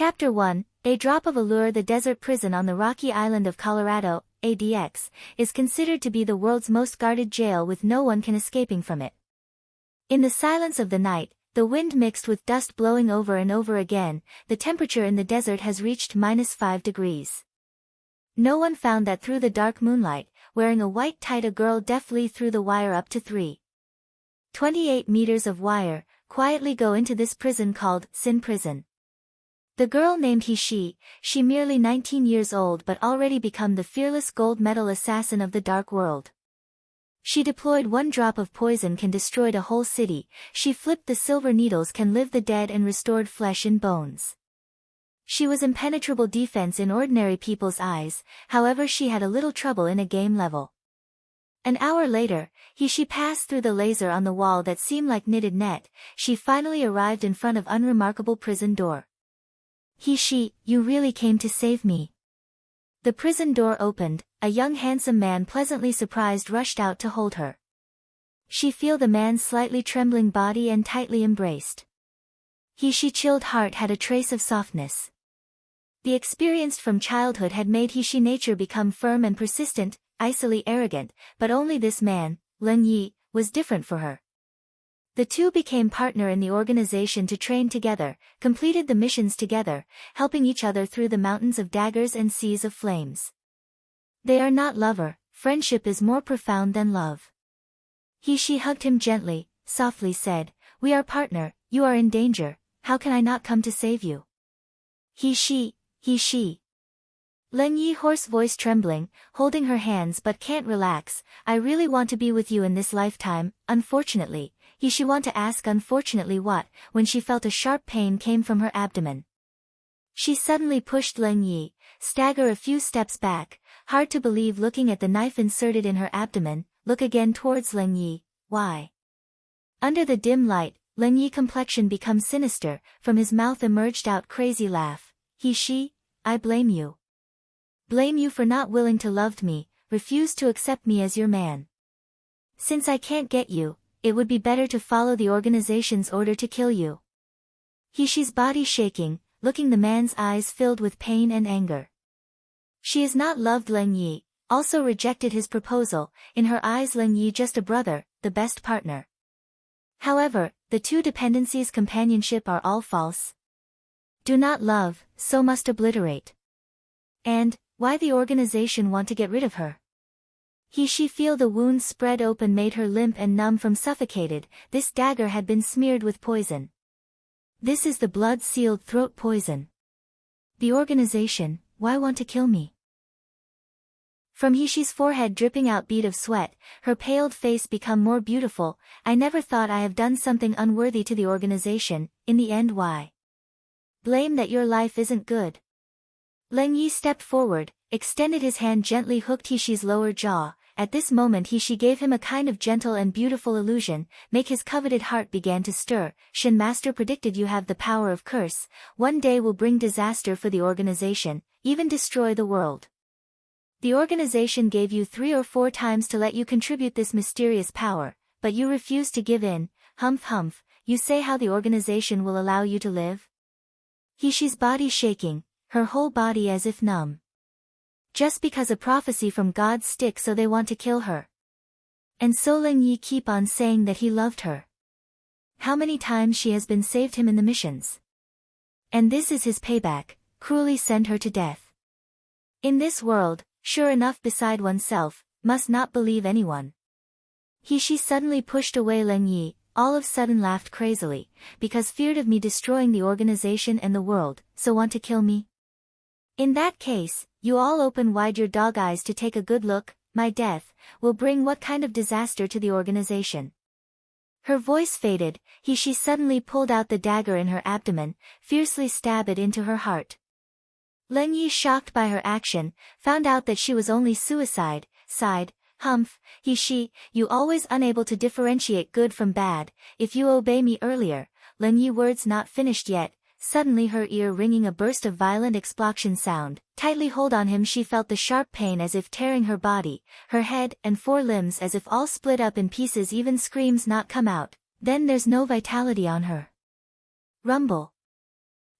Chapter 1, A Drop of Allure. The desert prison on the rocky island of Colorado, ADX, is considered to be the world's most guarded jail with no one can escaping from it. In the silence of the night, the wind mixed with dust blowing over and over again, the temperature in the desert has reached -5 degrees. No one found that through the dark moonlight, wearing a white tight, a girl deftly threw the wire up to 3.28 meters of wire, quietly go into this prison called Sin Prison. The girl named she merely 19 years old but already become the fearless gold medal assassin of the dark world. She deployed one drop of poison can destroy a whole city, she flipped the silver needles can live the dead and restored flesh and bones. She was impenetrable defense in ordinary people's eyes, however she had a little trouble in a game level. An hour later, she passed through the laser on the wall that seemed like knitted net, she finally arrived in front of unremarkable prison door. You really came to save me. The prison door opened, a young handsome man pleasantly surprised rushed out to hold her. She feel the man's slightly trembling body and tightly embraced. She chilled heart had a trace of softness. The experience from childhood had made she nature become firm and persistent, icily arrogant, but only this man, Lin Yi, was different for her. The two became partner in the organization to train together, completed the missions together, helping each other through the mountains of daggers and seas of flames. They are not lover, friendship is more profound than love. She hugged him gently, softly said, "We are partner, you are in danger, how can I not come to save you?" She. Lin Yi hoarse voice trembling, holding her hands but can't relax, "I really want to be with you in this lifetime, unfortunately." She want to ask unfortunately what, when she felt a sharp pain came from her abdomen. She suddenly pushed Lin Yi, stagger a few steps back, hard to believe looking at the knife inserted in her abdomen, look again towards Lin Yi, why? Under the dim light, Lin Yi complexion become sinister, from his mouth emerged out crazy laugh. I blame you. Blame you for not willing to loved me, refuse to accept me as your man. Since I can't get you, it would be better to follow the organization's order to kill you. She's body shaking, looking the man's eyes filled with pain and anger. She is not loved Lin Yi, also rejected his proposal, in her eyes Lin Yi just a brother, the best partner. However, the two dependencies companionship are all false. Do not love, so must obliterate. And, why the organization want to get rid of her? She feel the wounds spread open made her limp and numb from suffocated, this dagger had been smeared with poison. This is the blood-sealed throat poison. The organization, why want to kill me? From she's forehead dripping out bead of sweat, her paled face become more beautiful, I never thought I have done something unworthy to the organization, in the end why? Blame that your life isn't good. Lin Yi stepped forward, extended his hand gently hooked she's lower jaw, at this moment she gave him a kind of gentle and beautiful illusion, make his coveted heart began to stir, Shin Master predicted you have the power of curse, one day will bring disaster for the organization, even destroy the world. The organization gave you 3 or 4 times to let you contribute this mysterious power, but you refuse to give in, humph, you say how the organization will allow you to live? She's body shaking, her whole body as if numb. Just because a prophecy from God stick so they want to kill her. And so Lin Yi keep on saying that he loved her. How many times she has been saved him in the missions. And this is his payback, cruelly send her to death. In this world, sure enough beside oneself, must not believe anyone. She suddenly pushed away Lin Yi, all of sudden laughed crazily, because feared of me destroying the organization and the world, so want to kill me? In that case, you all open wide your dog eyes to take a good look, my death, will bring what kind of disaster to the organization. Her voice faded, she suddenly pulled out the dagger in her abdomen, fiercely stabbed it into her heart. Lin Yi shocked by her action, found out that she was only suicide, sighed, humph, you always unable to differentiate good from bad, if you obey me earlier, Lin Yi words not finished yet, suddenly her ear ringing a burst of violent explosion sound, tightly hold on him she felt the sharp pain as if tearing her body, her head and 4 limbs as if all split up in pieces even screams not come out, then there's no vitality on her. Rumble.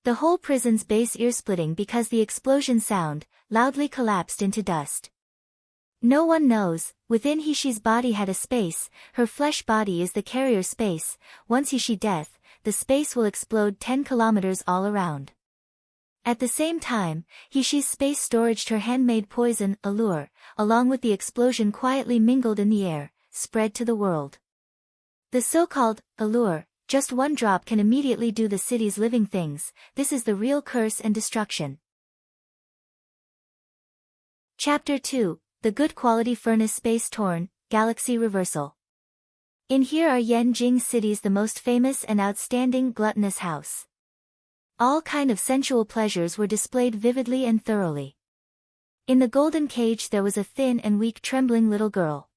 The whole prison's base ear-splitting because the explosion sound, loudly collapsed into dust. No one knows, within He-She's body had a space, her flesh body is the carrier space, once He-She death, the space will explode 10 kilometers all around. At the same time, He-She's space storaged her handmade poison, allure, along with the explosion quietly mingled in the air, spread to the world. The so-called allure, just one drop can immediately do the city's living things, this is the real curse and destruction. Chapter 2, The Good Quality Furnace Space Torn, Galaxy Reversal. In here are Yanjing City's the most famous and outstanding gluttonous house. All kind of sensual pleasures were displayed vividly and thoroughly. In the golden cage there was a thin and weak trembling little girl.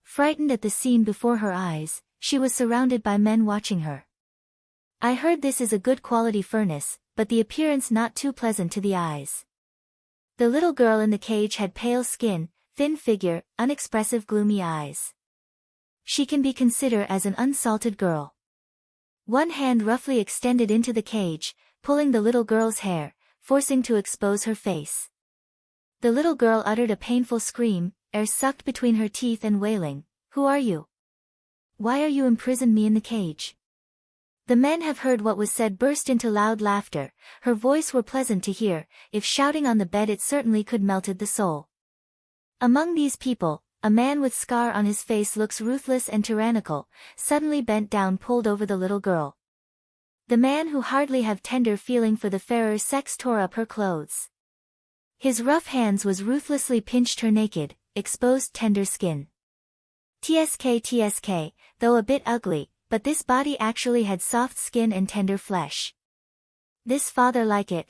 Frightened at the scene before her eyes, she was surrounded by men watching her. I heard this is a good quality furnace, but the appearance not too pleasant to the eyes. The little girl in the cage had pale skin, thin figure, unexpressive gloomy eyes. She can be considered as an unsalted girl. One hand roughly extended into the cage, pulling the little girl's hair, forcing to expose her face. The little girl uttered a painful scream, air sucked between her teeth and wailing, "Who are you? Why are you imprisoned me in the cage?" The men have heard what was said burst into loud laughter, her voice were pleasant to hear, if shouting on the bed it certainly could melted the soul. Among these people, a man with scar on his face looks ruthless and tyrannical, suddenly bent down pulled over the little girl. The man who hardly have tender feeling for the fairer sex tore up her clothes. His rough hands was ruthlessly pinched her naked, exposed tender skin. TSK, though a bit ugly, but this body actually had soft skin and tender flesh. This father like it.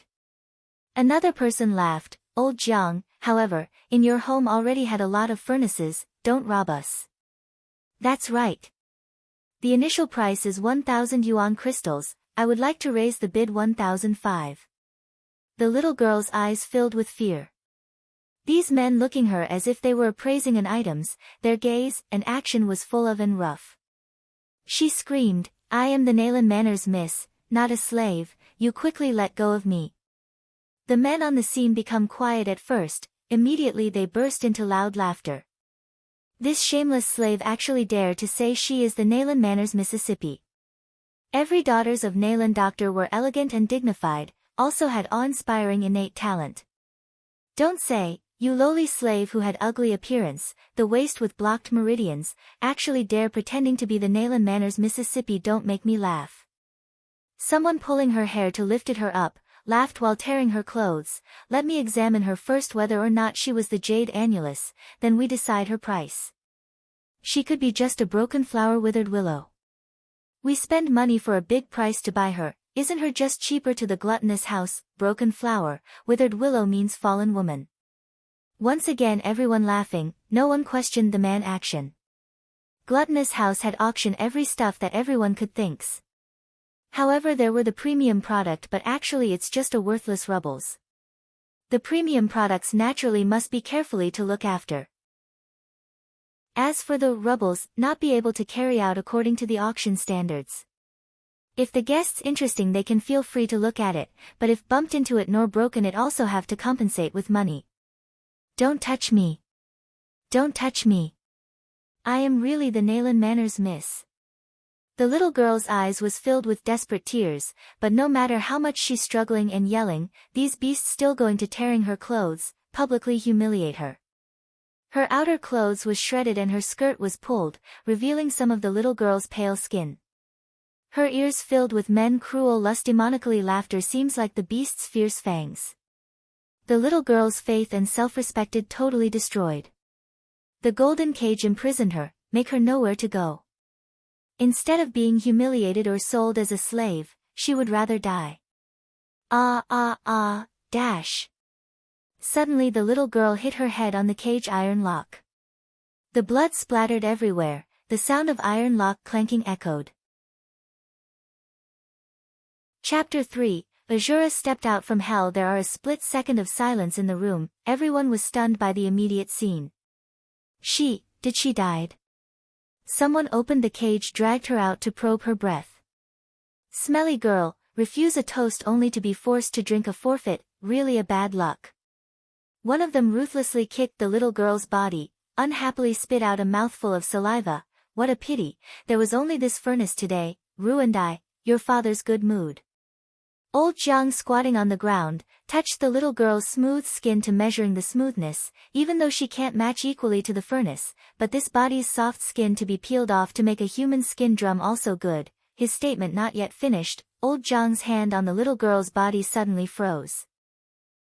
Another person laughed, "Old Jiang, however, in your home already had a lot of furnaces, don't rob us." That's right. The initial price is 1,000 yuan crystals, I would like to raise the bid 1,005. The little girl's eyes filled with fear. These men looking her as if they were appraising an items, their gaze and action was full of and rough. She screamed, "I am the Nalan Manor's miss, not a slave, you quickly let go of me." The men on the scene become quiet at first, immediately they burst into loud laughter. This shameless slave actually dared to say she is the Nalan Manor's Mississippi. Every daughters of Nalan doctor were elegant and dignified, also had awe-inspiring innate talent. Don't say, you lowly slave who had ugly appearance, the waist with blocked meridians, actually dare pretending to be the Nalan Manor's Mississippi, don't make me laugh. Someone pulling her hair to lifted her up, laughed while tearing her clothes, let me examine her first whether or not she was the jade annulus, then we decide her price. She could be just a broken flower withered willow. We spend money for a big price to buy her, isn't her just cheaper to the gluttonous house, broken flower, withered willow means fallen woman. Once again everyone laughing, no one questioned the man action. Gluttonous house had auctioned every stuff that everyone could thinks. However there were the premium product but actually it's just a worthless rubbles. The premium products naturally must be carefully to look after. As for the rubbles, not be able to carry out according to the auction standards. If the guest's interesting they can feel free to look at it, but if bumped into it nor broken it also have to compensate with money. Don't touch me. Don't touch me. I am really the Nalan Manor's miss. The little girl's eyes was filled with desperate tears, but no matter how much she's struggling and yelling, these beasts still going to tearing her clothes, publicly humiliate her. Her outer clothes was shredded and her skirt was pulled, revealing some of the little girl's pale skin. Her ears filled with men cruel lust demonically laughter seems like the beast's fierce fangs. The little girl's faith and self-respect totally destroyed. The golden cage imprisoned her, make her nowhere to go. Instead of being humiliated or sold as a slave, she would rather die. Dash. Suddenly the little girl hit her head on the cage iron lock. The blood splattered everywhere, the sound of iron lock clanking echoed. Chapter 3, Azura stepped out from hell. There are a split second of silence in the room, everyone was stunned by the immediate scene. Did she died? Someone opened the cage, dragged her out to probe her breath. Smelly girl, refuse a toast only to be forced to drink a forfeit, really a bad luck. One of them ruthlessly kicked the little girl's body, unhappily spit out a mouthful of saliva. What a pity, there was only this furnace today, ruined your father's good mood. Old Jiang, squatting on the ground, touched the little girl's smooth skin to measuring the smoothness, even though she can't match equally to the furnace, but this body's soft skin to be peeled off to make a human skin drum also good. His statement not yet finished, old Jiang's hand on the little girl's body suddenly froze.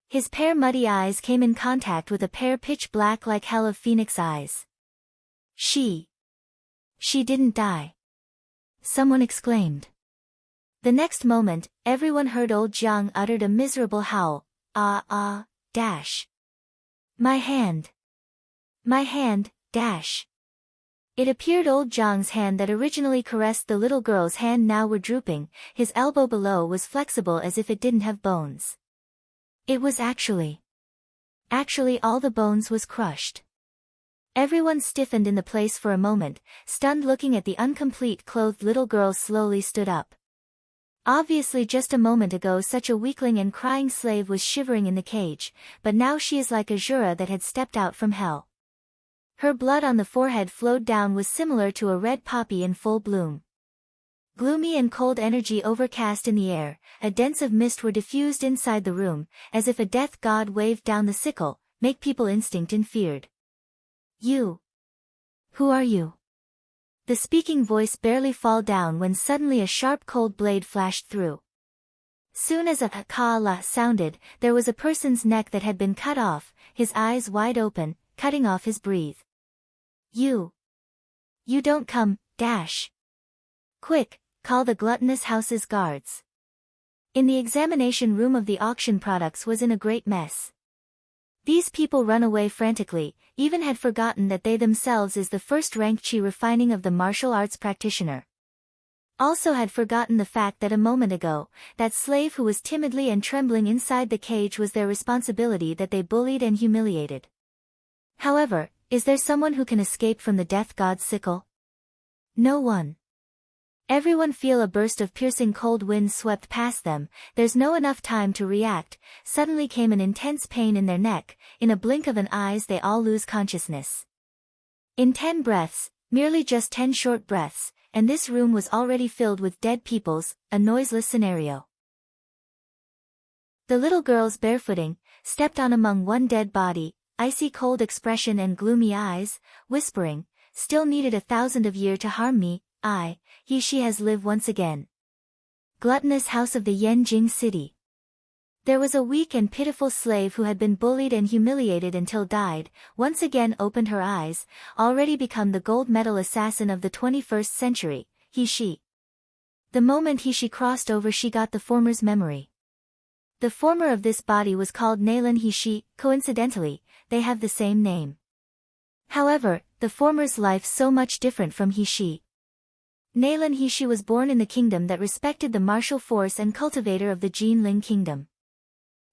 His pair muddy eyes came in contact with a pair pitch black like hell of phoenix eyes. She didn't die. Someone exclaimed. The next moment, everyone heard old Jiang uttered a miserable howl. Dash. My hand. Dash. It appeared old Jiang's hand that originally caressed the little girl's hand now were drooping, his elbow below was flexible as if it didn't have bones. It was actually all the bones was crushed. Everyone stiffened in the place for a moment, stunned, looking at the incomplete clothed little girl slowly stood up. Obviously just a moment ago such a weakling and crying slave was shivering in the cage, but now she is like a Jura that had stepped out from hell. Her blood on the forehead flowed down was similar to a red poppy in full bloom. Gloomy and cold energy overcast in the air, a dense of mist were diffused inside the room, as if a death god waved down the sickle, make people instinct and feared. You. Who are you? The speaking voice barely fall down when suddenly a sharp cold blade flashed through. Soon as a ka-la sounded, there was a person's neck that had been cut off, his eyes wide open, cutting off his breath. You don't come, dash. Quick, call the gluttonous house's guards. In the examination room of the auction products was in a great mess. These people run away frantically, even had forgotten that they themselves is the first-rank chi refining of the martial arts practitioner. Also had forgotten the fact that a moment ago, that slave who was timidly and trembling inside the cage was their responsibility that they bullied and humiliated. However, is there someone who can escape from the death god's sickle? No one. Everyone feel a burst of piercing cold wind swept past them, there's no enough time to react, suddenly came an intense pain in their neck, in a blink of an eyes they all lose consciousness. In 10 breaths, merely just 10 short breaths, and this room was already filled with dead peoples, a noiseless scenario. The little girl's barefooting, stepped on among one dead body, icy cold expression and gloomy eyes, whispering, still needed 1,000 of year to harm me, she has lived once again. Gluttonous house of the Yanjing city. There was a weak and pitiful slave who had been bullied and humiliated until died, once again opened her eyes, already become the gold medal assassin of the 21st century, she. The moment she crossed over she got the former's memory. The former of this body was called Nalan she, coincidentally, they have the same name. However, the former's life so much different from she. Nalan she was born in the kingdom that respected the martial force and cultivator of the Jinling kingdom.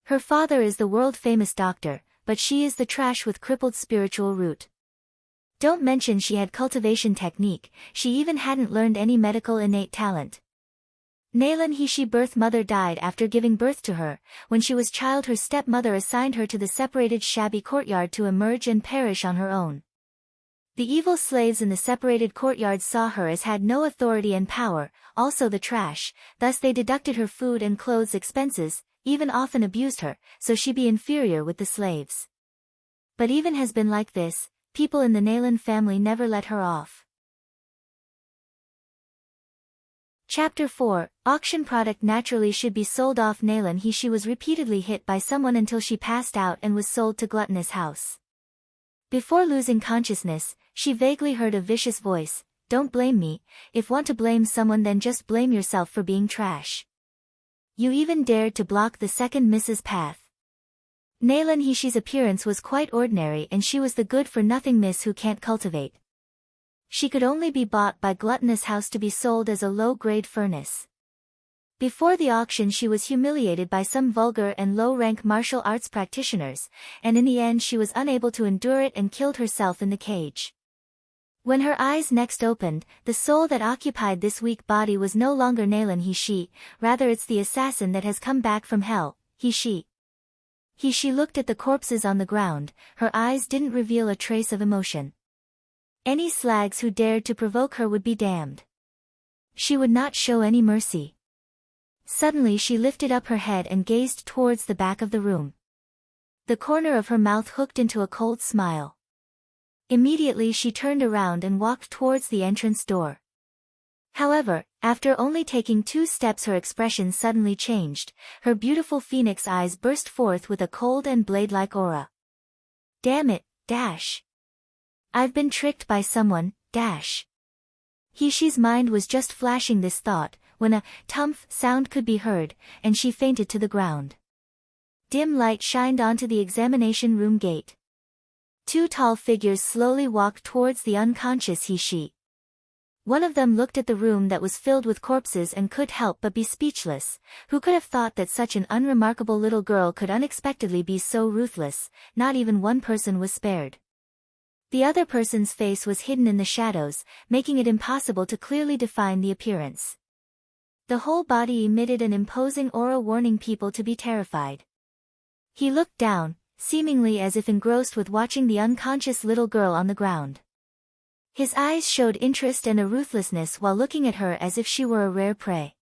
Her father is the world-famous doctor, but she is the trash with crippled spiritual root. Don't mention she had cultivation technique, she even hadn't learned any medical innate talent. Nalan she birth mother died after giving birth to her, when she was child her stepmother assigned her to the separated shabby courtyard to emerge and perish on her own. The evil slaves in the separated courtyard saw her as had no authority and power, also the trash, thus they deducted her food and clothes expenses, even often abused her, so she be inferior with the slaves. But even has been like this, people in the Nalan family never let her off. Chapter 4, Auction product naturally should be sold off. Nalan she was repeatedly hit by someone until she passed out and was sold to gluttonous house. Before losing consciousness, she vaguely heard a vicious voice, "Don't blame me, if want to blame someone then just blame yourself for being trash. You even dared to block the second Mrs. path." Nalan she's appearance was quite ordinary and she was the good-for-nothing miss who can't cultivate. She could only be bought by gluttonous house to be sold as a low-grade furnace. Before the auction she was humiliated by some vulgar and low-rank martial arts practitioners, and in the end she was unable to endure it and killed herself in the cage. When her eyes next opened, the soul that occupied this weak body was no longer Nalan he-she, rather it's the assassin that has come back from hell, he-she. She looked at the corpses on the ground, her eyes didn't reveal a trace of emotion. Any slags who dared to provoke her would be damned. She would not show any mercy. Suddenly she lifted up her head and gazed towards the back of the room. The corner of her mouth hooked into a cold smile. Immediately she turned around and walked towards the entrance door. However, after only taking 2 steps her expression suddenly changed, her beautiful phoenix eyes burst forth with a cold and blade-like aura. Damn it, dash. I've been tricked by someone, dash. She's mind was just flashing this thought, when a tumph sound could be heard, and she fainted to the ground. Dim light shined onto the examination room gate. 2 tall figures slowly walked towards the unconscious he-she. One of them looked at the room that was filled with corpses and could help but be speechless. Who could have thought that such an unremarkable little girl could unexpectedly be so ruthless? Not even one person was spared. The other person's face was hidden in the shadows, making it impossible to clearly define the appearance. The whole body emitted an imposing aura warning people to be terrified. He looked down, seemingly as if engrossed with watching the unconscious little girl on the ground. His eyes showed interest and a ruthlessness while looking at her as if she were a rare prey.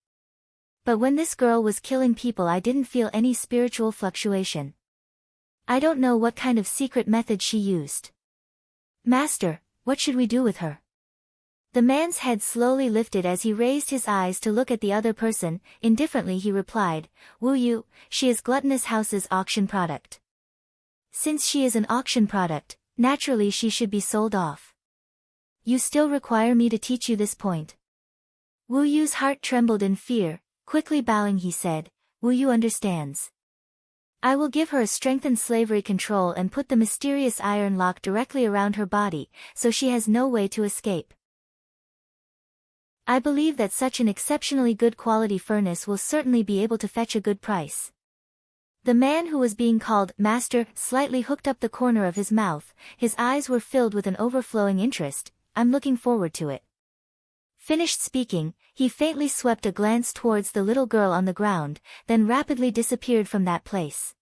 But when this girl was killing people, I didn't feel any spiritual fluctuation. I don't know what kind of secret method she used. Master, what should we do with her? The man's head slowly lifted as he raised his eyes to look at the other person. Indifferently he replied, Wu Yu, she is Gluttonous House's auction product. Since she is an auction product, naturally she should be sold off. You still require me to teach you this point? Wu Yu's heart trembled in fear. Quickly bowing he said, Wu Yu understands. I will give her a strengthened slavery control and put the mysterious iron lock directly around her body, so she has no way to escape. I believe that such an exceptionally good quality furnace will certainly be able to fetch a good price. The man who was being called Master slightly hooked up the corner of his mouth, his eyes were filled with an overflowing interest. I'm looking forward to it. Finished speaking, he faintly swept a glance towards the little girl on the ground, then rapidly disappeared from that place.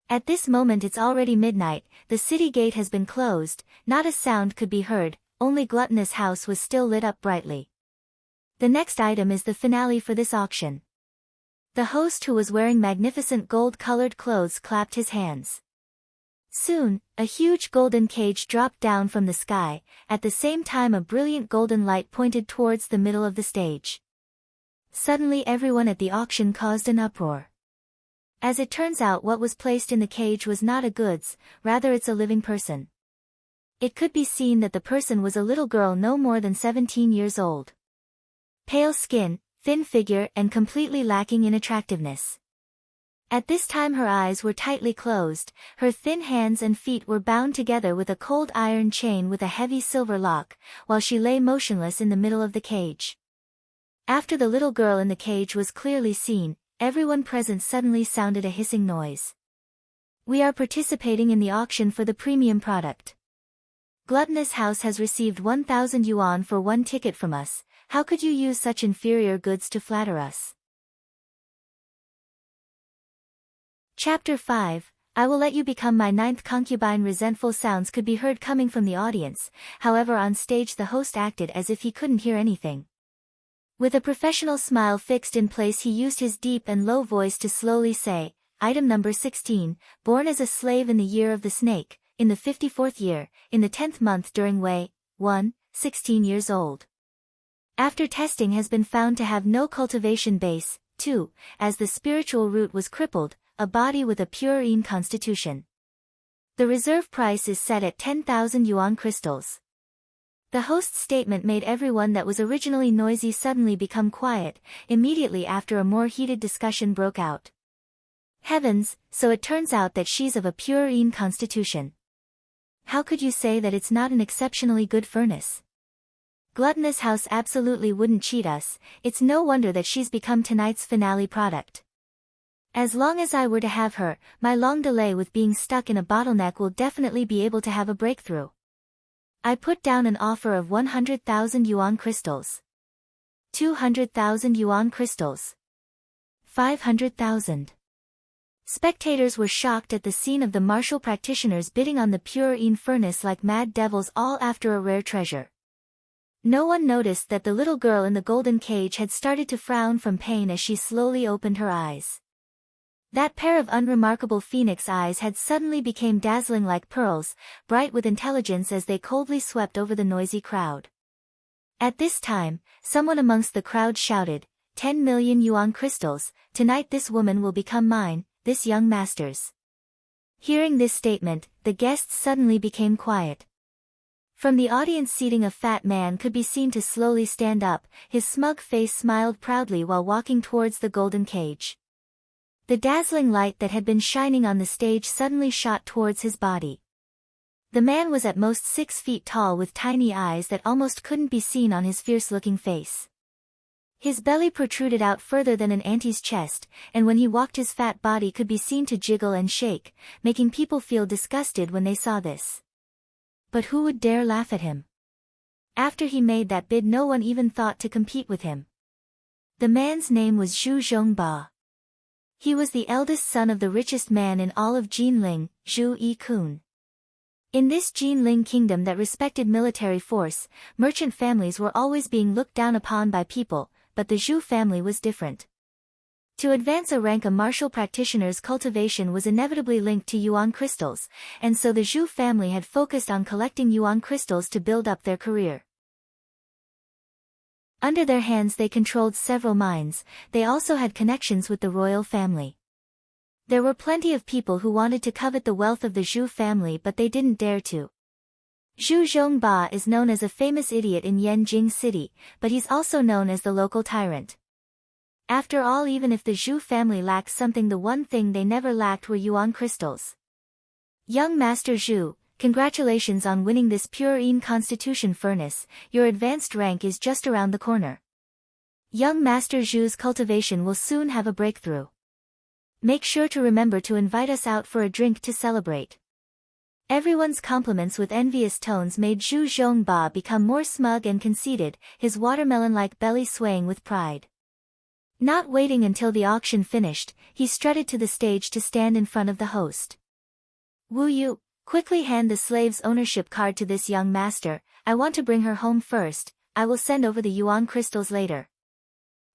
At this moment it's already midnight, the city gate has been closed, not a sound could be heard, only Gluttonous House was still lit up brightly. The next item is the finale for this auction. The host, who was wearing magnificent gold-colored clothes, clapped his hands. Soon, a huge golden cage dropped down from the sky, at the same time a brilliant golden light pointed towards the middle of the stage. Suddenly everyone at the auction caused an uproar. As it turns out, what was placed in the cage was not a goods, rather it's a living person. It could be seen that the person was a little girl no more than 17 years old. Pale skin, thin figure and completely lacking in attractiveness. At this time her eyes were tightly closed, her thin hands and feet were bound together with a cold iron chain with a heavy silver lock, while she lay motionless in the middle of the cage. After the little girl in the cage was clearly seen, everyone present suddenly sounded a hissing noise. We are participating in the auction for the premium product. Gluttonous House has received 1,000 yuan for 1 ticket from us. How could you use such inferior goods to flatter us? Chapter 5, I will let you become my 9th concubine. Resentful sounds could be heard coming from the audience, however on stage the host acted as if he couldn't hear anything. With a professional smile fixed in place he used his deep and low voice to slowly say, Item number 16, born as a slave in the year of the snake, in the 54th year, in the 10th month during Wei, 1, 16 years old. After testing has been found to have no cultivation base, 2, as the spiritual root was crippled, a body with a pure-yin constitution. The reserve price is set at 10,000 yuan crystals. The host's statement made everyone that was originally noisy suddenly become quiet, immediately after a more heated discussion broke out. Heavens, so it turns out that she's of a pure-yin constitution. How could you say that it's not an exceptionally good furnace? Gluttonous House absolutely wouldn't cheat us, it's no wonder that she's become tonight's finale product. As long as I were to have her, my long delay with being stuck in a bottleneck will definitely be able to have a breakthrough. I put down an offer of 100,000 yuan crystals. 200,000 yuan crystals. 500,000. Spectators were shocked at the scene of the martial practitioners bidding on the pure Yin furnace like mad devils, all after a rare treasure. No one noticed that the little girl in the golden cage had started to frown from pain as she slowly opened her eyes. That pair of unremarkable phoenix eyes had suddenly become dazzling like pearls, bright with intelligence as they coldly swept over the noisy crowd. At this time, someone amongst the crowd shouted, 10 million yuan crystals, tonight this woman will become mine, this young master's. Hearing this statement, the guests suddenly became quiet. From the audience seating, a fat man could be seen to slowly stand up, his smug face smiled proudly while walking towards the golden cage. The dazzling light that had been shining on the stage suddenly shot towards his body. The man was at most 6 feet tall with tiny eyes that almost couldn't be seen on his fierce-looking face. His belly protruded out further than an ante's chest, and when he walked his fat body could be seen to jiggle and shake, making people feel disgusted when they saw this. But who would dare laugh at him? After he made that bid, no one even thought to compete with him. The man's name was Zhu Zhongba. He was the eldest son of the richest man in all of Jinling, Zhu Yi-kun. In this Jinling kingdom that respected military force, merchant families were always being looked down upon by people, but the Zhu family was different. To advance a rank, a martial practitioner's cultivation was inevitably linked to yuan crystals, and so the Zhu family had focused on collecting yuan crystals to build up their career. Under their hands they controlled several mines. They also had connections with the royal family. There were plenty of people who wanted to covet the wealth of the Zhu family, but they didn't dare to. Zhu Zhongba is known as a famous idiot in Yanjing City, but he's also known as the local tyrant. After all, even if the Zhu family lacked something, the one thing they never lacked were yuan crystals. Young Master Zhu, congratulations on winning this pure Yin constitution furnace, your advanced rank is just around the corner. Young Master Zhu's cultivation will soon have a breakthrough. Make sure to remember to invite us out for a drink to celebrate. Everyone's compliments with envious tones made Zhu Zhongba become more smug and conceited, his watermelon-like belly swaying with pride. Not waiting until the auction finished, he strutted to the stage to stand in front of the host. Wu Yu, quickly hand the slave's ownership card to this young master. I want to bring her home first. I will send over the yuan crystals later.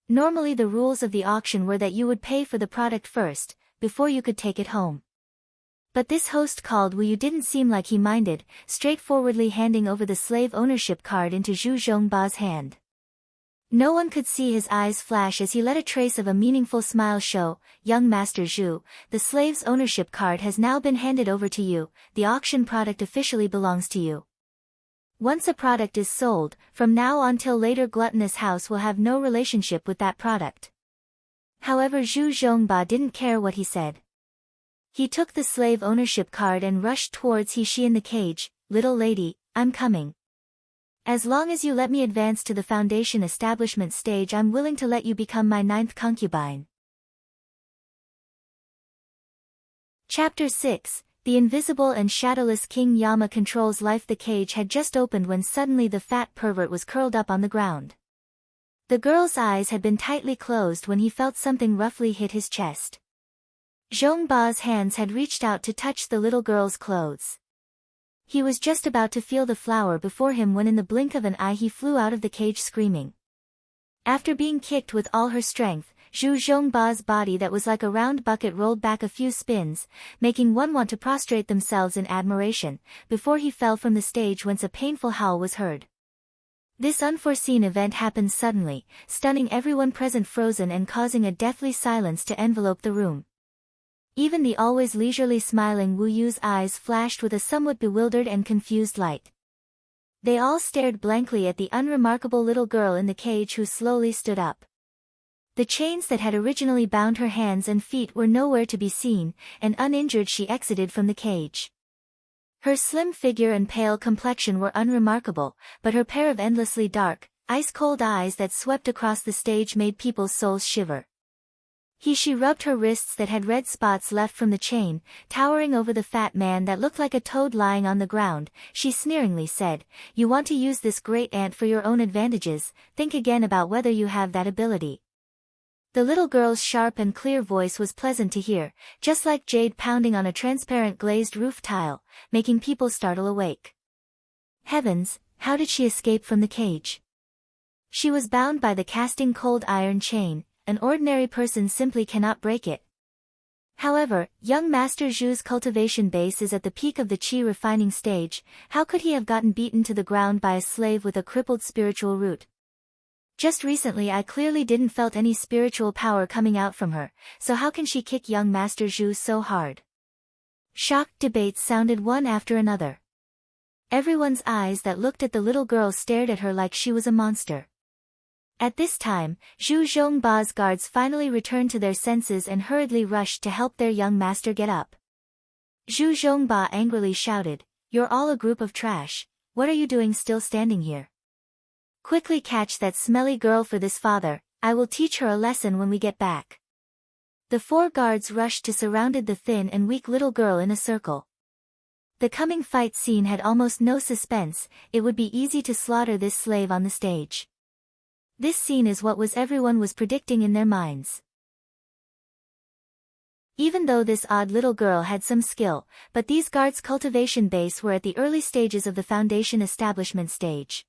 Normally the rules of the auction were that you would pay for the product first, before you could take it home. But this host called Wu Yu didn't seem like he minded, straightforwardly handing over the slave ownership card into Zhu Zhongba's hand. No one could see his eyes flash as he let a trace of a meaningful smile show. Young Master Zhu, the slave's ownership card has now been handed over to you. The auction product officially belongs to you. Once a product is sold, from now on till later, Gluttonous House will have no relationship with that product. However, Zhu Zhongba didn't care what he said. He took the slave ownership card and rushed towards she in the cage. Little lady, I'm coming. As long as you let me advance to the foundation establishment stage, I'm willing to let you become my 9th concubine. Chapter 6, The Invisible and Shadowless King Yama Controls Life. The cage had just opened when suddenly the fat pervert was curled up on the ground. The girl's eyes had been tightly closed when he felt something roughly hit his chest. Zhongba's hands had reached out to touch the little girl's clothes. He was just about to feel the flower before him when in the blink of an eye he flew out of the cage screaming. After being kicked with all her strength, Zhu Zhongba's body that was like a round bucket rolled back a few spins, making one want to prostrate themselves in admiration, before he fell from the stage, whence a painful howl was heard. This unforeseen event happened suddenly, stunning everyone present frozen and causing a deathly silence to envelope the room. Even the always leisurely smiling Wu Yu's eyes flashed with a somewhat bewildered and confused light. They all stared blankly at the unremarkable little girl in the cage who slowly stood up. The chains that had originally bound her hands and feet were nowhere to be seen, and uninjured she exited from the cage. Her slim figure and pale complexion were unremarkable, but her pair of endlessly dark, ice-cold eyes that swept across the stage made people's souls shiver. She rubbed her wrists that had red spots left from the chain, towering over the fat man that looked like a toad lying on the ground. She sneeringly said, "You want to use this great ant for your own advantages, think again about whether you have that ability." The little girl's sharp and clear voice was pleasant to hear, just like jade pounding on a transparent glazed roof tile, making people startle awake. Heavens, how did she escape from the cage? She was bound by the casting cold iron chain, an ordinary person simply cannot break it. However, young Master Zhu's cultivation base is at the peak of the qi refining stage. How could he have gotten beaten to the ground by a slave with a crippled spiritual root? Just recently I clearly didn't felt any spiritual power coming out from her, so how can she kick young Master Zhu so hard? Shocked debates sounded one after another. Everyone's eyes that looked at the little girl stared at her like she was a monster. At this time, Zhu Zhongba's guards finally returned to their senses and hurriedly rushed to help their young master get up. Zhu Zhongba angrily shouted, "You're all a group of trash, what are you doing still standing here? Quickly catch that smelly girl for this father, I will teach her a lesson when we get back." The 4 guards rushed to surrounded the thin and weak little girl in a circle. The coming fight scene had almost no suspense, it would be easy to slaughter this slave on the stage. This scene is what everyone was predicting in their minds. Even though this odd little girl had some skill, but these guards' cultivation base were at the early stages of the foundation establishment stage.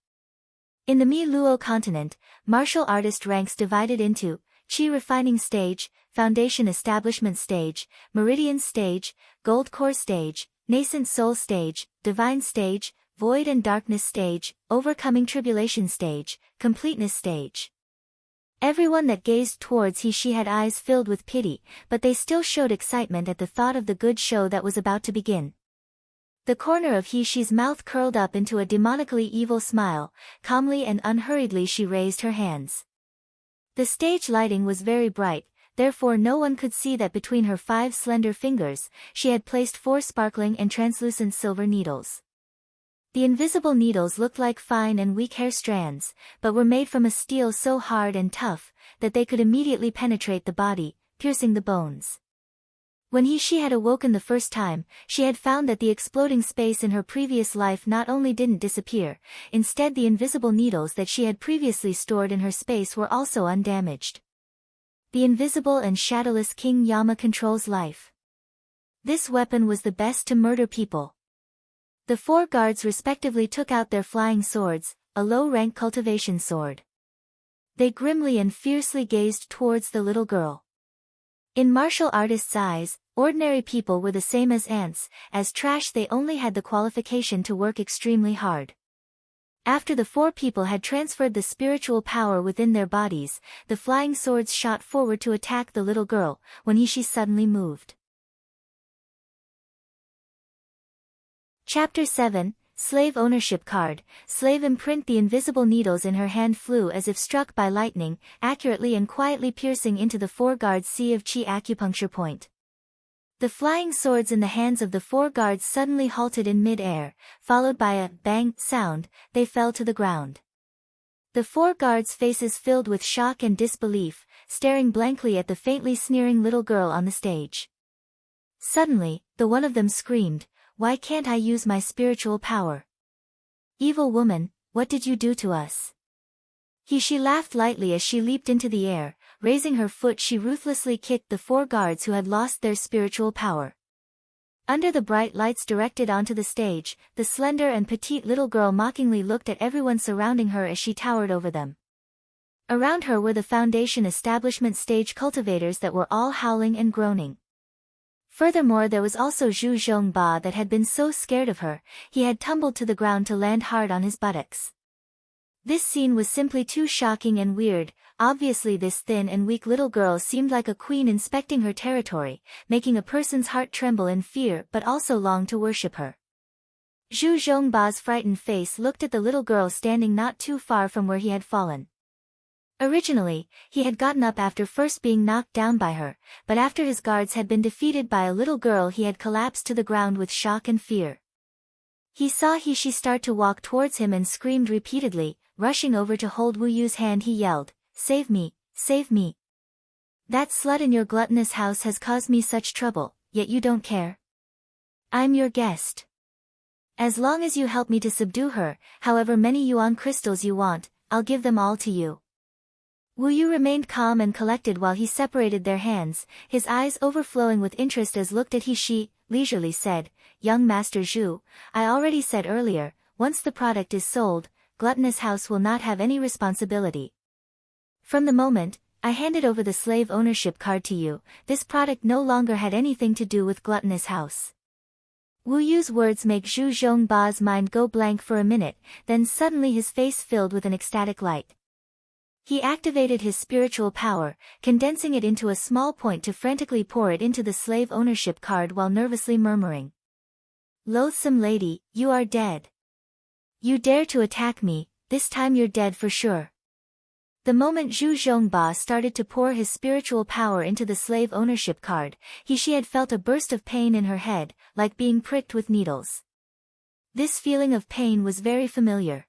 In the Mi Luo continent, martial artist ranks divided into Qi refining stage, foundation establishment stage, meridian stage, gold core stage, nascent soul stage, divine stage, void and darkness stage, overcoming tribulation stage, completeness stage. Everyone that gazed towards she had eyes filled with pity, but they still showed excitement at the thought of the good show that was about to begin. The corner of she's mouth curled up into a demonically evil smile, calmly and unhurriedly she raised her hands. The stage lighting was very bright, therefore no one could see that between her 5 slender fingers, she had placed 4 sparkling and translucent silver needles. The invisible needles looked like fine and weak hair strands, but were made from a steel so hard and tough, that they could immediately penetrate the body, piercing the bones. When she had awoken the first time, she had found that the exploding space in her previous life not only didn't disappear, instead the invisible needles that she had previously stored in her space were also undamaged. The invisible and shadowless King Yama controls life. This weapon was the best to murder people. The 4 guards respectively took out their flying swords, a low-rank cultivation sword. They grimly and fiercely gazed towards the little girl. In martial artists' eyes, ordinary people were the same as ants, as trash they only had the qualification to work extremely hard. After the 4 people had transferred the spiritual power within their bodies, the flying swords shot forward to attack the little girl, when she suddenly moved. Chapter 7, Slave Ownership Card. Slave imprint. The invisible needles in her hand flew as if struck by lightning, accurately and quietly piercing into the 4 guards' sea of qi acupuncture point. The flying swords in the hands of the 4 guards suddenly halted in mid-air, followed by a bang sound, they fell to the ground. The 4 guards' faces filled with shock and disbelief, staring blankly at the faintly sneering little girl on the stage. Suddenly, the one of them screamed, "Why can't I use my spiritual power? Evil woman, what did you do to us?" She laughed lightly as she leaped into the air, raising her foot she ruthlessly kicked the 4 guards who had lost their spiritual power. Under the bright lights directed onto the stage, the slender and petite little girl mockingly looked at everyone surrounding her as she towered over them. Around her were the foundation establishment stage cultivators that were all howling and groaning. Furthermore, there was also Zhu Zhongba that had been so scared of her, he had tumbled to the ground to land hard on his buttocks. This scene was simply too shocking and weird. Obviously this thin and weak little girl seemed like a queen inspecting her territory, making a person's heart tremble in fear but also long to worship her. Zhu Zhongba's frightened face looked at the little girl standing not too far from where he had fallen. Originally, he had gotten up after first being knocked down by her, but after his guards had been defeated by a little girl he had collapsed to the ground with shock and fear. He saw she start to walk towards him and screamed repeatedly, rushing over to hold Wu Yu's hand he yelled, "Save me, save me." That slut in your gluttonous house has caused me such trouble, yet you don't care. I'm your guest. As long as you help me to subdue her, however many yuan crystals you want, I'll give them all to you. Wu Yu remained calm and collected while he separated their hands, his eyes overflowing with interest as looked at He leisurely said, Young Master Zhu, I already said earlier, once the product is sold, Gluttonous House will not have any responsibility. From the moment I handed over the slave ownership card to you, this product no longer had anything to do with Gluttonous House. Wu Yu's words make Zhu Zhongba's mind go blank for a minute, then suddenly his face filled with an ecstatic light. He activated his spiritual power, condensing it into a small point to frantically pour it into the slave ownership card while nervously murmuring. Loathsome lady, you are dead. You dare to attack me, this time you're dead for sure. The moment Zhu Zhongba started to pour his spiritual power into the slave ownership card, she had felt a burst of pain in her head, like being pricked with needles. This feeling of pain was very familiar.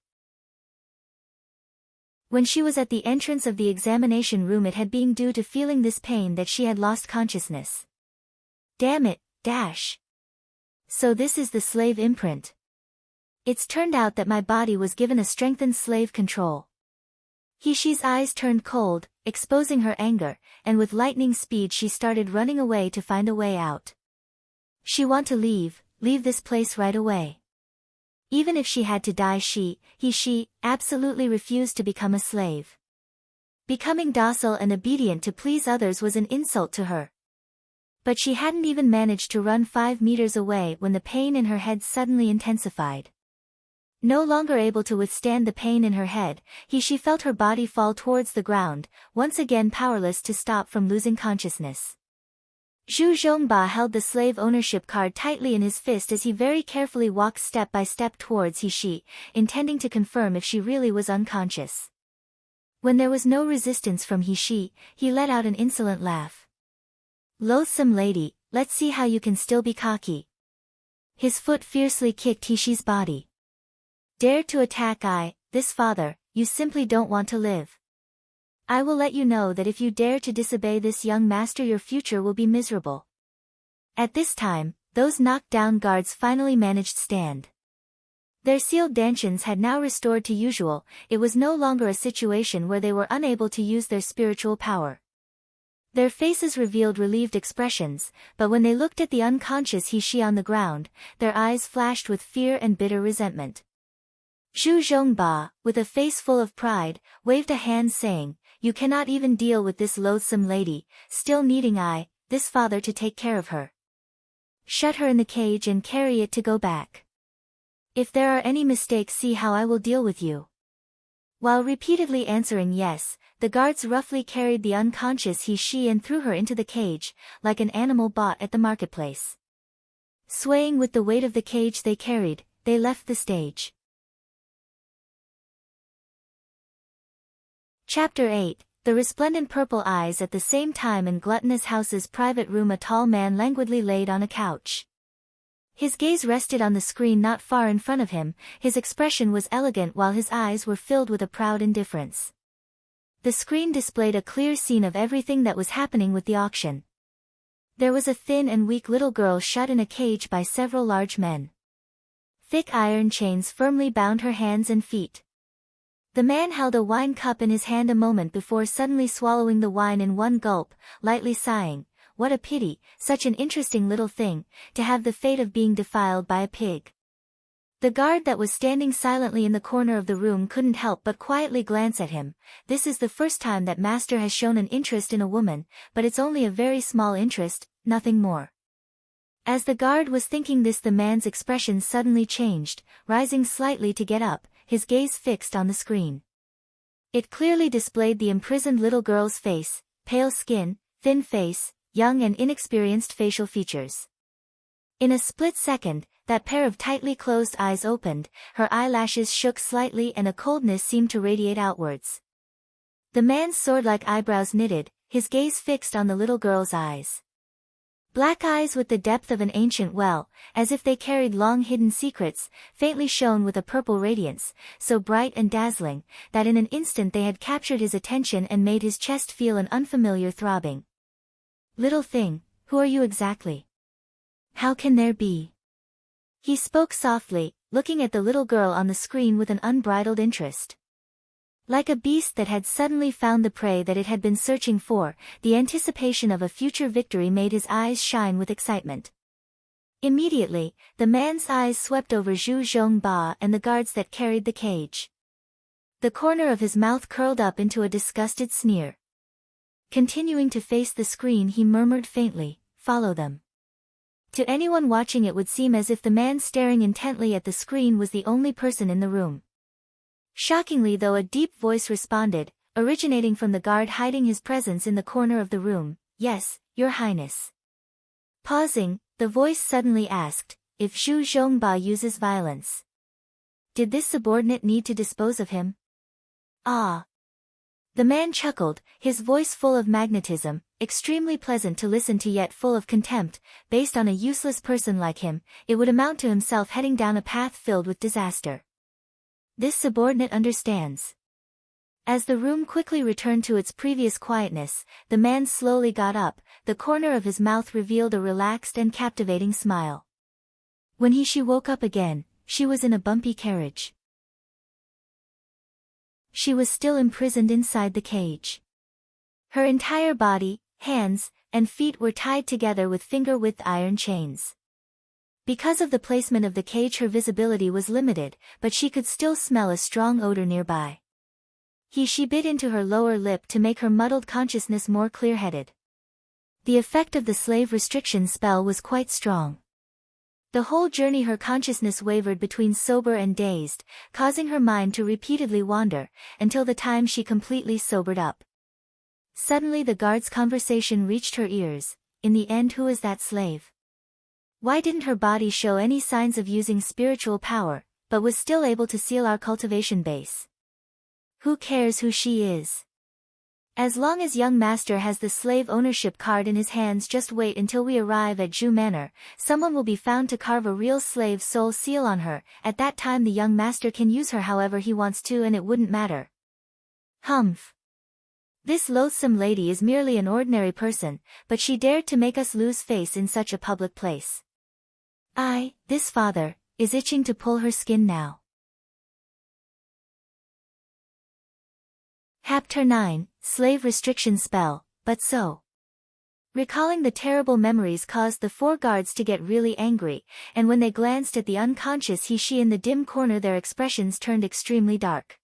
When she was at the entrance of the examination room, it had been due to feeling this pain that she had lost consciousness. Damn it, dash. So this is the slave imprint. It's turned out that my body was given a strengthened slave control. She's eyes turned cold, exposing her anger, and with lightning speed she started running away to find a way out. She want to leave this place right away. Even if she had to die, she absolutely refused to become a slave. Becoming docile and obedient to please others was an insult to her. But she hadn't even managed to run 5 meters away when the pain in her head suddenly intensified. No longer able to withstand the pain in her head, she felt her body fall towards the ground, once again powerless to stop from losing consciousness. Zhu Zhongba held the slave ownership card tightly in his fist as he very carefully walked step by step towards He, intending to confirm if she really was unconscious. When there was no resistance from he let out an insolent laugh. Loathsome lady, let's see how you can still be cocky. His foot fiercely kicked He's body. Dare to attack this father, you simply don't want to live. I will let you know that if you dare to disobey this young master, your future will be miserable. At this time, those knocked down guards finally managed stand. Their sealed dantians had now restored to usual, it was no longer a situation where they were unable to use their spiritual power. Their faces revealed relieved expressions, but when they looked at the unconscious He on the ground, their eyes flashed with fear and bitter resentment. Zhu Zhongba, with a face full of pride, waved a hand saying, You cannot even deal with this loathsome lady, still needing this father to take care of her. Shut her in the cage and carry it to go back. If there are any mistakes, see how I will deal with you. While repeatedly answering yes, the guards roughly carried the unconscious He and threw her into the cage, like an animal bought at the marketplace. Swaying with the weight of the cage they carried, they left the stage. Chapter 8, The Resplendent Purple Eyes. At the same time in Gluttonous House's private room, a tall man languidly laid on a couch. His gaze rested on the screen not far in front of him, his expression was elegant while his eyes were filled with a proud indifference. The screen displayed a clear scene of everything that was happening with the auction. There was a thin and weak little girl shut in a cage by several large men. Thick iron chains firmly bound her hands and feet. The man held a wine cup in his hand a moment before suddenly swallowing the wine in one gulp, lightly sighing, What a pity, such an interesting little thing, to have the fate of being defiled by a pig. The guard that was standing silently in the corner of the room couldn't help but quietly glance at him. This is the first time that master has shown an interest in a woman, but it's only a very small interest, nothing more. As the guard was thinking this, the man's expression suddenly changed, rising slightly to get up, his gaze fixed on the screen. It clearly displayed the imprisoned little girl's face, pale skin, thin face, young and inexperienced facial features. In a split second, that pair of tightly closed eyes opened, her eyelashes shook slightly and a coldness seemed to radiate outwards. The man's sword-like eyebrows knitted, his gaze fixed on the little girl's eyes. Black eyes with the depth of an ancient well, as if they carried long-hidden secrets, faintly shone with a purple radiance, so bright and dazzling, that in an instant they had captured his attention and made his chest feel an unfamiliar throbbing. Little thing, who are you exactly? How can there be? He spoke softly, looking at the little girl on the screen with an unbridled interest. Like a beast that had suddenly found the prey that it had been searching for, the anticipation of a future victory made his eyes shine with excitement. Immediately, the man's eyes swept over Zhu Zhongba and the guards that carried the cage. The corner of his mouth curled up into a disgusted sneer. Continuing to face the screen, he murmured faintly, "Follow them." To anyone watching it would seem as if the man staring intently at the screen was the only person in the room. Shockingly though, a deep voice responded, originating from the guard hiding his presence in the corner of the room, "Yes, Your Highness." Pausing, the voice suddenly asked, "If Zhu Zhongba uses violence, did this subordinate need to dispose of him?" "Ah." The man chuckled, his voice full of magnetism, extremely pleasant to listen to yet full of contempt. Based on a useless person like him, it would amount to himself heading down a path filled with disaster. This subordinate understands. As the room quickly returned to its previous quietness, the man slowly got up, the corner of his mouth revealed a relaxed and captivating smile. When she woke up again, she was in a bumpy carriage. She was still imprisoned inside the cage. Her entire body, hands, and feet were tied together with finger-width iron chains. Because of the placement of the cage, her visibility was limited, but she could still smell a strong odor nearby. She bit into her lower lip to make her muddled consciousness more clear-headed. The effect of the slave restriction spell was quite strong. The whole journey her consciousness wavered between sober and dazed, causing her mind to repeatedly wander, until the time she completely sobered up. Suddenly the guard's conversation reached her ears. "In the end, who is that slave? Why didn't her body show any signs of using spiritual power, but was still able to seal our cultivation base? Who cares who she is? As long as young master has the slave ownership card in his hands, just wait until we arrive at Zhu Manor. Someone will be found to carve a real slave soul seal on her. At that time the young master can use her however he wants to and it wouldn't matter." Humph. This loathsome lady is merely an ordinary person, but she dared to make us lose face in such a public place. This father, is itching to pull her skin now. Chapter 9, Slave Restriction Spell, but so. Recalling the terrible memories caused the four guards to get really angry, and when they glanced at the unconscious she in the dim corner their expressions turned extremely dark.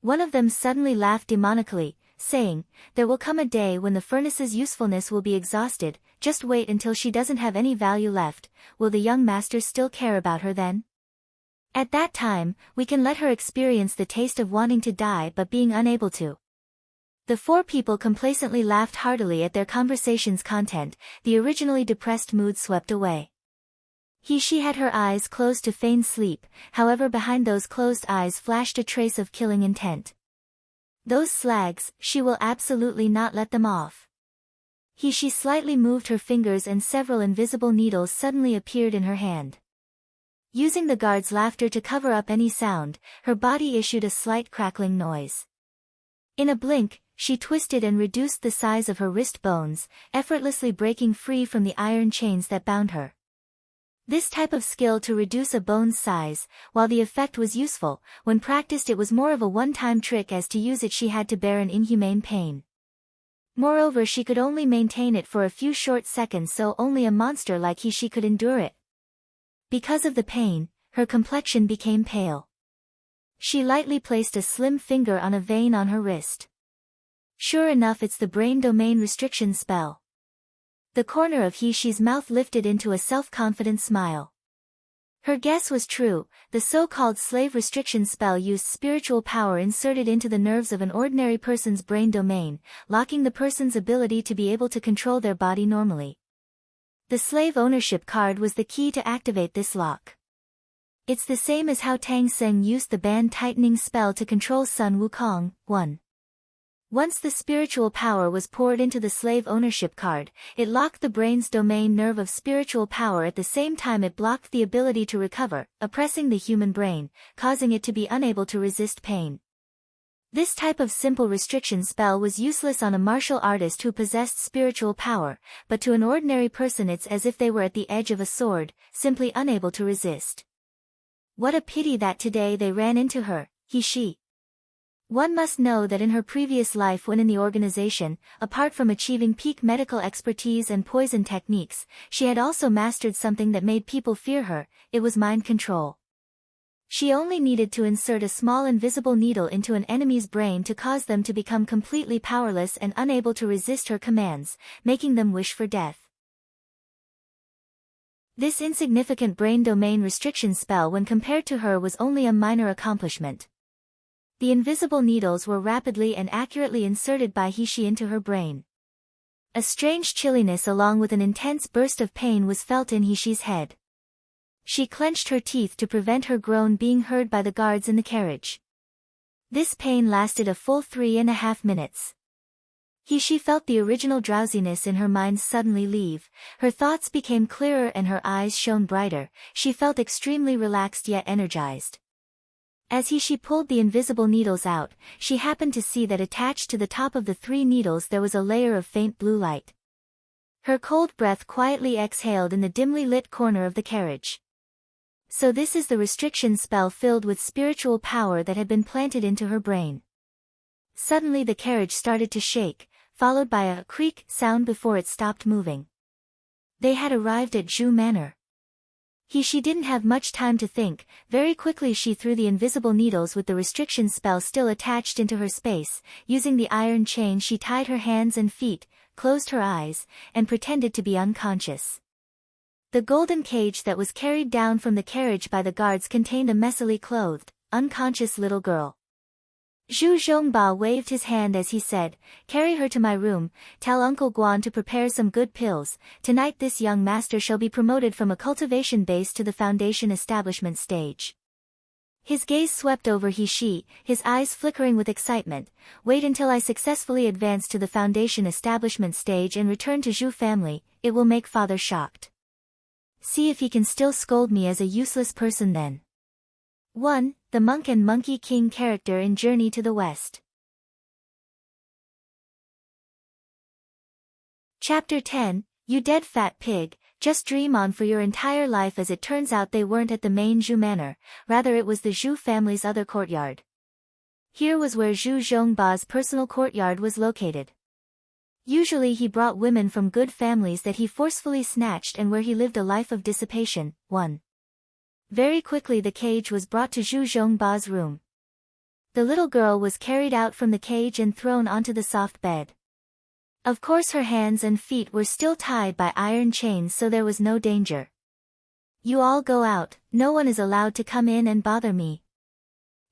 One of them suddenly laughed demonically, saying, "There will come a day when the furnace's usefulness will be exhausted, just wait until she doesn't have any value left. Will the young master still care about her then? At that time, we can let her experience the taste of wanting to die but being unable to." The four people complacently laughed heartily at their conversation's content, the originally depressed mood swept away. She had her eyes closed to feign sleep, however behind those closed eyes flashed a trace of killing intent. Those slags, she will absolutely not let them off. She slightly moved her fingers and several invisible needles suddenly appeared in her hand. Using the guard's laughter to cover up any sound, her body issued a slight crackling noise. In a blink, she twisted and reduced the size of her wrist bones, effortlessly breaking free from the iron chains that bound her. This type of skill to reduce a bone's size, while the effect was useful, when practiced it was more of a one-time trick, as to use it she had to bear an inhumane pain. Moreover, she could only maintain it for a few short seconds, so only a monster like she could endure it. Because of the pain, her complexion became pale. She lightly placed a slim finger on a vein on her wrist. Sure enough, it's the brain domain restriction spell. The corner of she's mouth lifted into a self-confident smile. Her guess was true, the so-called slave restriction spell used spiritual power inserted into the nerves of an ordinary person's brain domain, locking the person's ability to be able to control their body normally. The slave ownership card was the key to activate this lock. It's the same as how Tang Seng used the band-tightening spell to control Sun Wukong. 1. Once the spiritual power was poured into the slave ownership card, it locked the brain's domain nerve of spiritual power. At the same time it blocked the ability to recover, oppressing the human brain, causing it to be unable to resist pain. This type of simple restriction spell was useless on a martial artist who possessed spiritual power, but to an ordinary person it's as if they were at the edge of a sword, simply unable to resist. What a pity that today they ran into her, she. One must know that in her previous life when in the organization, apart from achieving peak medical expertise and poison techniques, she had also mastered something that made people fear her. It was mind control. She only needed to insert a small invisible needle into an enemy's brain to cause them to become completely powerless and unable to resist her commands, making them wish for death. This insignificant brain domain restriction spell when compared to her was only a minor accomplishment. The invisible needles were rapidly and accurately inserted by Hishi into her brain. A strange chilliness along with an intense burst of pain was felt in Hishi's head. She clenched her teeth to prevent her groan being heard by the guards in the carriage. This pain lasted a full 3.5 minutes. Hishi felt the original drowsiness in her mind suddenly leave, her thoughts became clearer and her eyes shone brighter, she felt extremely relaxed yet energized. As Hishi pulled the invisible needles out, she happened to see that attached to the top of the 3 needles there was a layer of faint blue light. Her cold breath quietly exhaled in the dimly lit corner of the carriage. So this is the restriction spell filled with spiritual power that had been planted into her brain. Suddenly the carriage started to shake, followed by a creak sound before it stopped moving. They had arrived at Zhu Manor. She didn't have much time to think, very quickly she threw the invisible needles with the restriction spell still attached into her space, using the iron chain she tied her hands and feet, closed her eyes, and pretended to be unconscious. The golden cage that was carried down from the carriage by the guards contained a messily clothed, unconscious little girl. Zhu Zhongba waved his hand as he said, "Carry her to my room, tell Uncle Guan to prepare some good pills, tonight this young master shall be promoted from a cultivation base to the foundation establishment stage." His gaze swept over Hishi, his eyes flickering with excitement. "Wait until I successfully advance to the foundation establishment stage and return to Zhu family, it will make father shocked. See if he can still scold me as a useless person then." 1. The Monk and Monkey King character in Journey to the West. Chapter 10, You Dead Fat Pig, just dream on for your entire life. As it turns out they weren't at the main Zhu Manor, rather it was the Zhu family's other courtyard. Here was where Zhu Zhongba's personal courtyard was located. Usually he brought women from good families that he forcefully snatched and where he lived a life of dissipation. 1. Very quickly the cage was brought to Zhu Zhongba's room. The little girl was carried out from the cage and thrown onto the soft bed. Of course her hands and feet were still tied by iron chains so there was no danger. "You all go out, no one is allowed to come in and bother me."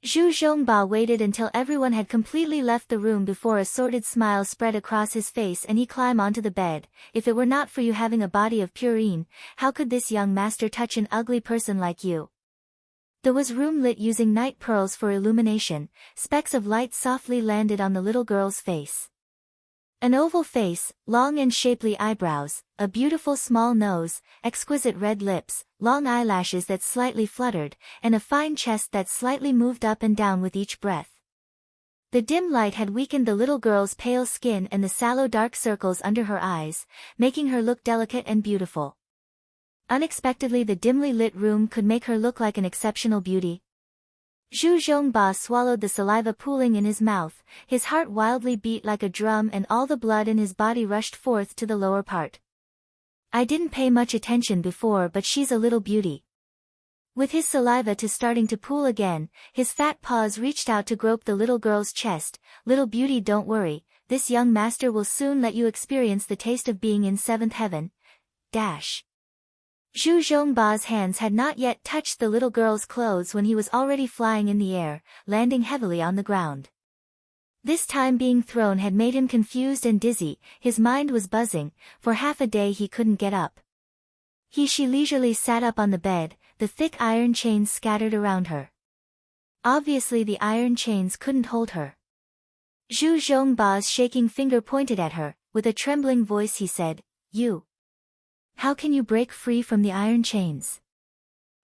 Zhu Zhongba waited until everyone had completely left the room before a sordid smile spread across his face and he climbed onto the bed. "If it were not for you having a body of purine, how could this young master touch an ugly person like you?" There was room lit using night pearls for illumination, specks of light softly landed on the little girl's face. An oval face, long and shapely eyebrows, a beautiful small nose, exquisite red lips, long eyelashes that slightly fluttered, and a fine chest that slightly moved up and down with each breath. The dim light had weakened the little girl's pale skin and the sallow dark circles under her eyes, making her look delicate and beautiful. Unexpectedly the dimly lit room could make her look like an exceptional beauty. Zhu Zhongba swallowed the saliva pooling in his mouth, his heart wildly beat like a drum and all the blood in his body rushed forth to the lower part. "I didn't pay much attention before but she's a little beauty." With his saliva starting to pool again, his fat paws reached out to grope the little girl's chest. "Little beauty, don't worry, this young master will soon let you experience the taste of being in 7th heaven. Dash." Zhu Zhongba's hands had not yet touched the little girl's clothes when he was already flying in the air, landing heavily on the ground. This time being thrown had made him confused and dizzy, his mind was buzzing, for half a day he couldn't get up. She leisurely sat up on the bed, the thick iron chains scattered around her. Obviously the iron chains couldn't hold her. Zhu Zhongba's shaking finger pointed at her, with a trembling voice he said, "You. How can you break free from the iron chains?"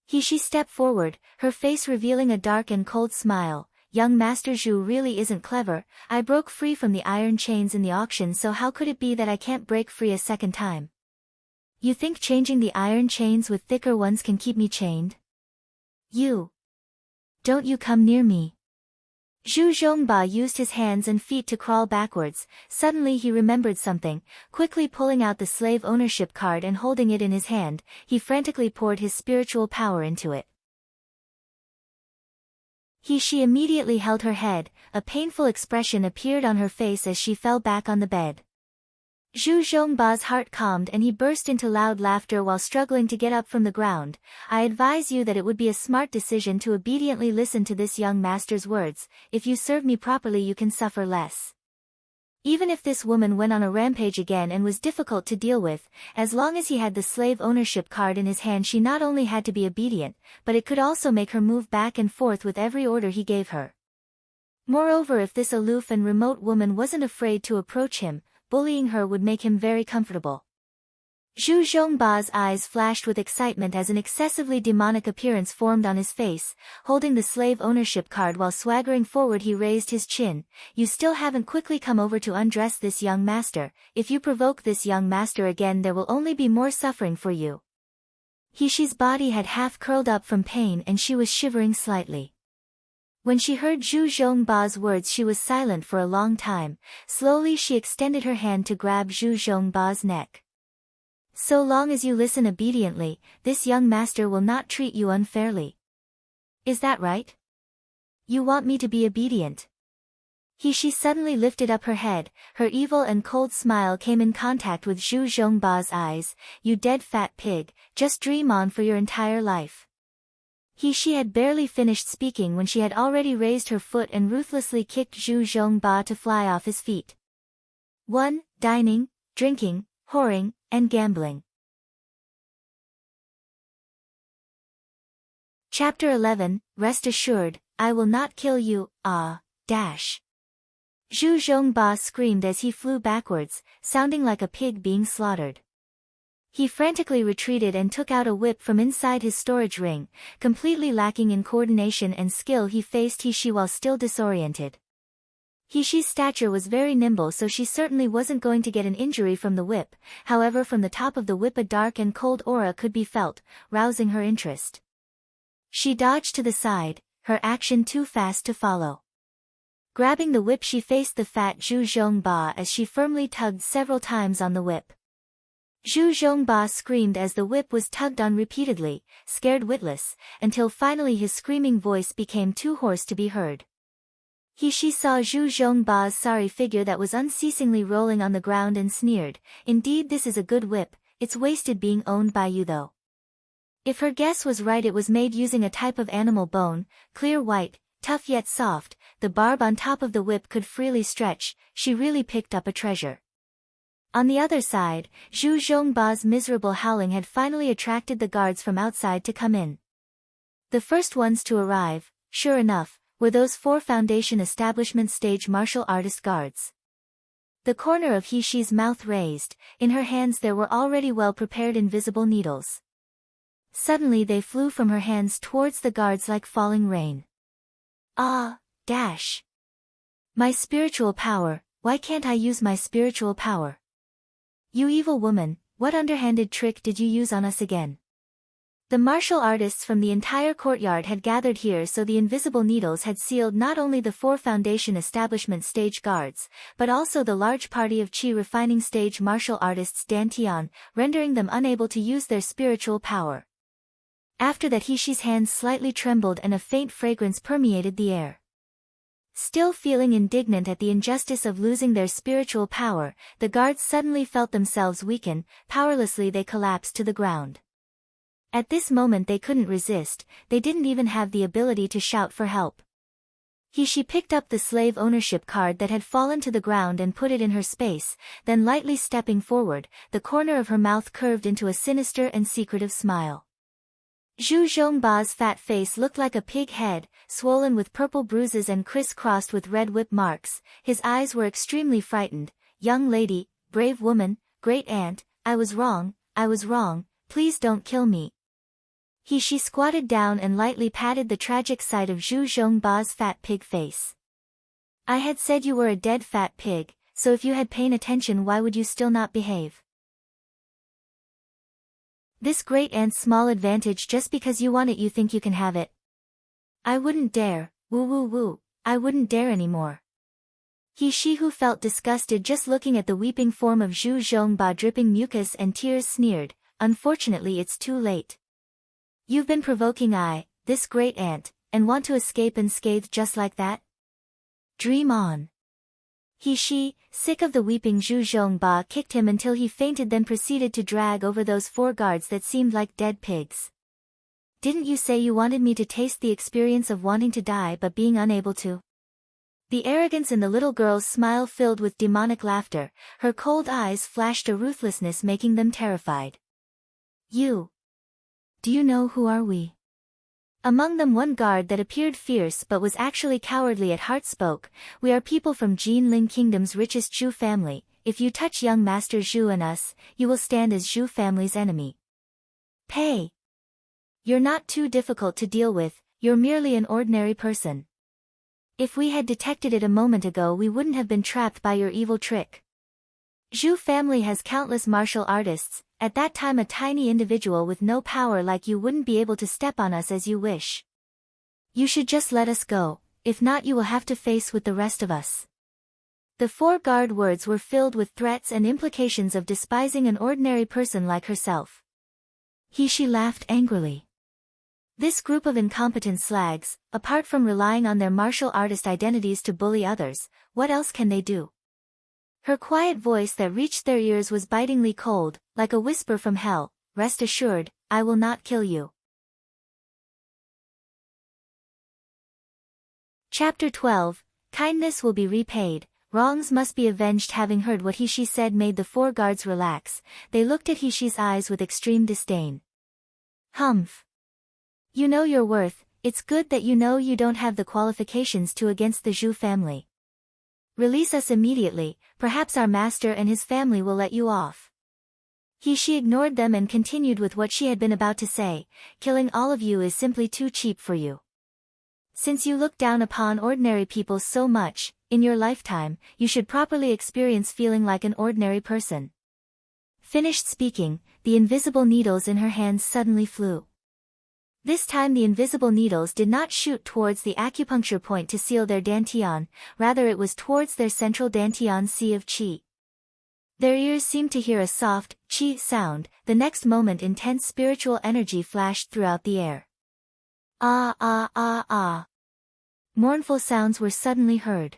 She stepped forward, her face revealing a dark and cold smile. young Master Zhu really isn't clever. I broke free from the iron chains in the auction, so how could it be that I can't break free a second time? You think changing the iron chains with thicker ones can keep me chained? Don't you come near me. Zhu Zhongba used his hands and feet to crawl backwards. Suddenly he remembered something. Quickly pulling out the slave ownership card and holding it in his hand, he frantically poured his spiritual power into it. She immediately held her head. A painful expression appeared on her face as she fell back on the bed. Zhu Zhongba's heart calmed and he burst into loud laughter while struggling to get up from the ground. I advise you that it would be a smart decision to obediently listen to this young master's words. If you serve me properly, you can suffer less. Even if this woman went on a rampage again and was difficult to deal with, as long as he had the slave ownership card in his hand, she not only had to be obedient, but it could also make her move back and forth with every order he gave her. Moreover, if this aloof and remote woman wasn't afraid to approach him, bullying her would make him very comfortable. Zhu Zhongba's eyes flashed with excitement as an excessively demonic appearance formed on his face. Holding the slave ownership card while swaggering forward, he raised his chin. You still haven't quickly come over to undress this young master. If you provoke this young master again, there will only be more suffering for you. She's body had half curled up from pain and she was shivering slightly. When she heard Zhu Zhongba's words, she was silent for a long time. Slowly she extended her hand to grab Zhu Zhongba's neck. So long as you listen obediently, this young master will not treat you unfairly. Is that right? You want me to be obedient? She suddenly lifted up her head. Her evil and cold smile came in contact with Zhu Zhongba's eyes. You dead fat pig, just dream on for your entire life. She had barely finished speaking when she had already raised her foot and ruthlessly kicked Zhu Zhongba to fly off his feet. 1. Dining, drinking, whoring, and gambling. Chapter 11, Rest assured, I will not kill you, Zhu Zhongba screamed as he flew backwards, sounding like a pig being slaughtered. He frantically retreated and took out a whip from inside his storage ring. Completely lacking in coordination and skill, he faced Shi while still disoriented. Shi's stature was very nimble, so she certainly wasn't going to get an injury from the whip. However, from the top of the whip a dark and cold aura could be felt, rousing her interest. She dodged to the side, her action too fast to follow. Grabbing the whip, she faced the fat Zhu Zhongba as she firmly tugged several times on the whip. Zhu Zhongba screamed as the whip was tugged on repeatedly, scared witless, until finally his screaming voice became too hoarse to be heard. She saw Zhu Zhongba's sorry figure that was unceasingly rolling on the ground and sneered, Indeed, this is a good whip, it's wasted being owned by you though. If her guess was right, it was made using a type of animal bone, clear white, tough yet soft. The barb on top of the whip could freely stretch. She really picked up a treasure. On the other side, Zhu Zhongba's miserable howling had finally attracted the guards from outside to come in. The first ones to arrive, sure enough, were those 4 Foundation Establishment stage martial artist guards. The corner of Shi's mouth raised, in her hands there were already well-prepared invisible needles. Suddenly they flew from her hands towards the guards like falling rain. My spiritual power, why can't I use my spiritual power? You evil woman, what underhanded trick did you use on us again? The martial artists from the entire courtyard had gathered here, so the invisible needles had sealed not only the 4 Foundation Establishment stage guards, but also the large party of Qi refining stage martial artists Dantian, rendering them unable to use their spiritual power. After that, Shi's hands slightly trembled and a faint fragrance permeated the air. Still feeling indignant at the injustice of losing their spiritual power, the guards suddenly felt themselves weaken. Powerlessly they collapsed to the ground. At this moment they couldn't resist, they didn't even have the ability to shout for help. She picked up the slave ownership card that had fallen to the ground and put it in her space, then lightly stepping forward, the corner of her mouth curved into a sinister and secretive smile. Zhu Zhongba's fat face looked like a pig head, swollen with purple bruises and criss-crossed with red whip marks. His eyes were extremely frightened. Young lady, brave woman, great aunt, I was wrong, please don't kill me. She squatted down and lightly patted the tragic sight of Zhu Zhongba's fat pig face. I had said you were a dead fat pig, so if you had paid attention, why would you still not behave? This great ant's small advantage just because you want it, you think you can have it. I wouldn't dare, woo woo woo, I wouldn't dare anymore. She who felt disgusted just looking at the weeping form of Zhu Zhongba dripping mucus and tears sneered, unfortunately it's too late. You've been provoking this great ant, and want to escape unscathed just like that? Dream on. She, sick of the weeping Zhu Zhongba, kicked him until he fainted, then proceeded to drag over those 4 guards that seemed like dead pigs. Didn't you say you wanted me to taste the experience of wanting to die but being unable to? The arrogance in the little girl's smile filled with demonic laughter, her cold eyes flashed a ruthlessness making them terrified. You. Do you know who are we? Among them one guard that appeared fierce but was actually cowardly at heart spoke, we are people from Jinling Kingdom's richest Zhu family. If you touch young Master Zhu and us, you will stand as Zhu family's enemy. Pay. You're not too difficult to deal with, you're merely an ordinary person. If we had detected it a moment ago, we wouldn't have been trapped by your evil trick. Zhu family has countless martial artists. At that time a tiny individual with no power like you wouldn't be able to step on us as you wish. You should just let us go, if not you will have to face with the rest of us. The 4 guard words were filled with threats and implications of despising an ordinary person like herself. She laughed angrily. This group of incompetent slags, apart from relying on their martial artist identities to bully others, what else can they do? Her quiet voice that reached their ears was bitingly cold, like a whisper from hell. Rest assured, I will not kill you. Chapter 12, Kindness will be repaid, wrongs must be avenged. Having heard what she said made the 4 guards relax, they looked at she's eyes with extreme disdain. Humph. You know your worth, it's good that you know you don't have the qualifications to against the Zhu family. Release us immediately, perhaps our master and his family will let you off. She ignored them and continued with what she had been about to say, killing all of you is simply too cheap for you. Since you look down upon ordinary people so much, in your lifetime, you should properly experience feeling like an ordinary person. Finished speaking, the invisible needles in her hands suddenly flew. This time the invisible needles did not shoot towards the acupuncture point to seal their dantian, rather it was towards their central dantian sea of qi. Their ears seemed to hear a soft, qi sound, the next moment intense spiritual energy flashed throughout the air. Ah ah ah ah. Mournful sounds were suddenly heard.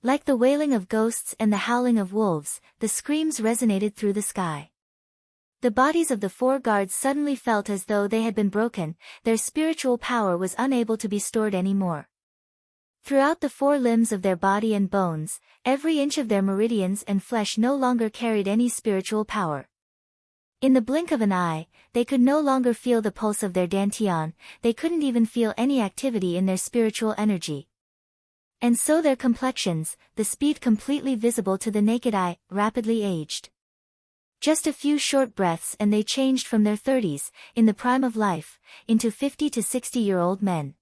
Like the wailing of ghosts and the howling of wolves, the screams resonated through the sky. The bodies of the 4 guards suddenly felt as though they had been broken, their spiritual power was unable to be stored anymore. Throughout the 4 limbs of their body and bones, every inch of their meridians and flesh no longer carried any spiritual power. In the blink of an eye, they could no longer feel the pulse of their dantian, they couldn't even feel any activity in their spiritual energy. And so their complexions, the speed completely visible to the naked eye, rapidly aged. Just a few short breaths and they changed from their 30s, in the prime of life, into 50 to 60-year-old men.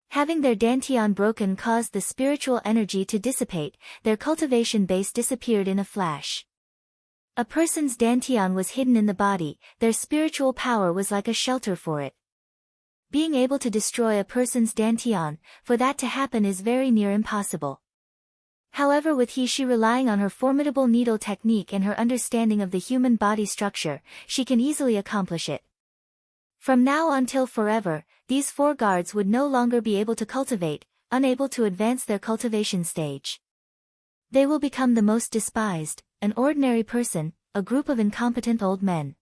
Having their dantian broken caused the spiritual energy to dissipate, their cultivation base disappeared in a flash. A person's dantian was hidden in the body, their spiritual power was like a shelter for it. Being able to destroy a person's dantian, for that to happen is very near impossible. However, with she relying on her formidable needle technique and her understanding of the human body structure, she can easily accomplish it. From now until forever, these 4 guards would no longer be able to cultivate, unable to advance their cultivation stage. They will become the most despised, an ordinary person, a group of incompetent old men.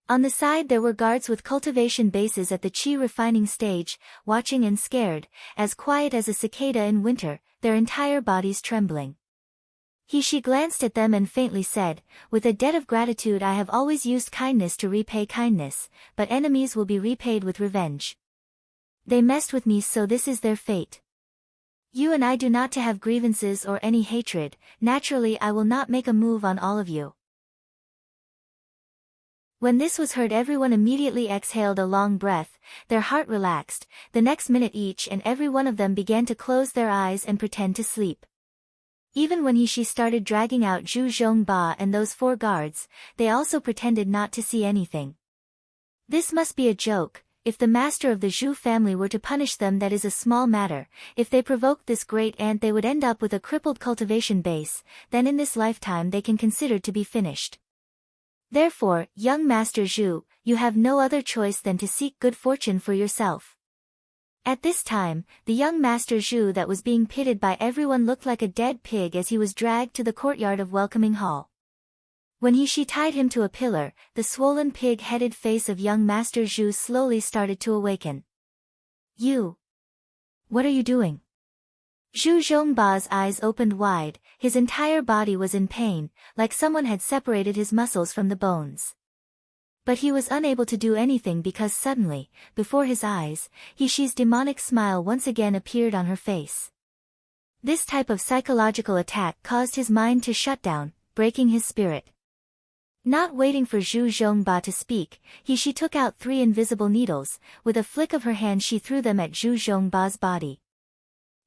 On the side there were guards with cultivation bases at the chi refining stage, watching and scared, as quiet as a cicada in winter, their entire bodies trembling. She glanced at them and faintly said, with a debt of gratitude, I have always used kindness to repay kindness, but enemies will be repaid with revenge. They messed with me, so this is their fate. You and I do not to have grievances or any hatred, naturally I will not make a move on all of you. When this was heard, everyone immediately exhaled a long breath, their heart relaxed. The next minute each and every one of them began to close their eyes and pretend to sleep. Even when she started dragging out Zhu Zhongba and those 4 guards, they also pretended not to see anything. This must be a joke. If the master of the Zhu family were to punish them, that is a small matter. If they provoked this great ant, they would end up with a crippled cultivation base, then in this lifetime they can consider to be finished. Therefore, young Master Zhu, you have no other choice than to seek good fortune for yourself. At this time, the young Master Zhu that was being pitied by everyone looked like a dead pig as he was dragged to the courtyard of Welcoming Hall. When she tied him to a pillar, the swollen pig-headed face of young Master Zhu slowly started to awaken. You! What are you doing? Zhu Zhongba's eyes opened wide, his entire body was in pain, like someone had separated his muscles from the bones. But he was unable to do anything because suddenly, before his eyes, She's demonic smile once again appeared on her face. This type of psychological attack caused his mind to shut down, breaking his spirit. Not waiting for Zhu Zhongba to speak, she took out 3 invisible needles. With a flick of her hand she threw them at Zhu Zhongba's body.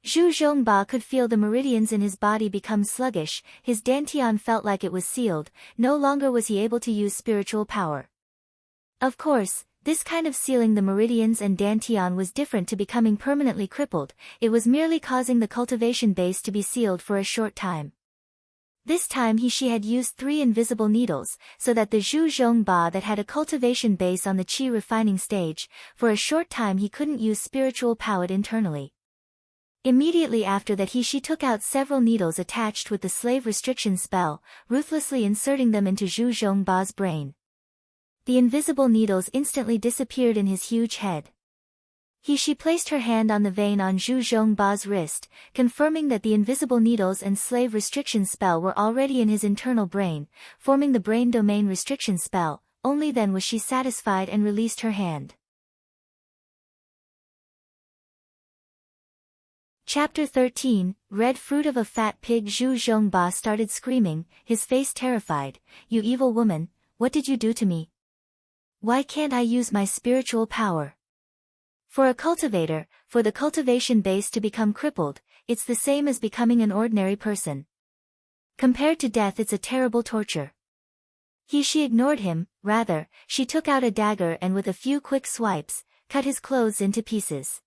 Zhu Zhongba could feel the meridians in his body become sluggish, his dantian felt like it was sealed, no longer was he able to use spiritual power. Of course, this kind of sealing the meridians and dantian was different to becoming permanently crippled, it was merely causing the cultivation base to be sealed for a short time. This time she had used 3 invisible needles, so that the Zhu Zhongba that had a cultivation base on the qi refining stage, for a short time he couldn't use spiritual power internally. Immediately after that she took out several needles attached with the slave restriction spell, ruthlessly inserting them into Zhu Zhongba's brain. The invisible needles instantly disappeared in his huge head. She placed her hand on the vein on Zhu Zhongba's wrist, confirming that the invisible needles and slave restriction spell were already in his internal brain, forming the brain domain restriction spell. Only then was she satisfied and released her hand. Chapter 13, Red Fruit of a Fat Pig. Zhu Zhongba started screaming, his face terrified. You evil woman, what did you do to me? Why can't I use my spiritual power? For a cultivator, for the cultivation base to become crippled, it's the same as becoming an ordinary person. Compared to death, it's a terrible torture. She ignored him, rather, she took out a dagger and with a few quick swipes, cut his clothes into pieces.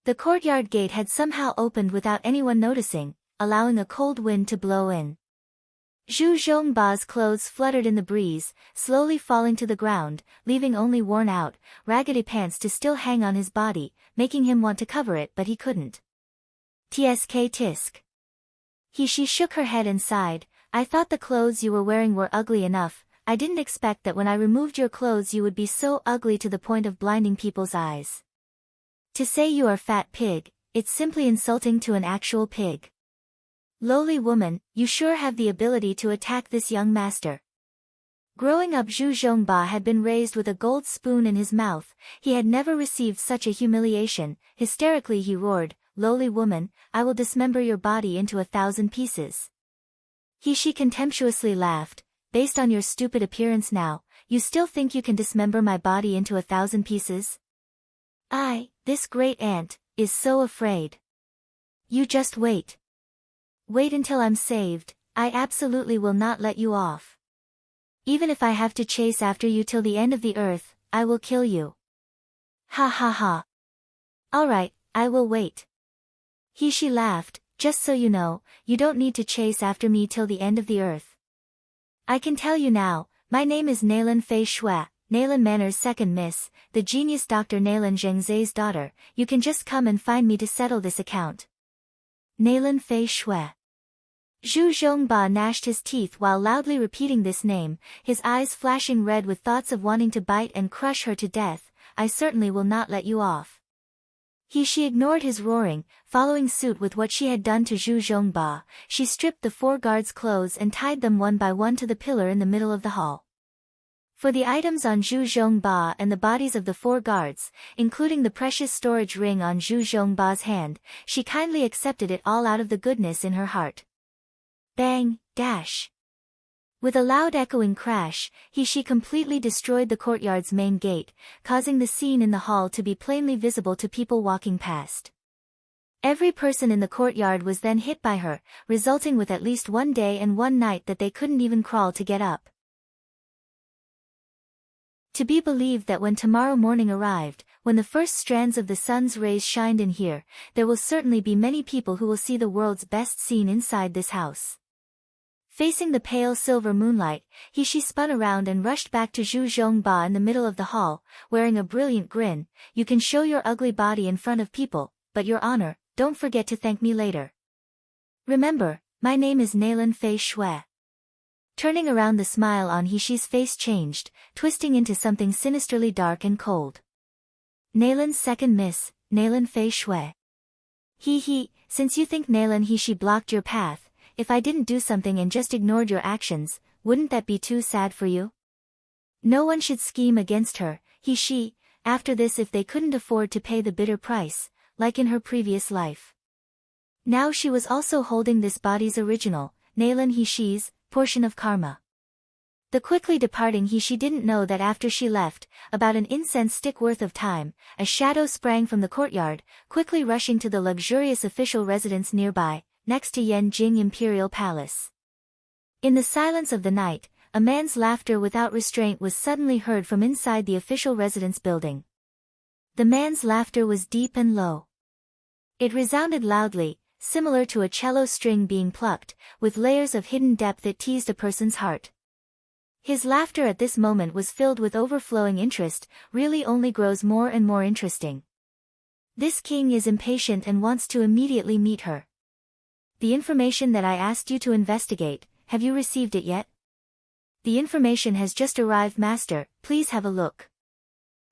The courtyard gate had somehow opened without anyone noticing, allowing a cold wind to blow in. Zhu Zhongba's clothes fluttered in the breeze, slowly falling to the ground, leaving only worn-out, raggedy pants to still hang on his body, making him want to cover it but he couldn't. Tsk tisk. She shook her head and sighed, I thought the clothes you were wearing were ugly enough, I didn't expect that when I removed your clothes you would be so ugly to the point of blinding people's eyes. To say you are fat pig, it's simply insulting to an actual pig. Lowly woman, you sure have the ability to attack this young master. Growing up, Zhu Zhongba had been raised with a gold spoon in his mouth, he had never received such a humiliation. Hysterically he roared, lowly woman, I will dismember your body into 1,000 pieces. She contemptuously laughed, based on your stupid appearance now, you still think you can dismember my body into 1,000 pieces? This great ant, is so afraid. You just wait. Wait until I'm saved, I absolutely will not let you off. Even if I have to chase after you till the end of the earth, I will kill you. Ha ha ha. Alright, I will wait. She laughed, just so you know, you don't need to chase after me till the end of the earth. I can tell you now, my name is Nailan Fei Shui, Nailan Manor's second miss, the genius Dr. Nailan Zhengzai's daughter, you can just come and find me to settle this account. Nailan Fei Shui. Zhu Zhongba gnashed his teeth while loudly repeating this name, his eyes flashing red with thoughts of wanting to bite and crush her to death. I certainly will not let you off. She ignored his roaring, following suit with what she had done to Zhu Zhongba. She stripped the 4 guards' clothes and tied them one by one to the pillar in the middle of the hall. For the items on Zhu Zhongba and the bodies of the 4 guards, including the precious storage ring on Zhu Zhongba's hand, she kindly accepted it all out of the goodness in her heart. Bang, dash. With a loud echoing crash, she completely destroyed the courtyard's main gate, causing the scene in the hall to be plainly visible to people walking past. Every person in the courtyard was then hit by her, resulting with at least one day and one night that they couldn't even crawl to get up. To be believed that when tomorrow morning arrived, when the first strands of the sun's rays shined in here, there will certainly be many people who will see the world's best scene inside this house. Facing the pale silver moonlight, she spun around and rushed back to Zhu Zhongba in the middle of the hall, wearing a brilliant grin. You can show your ugly body in front of people, but Your Honor, don't forget to thank me later. Remember, my name is Nalan Fei Shui. Turning around, the smile on Shi's face changed, twisting into something sinisterly dark and cold. Nalan's second miss, Nalan Fei Shui. Since you think Nalan Shi blocked your path, if I didn't do something and just ignored your actions, wouldn't that be too sad for you? No one should scheme against her, she, after this if they couldn't afford to pay the bitter price, like in her previous life. Now she was also holding this body's original, Nalan Shi's, portion of karma. The quickly departing she didn't know that after she left, about an incense stick worth of time, a shadow sprang from the courtyard, quickly rushing to the luxurious official residence nearby, next to Yanjing Imperial Palace. In the silence of the night, a man's laughter without restraint was suddenly heard from inside the official residence building. The man's laughter was deep and low. It resounded loudly, similar to a cello string being plucked, with layers of hidden depth that teased a person's heart. His laughter at this moment was filled with overflowing interest, really only grows more and more interesting. This king is impatient and wants to immediately meet her. The information that I asked you to investigate, have you received it yet? The information has just arrived, master, please have a look.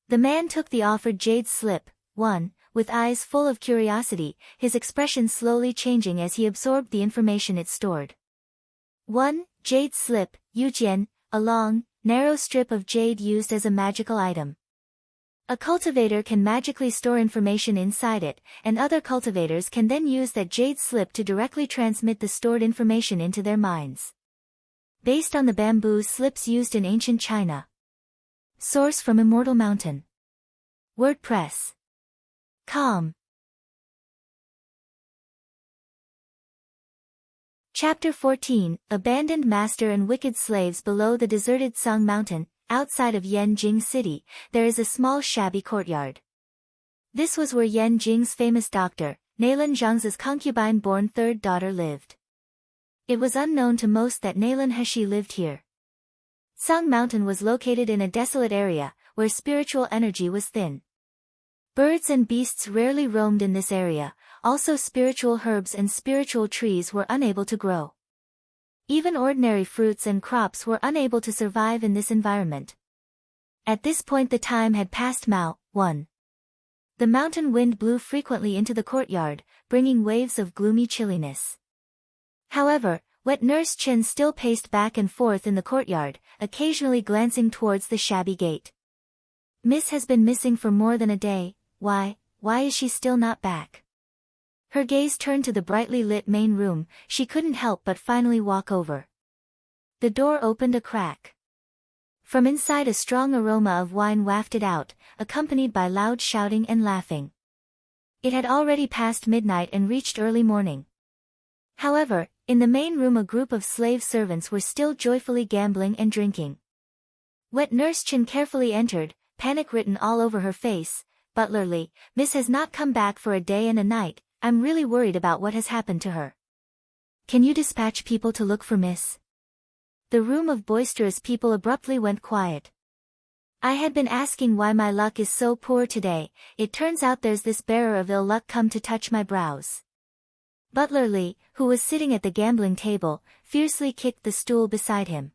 The man took the offered jade slip, with eyes full of curiosity, his expression slowly changing as he absorbed the information it stored. 1. Jade slip, Yujian, a long, narrow strip of jade used as a magical item. A cultivator can magically store information inside it, and other cultivators can then use that jade slip to directly transmit the stored information into their minds. Based on the bamboo slips used in ancient China. Source from Immortal Mountain. WordPress. Com. Chapter 14, Abandoned Master and Wicked Slaves. Below the deserted Song Mountain, outside of Yanjing City, there is a small shabby courtyard. This was where Yanjing's famous doctor, Nalan Zhang's concubine-born third daughter lived. It was unknown to most that Nalan Shi lived here. Song Mountain was located in a desolate area, where spiritual energy was thin. Birds and beasts rarely roamed in this area, also spiritual herbs and spiritual trees were unable to grow. Even ordinary fruits and crops were unable to survive in this environment. At this point the time had passed Mao, 1. The mountain wind blew frequently into the courtyard, bringing waves of gloomy chilliness. However, wet Nurse Chen still paced back and forth in the courtyard, occasionally glancing towards the shabby gate. Miss has been missing for more than a day. Why is she still not back? Her gaze turned to the brightly lit main room, she couldn't help but finally walk over. The door opened a crack. From inside a strong aroma of wine wafted out, accompanied by loud shouting and laughing. It had already passed midnight and reached early morning. However, in the main room a group of slave servants were still joyfully gambling and drinking. Wet Nurse Chen carefully entered, panic written all over her face. Butlerly, Miss has not come back for a day and a night, I'm really worried about what has happened to her. Can you dispatch people to look for Miss? The room of boisterous people abruptly went quiet. I had been asking why my luck is so poor today, it turns out there's this bearer of ill luck come to touch my brows. Butlerly, who was sitting at the gambling table, fiercely kicked the stool beside him.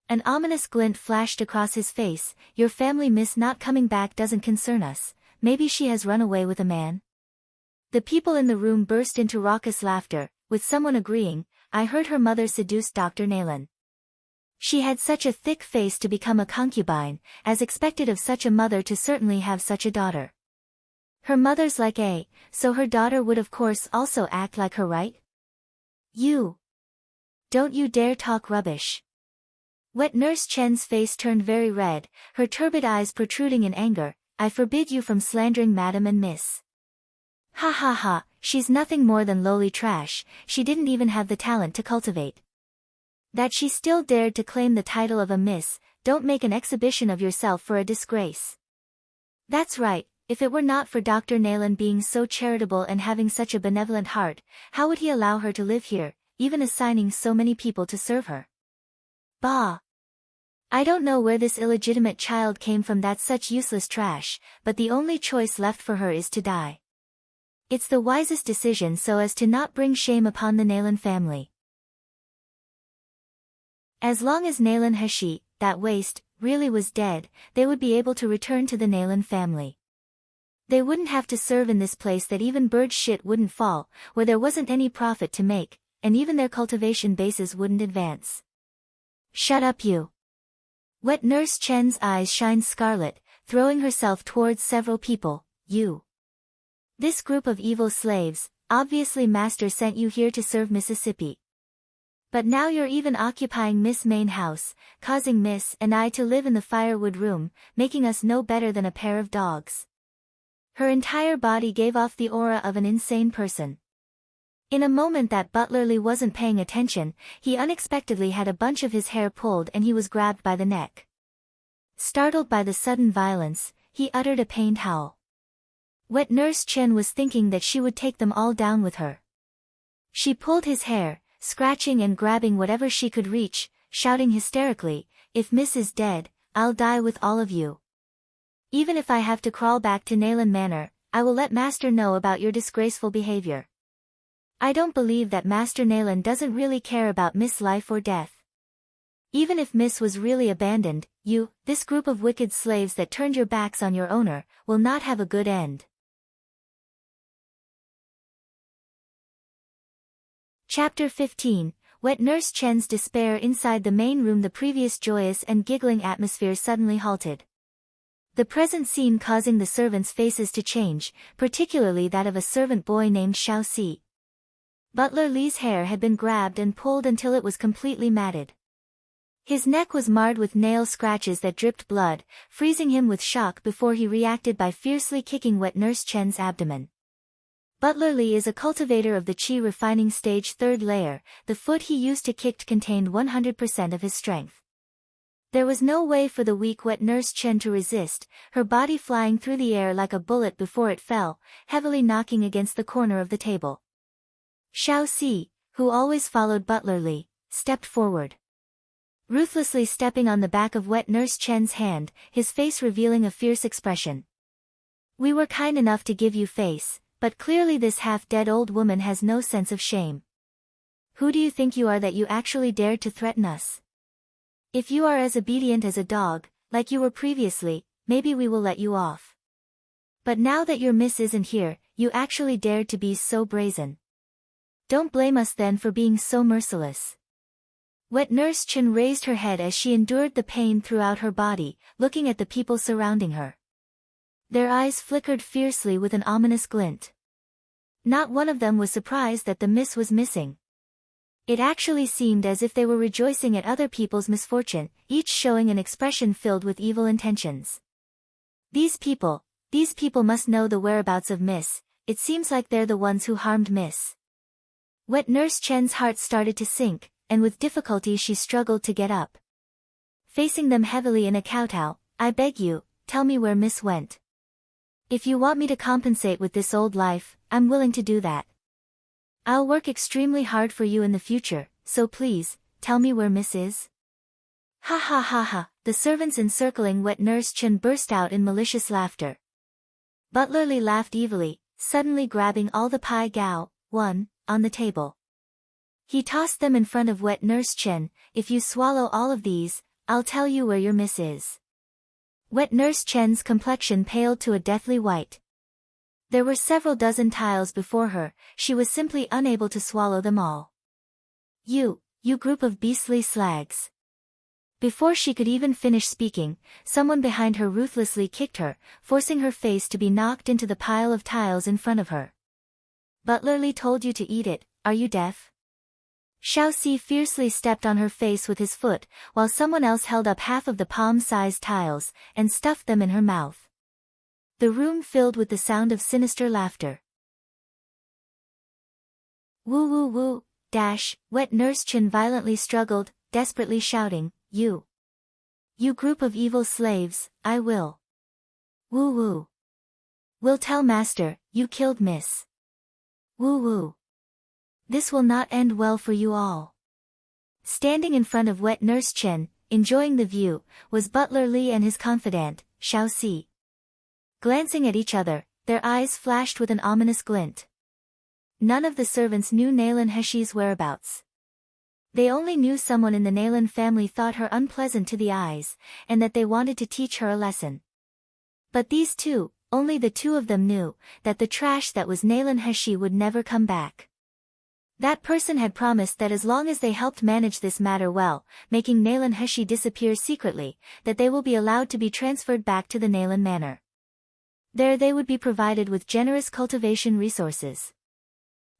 An ominous glint flashed across his face. Your family Miss not coming back doesn't concern us, maybe she has run away with a man. The people in the room burst into raucous laughter, with someone agreeing, I heard her mother seduced Dr. Nalan. She had such a thick face to become a concubine, as expected of such a mother to certainly have such a daughter. Her mother's like A, so her daughter would of course also act like her, right? You. Don't you dare talk rubbish. Wet Nurse Chen's face turned very red, her turbid eyes protruding in anger. I forbid you from slandering Madam and Miss. Ha ha ha, she's nothing more than lowly trash, she didn't even have the talent to cultivate. That she still dared to claim the title of a Miss, don't make an exhibition of yourself for a disgrace. That's right, if it were not for Dr. Nayland being so charitable and having such a benevolent heart, how would he allow her to live here, even assigning so many people to serve her? Bah! I don't know where this illegitimate child came from, that's such useless trash, but the only choice left for her is to die. It's the wisest decision so as to not bring shame upon the Nayland family. As long as Nayland Hashi, that waste, really was dead, they would be able to return to the Nayland family. They wouldn't have to serve in this place that even bird shit wouldn't fall, where there wasn't any profit to make, and even their cultivation bases wouldn't advance. Shut up you! Wet Nurse Chen's eyes shined scarlet, throwing herself towards several people. You! This group of evil slaves, obviously Master sent you here to serve Mississippi. But now you're even occupying Miss Main house, causing Miss and I to live in the firewood room, making us no better than a pair of dogs. Her entire body gave off the aura of an insane person. In a moment that Butler Lee wasn't paying attention, he unexpectedly had a bunch of his hair pulled and he was grabbed by the neck. Startled by the sudden violence, he uttered a pained howl. Wet Nurse Chen was thinking that she would take them all down with her. She pulled his hair, scratching and grabbing whatever she could reach, shouting hysterically, "If Miss is dead, I'll die with all of you. Even if I have to crawl back to Nayland Manor, I will let Master know about your disgraceful behavior. I don't believe that Master Nayland doesn't really care about Miss' life or death. Even if Miss was really abandoned, you, this group of wicked slaves that turned your backs on your owner, will not have a good end." Chapter 15, Wet Nurse Chen's despair. Inside the main room, the previous joyous and giggling atmosphere suddenly halted. The present scene causing the servants' faces to change, particularly that of a servant boy named Xiao Si. Butler Lee's hair had been grabbed and pulled until it was completely matted. His neck was marred with nail scratches that dripped blood, freezing him with shock before he reacted by fiercely kicking Wet Nurse Chen's abdomen. Butler Lee is a cultivator of the Qi refining stage 3rd layer, the foot he used to kick contained 100% of his strength. There was no way for the weak Wet Nurse Chen to resist, her body flying through the air like a bullet before it fell, heavily knocking against the corner of the table. Xiao Si, who always followed Butler Lee, stepped forward. Ruthlessly stepping on the back of Wet Nurse Chen's hand, his face revealing a fierce expression. "We were kind enough to give you face, but clearly this half-dead old woman has no sense of shame. Who do you think you are that you actually dared to threaten us? If you are as obedient as a dog, like you were previously, maybe we will let you off. But now that your Miss isn't here, you actually dared to be so brazen. Don't blame us then for being so merciless." Wet Nurse Chen raised her head as she endured the pain throughout her body, looking at the people surrounding her. Their eyes flickered fiercely with an ominous glint. Not one of them was surprised that the Miss was missing. It actually seemed as if they were rejoicing at other people's misfortune, each showing an expression filled with evil intentions. These people must know the whereabouts of Miss, it seems like they're the ones who harmed Miss. Wet Nurse Chen's heart started to sink, and with difficulty she struggled to get up. Facing them heavily in a kowtow, "I beg you, tell me where Miss went. If you want me to compensate with this old life, I'm willing to do that. I'll work extremely hard for you in the future, so please, tell me where Miss is." Ha ha ha ha, the servants encircling Wet Nurse Chen burst out in malicious laughter. Butler Lee laughed evilly, suddenly grabbing all the pai gao, on the table. He tossed them in front of Wet Nurse Chen. "If you swallow all of these, I'll tell you where your Miss is." Wet Nurse Chen's complexion paled to a deathly white. There were several dozen tiles before her, she was simply unable to swallow them all. You group of beastly slags." Before she could even finish speaking, someone behind her ruthlessly kicked her, forcing her face to be knocked into the pile of tiles in front of her. "Butler Lee told you to eat it, are you deaf?" Xiaoxi fiercely stepped on her face with his foot, while someone else held up half of the palm-sized tiles, and stuffed them in her mouth. The room filled with the sound of sinister laughter. Woo woo woo, dash, wet Nurse Chin violently struggled, desperately shouting, You group of evil slaves, I will. Woo woo. Will tell master, you killed Miss. Woo woo. This will not end well for you all. Standing in front of wet Nurse Chen, enjoying the view, was Butler Li and his confidant, Xiaoxi. Glancing at each other, their eyes flashed with an ominous glint. None of the servants knew Naylan Heshi's whereabouts. They only knew someone in the Naylan family thought her unpleasant to the eyes, and that they wanted to teach her a lesson. But these two, only the two of them knew, that the trash that was Naylan Heshi would never come back. That person had promised that as long as they helped manage this matter well, making Naylan Heshi disappear secretly, that they will be allowed to be transferred back to the Naylan Manor. There they would be provided with generous cultivation resources.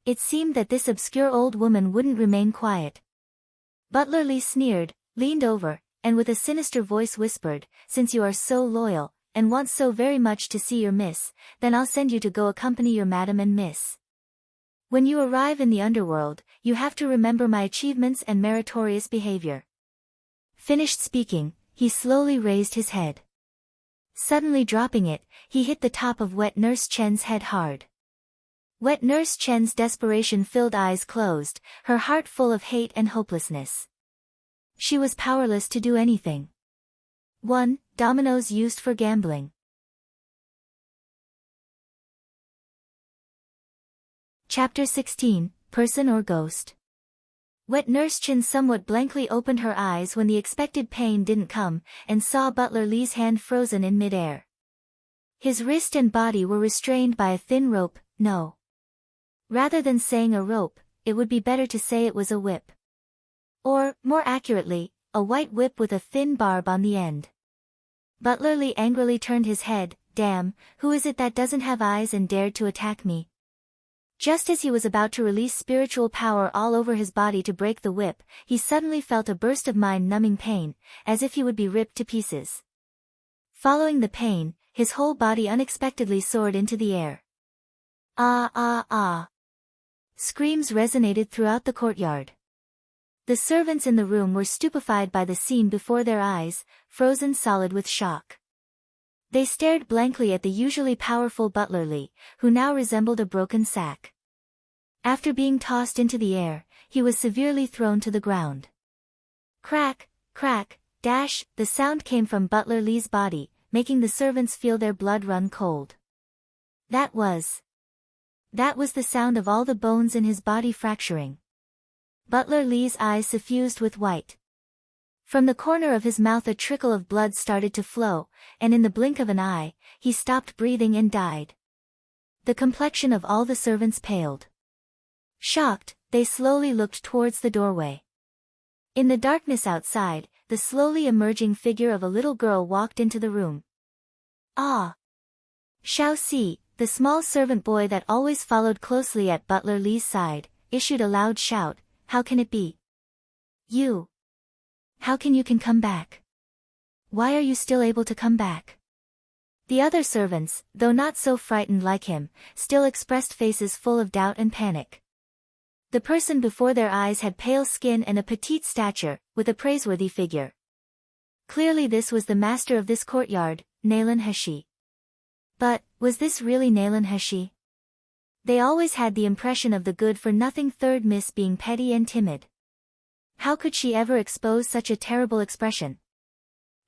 It seemed that this obscure old woman wouldn't remain quiet. Butler Li sneered, leaned over, and with a sinister voice whispered, Since you are so loyal, and want so very much to see your miss, then I'll send you to go accompany your madam and miss. When you arrive in the underworld, you have to remember my achievements and meritorious behavior. Finished speaking, he slowly raised his head. Suddenly dropping it, he hit the top of Wet Nurse Chen's head hard. Wet Nurse Chen's desperation-filled eyes closed, her heart full of hate and hopelessness. She was powerless to do anything. 1. Dominoes used for gambling. Chapter 16, Person or Ghost. Wet Nurse Chin somewhat blankly opened her eyes when the expected pain didn't come, and saw Butler Li's hand frozen in mid-air. His wrist and body were restrained by a thin rope, no. Rather than saying a rope, it would be better to say it was a whip. Or, more accurately, a white whip with a thin barb on the end. Butler Li angrily turned his head, Damn, who is it that doesn't have eyes and dared to attack me? Just as he was about to release spiritual power all over his body to break the whip, he suddenly felt a burst of mind-numbing pain, as if he would be ripped to pieces. Following the pain, his whole body unexpectedly soared into the air. Ah ah ah! Screams resonated throughout the courtyard. The servants in the room were stupefied by the scene before their eyes, frozen solid with shock. They stared blankly at the usually powerful Butler Li, who now resembled a broken sack. After being tossed into the air, he was severely thrown to the ground. Crack, crack, dash, the sound came from Butler Li's body, making the servants feel their blood run cold. That was the sound of all the bones in his body fracturing. Butler Li's eyes suffused with white. From the corner of his mouth a trickle of blood started to flow, and in the blink of an eye, he stopped breathing and died. The complexion of all the servants paled. Shocked, they slowly looked towards the doorway. In the darkness outside, the slowly emerging figure of a little girl walked into the room. Ah! Xiaoxi, the small servant boy that always followed closely at Butler Li's side, issued a loud shout, How can it be? You! How can you come back? Why are you still able to come back? The other servants, though not so frightened like him, still expressed faces full of doubt and panic. The person before their eyes had pale skin and a petite stature, with a praiseworthy figure. Clearly this was the master of this courtyard, Naylan Heshi. But, was this really Naylan Heshi? They always had the impression of the good-for-nothing third miss being petty and timid. How could she ever expose such a terrible expression?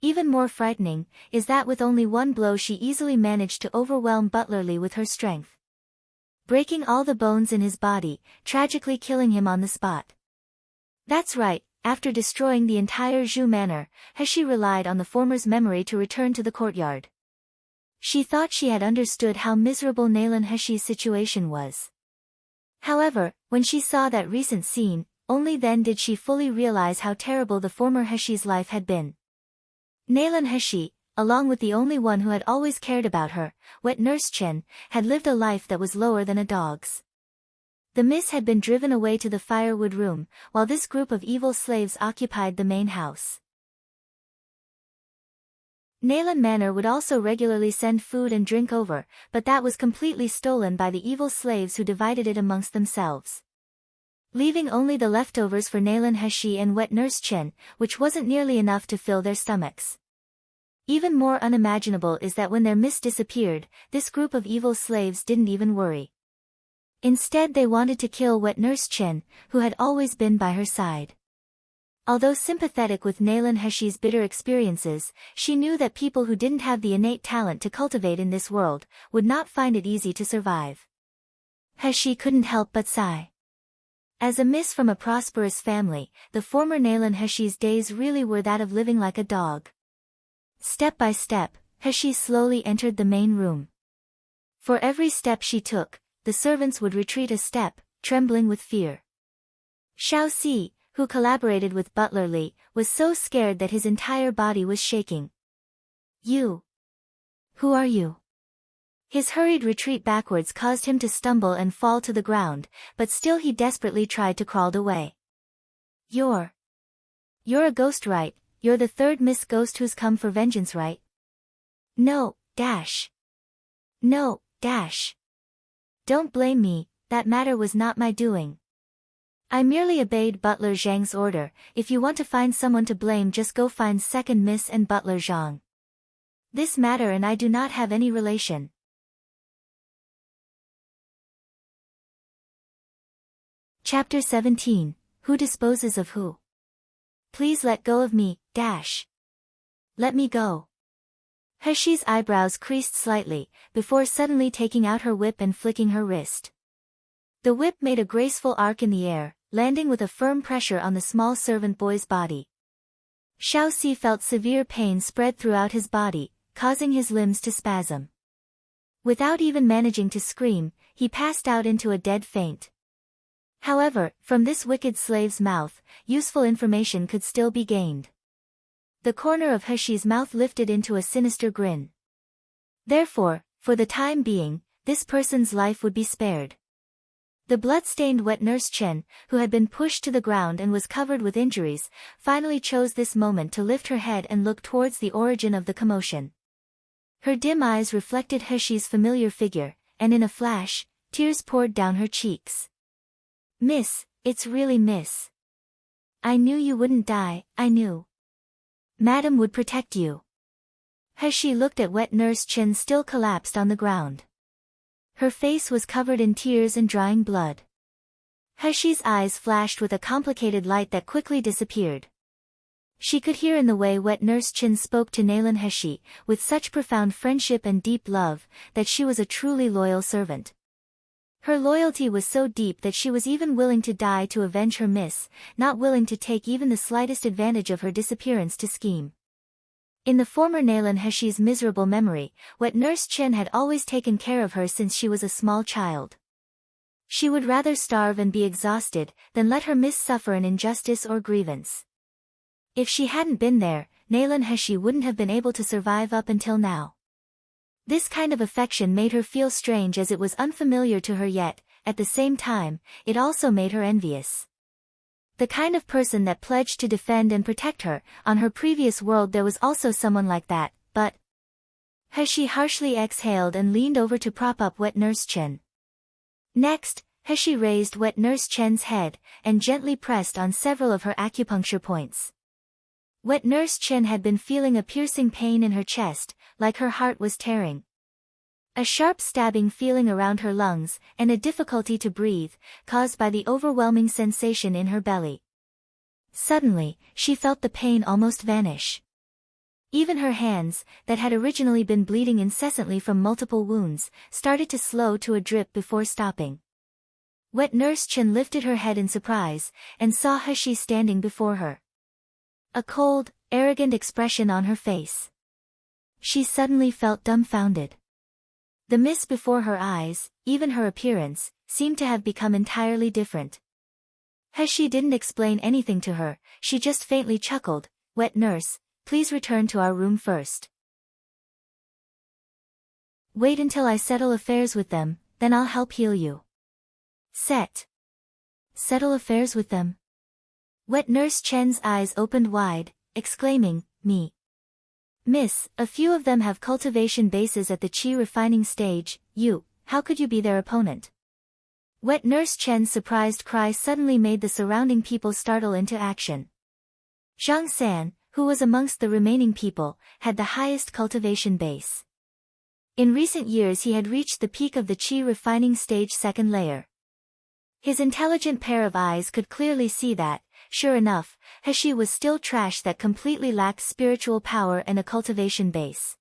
Even more frightening, is that with only one blow she easily managed to overwhelm Butler Li with her strength. Breaking all the bones in his body, tragically killing him on the spot. That's right, after destroying the entire Zhu manor, Heshi relied on the former's memory to return to the courtyard. She thought she had understood how miserable Naylan Heshi's situation was. However, when she saw that recent scene, only then did she fully realize how terrible the former Heshi's life had been. Naylan Heshi, along with the only one who had always cared about her, Wet Nurse Chen, had lived a life that was lower than a dog's. The miss had been driven away to the firewood room, while this group of evil slaves occupied the main house. Nalan Manor would also regularly send food and drink over, but that was completely stolen by the evil slaves who divided it amongst themselves, leaving only the leftovers for Nalan Heshi and Wet Nurse Chen, which wasn't nearly enough to fill their stomachs. Even more unimaginable is that when their miss disappeared, this group of evil slaves didn't even worry. Instead, they wanted to kill Wet Nurse Chen, who had always been by her side. Although sympathetic with Nalan Heshi's bitter experiences, she knew that people who didn't have the innate talent to cultivate in this world would not find it easy to survive. Heshi couldn't help but sigh. As a miss from a prosperous family, the former Nalan Heshi's days really were that of living like a dog. Step by step, Heshi slowly entered the main room. For every step she took, the servants would retreat a step, trembling with fear. Xiao Si, who collaborated with Butler Li, was so scared that his entire body was shaking. "You? Who are you?" His hurried retreat backwards caused him to stumble and fall to the ground, but still he desperately tried to crawl away. You're a ghost, right? You're the third Miss Ghost who's come for vengeance, right?" No, dash. No, dash. Don't blame me, that matter was not my doing. I merely obeyed Butler Zhang's order. If you want to find someone to blame, just go find second Miss and Butler Zhang. This matter and I do not have any relation. Chapter 17. Who disposes of who? Please let go of me, dash. Let me go. Heshi's eyebrows creased slightly, before suddenly taking out her whip and flicking her wrist. The whip made a graceful arc in the air, landing with a firm pressure on the small servant boy's body. Xiao Si felt severe pain spread throughout his body, causing his limbs to spasm. Without even managing to scream, he passed out into a dead faint. However, from this wicked slave's mouth, useful information could still be gained. The corner of Heshi's mouth lifted into a sinister grin. Therefore, for the time being, this person's life would be spared. The blood-stained Wet Nurse Chen, who had been pushed to the ground and was covered with injuries, finally chose this moment to lift her head and look towards the origin of the commotion. Her dim eyes reflected Heshi's familiar figure, and in a flash, tears poured down her cheeks. "Miss, it's really Miss. I knew you wouldn't die, I knew. Madam would protect you." Heshi looked at Wet Nurse Chen still collapsed on the ground. Her face was covered in tears and drying blood. Heshi's eyes flashed with a complicated light that quickly disappeared. She could hear in the way Wet Nurse Chen spoke to Nalan Heshi, with such profound friendship and deep love, that she was a truly loyal servant. Her loyalty was so deep that she was even willing to die to avenge her miss, not willing to take even the slightest advantage of her disappearance to scheme. In the former Nalan Heshi's miserable memory, Wet Nurse Chen had always taken care of her since she was a small child. She would rather starve and be exhausted than let her miss suffer an injustice or grievance. If she hadn't been there, Nalan Heshi wouldn't have been able to survive up until now. This kind of affection made her feel strange as it was unfamiliar to her, yet, at the same time, it also made her envious. The kind of person that pledged to defend and protect her. On her previous world there was also someone like that, but... Heshi harshly exhaled and leaned over to prop up Wet Nurse Chen. Next, Heshi raised Wet Nurse Chen's head, and gently pressed on several of her acupuncture points. Wet Nurse Chen had been feeling a piercing pain in her chest, like her heart was tearing. A sharp stabbing feeling around her lungs, and a difficulty to breathe, caused by the overwhelming sensation in her belly. Suddenly, she felt the pain almost vanish. Even her hands, that had originally been bleeding incessantly from multiple wounds, started to slow to a drip before stopping. Wet Nurse Chen lifted her head in surprise, and saw Heshi standing before her. A cold, arrogant expression on her face. She suddenly felt dumbfounded. The mist before her eyes, even her appearance, seemed to have become entirely different. Heshi didn't explain anything to her, she just faintly chuckled. "Wet Nurse, please return to our room first. Wait until I settle affairs with them, then I'll help heal you." Settle affairs with them? Wet Nurse Chen's eyes opened wide, exclaiming, me. Miss, a few of them have cultivation bases at the qi refining stage, how could you be their opponent? Wet Nurse Chen's surprised cry suddenly made the surrounding people startle into action. Zhang San, who was amongst the remaining people, had the highest cultivation base. In recent years he had reached the peak of the qi refining stage second layer. His intelligent pair of eyes could clearly see that, sure enough, He was still trash that completely lacked spiritual power and a cultivation base.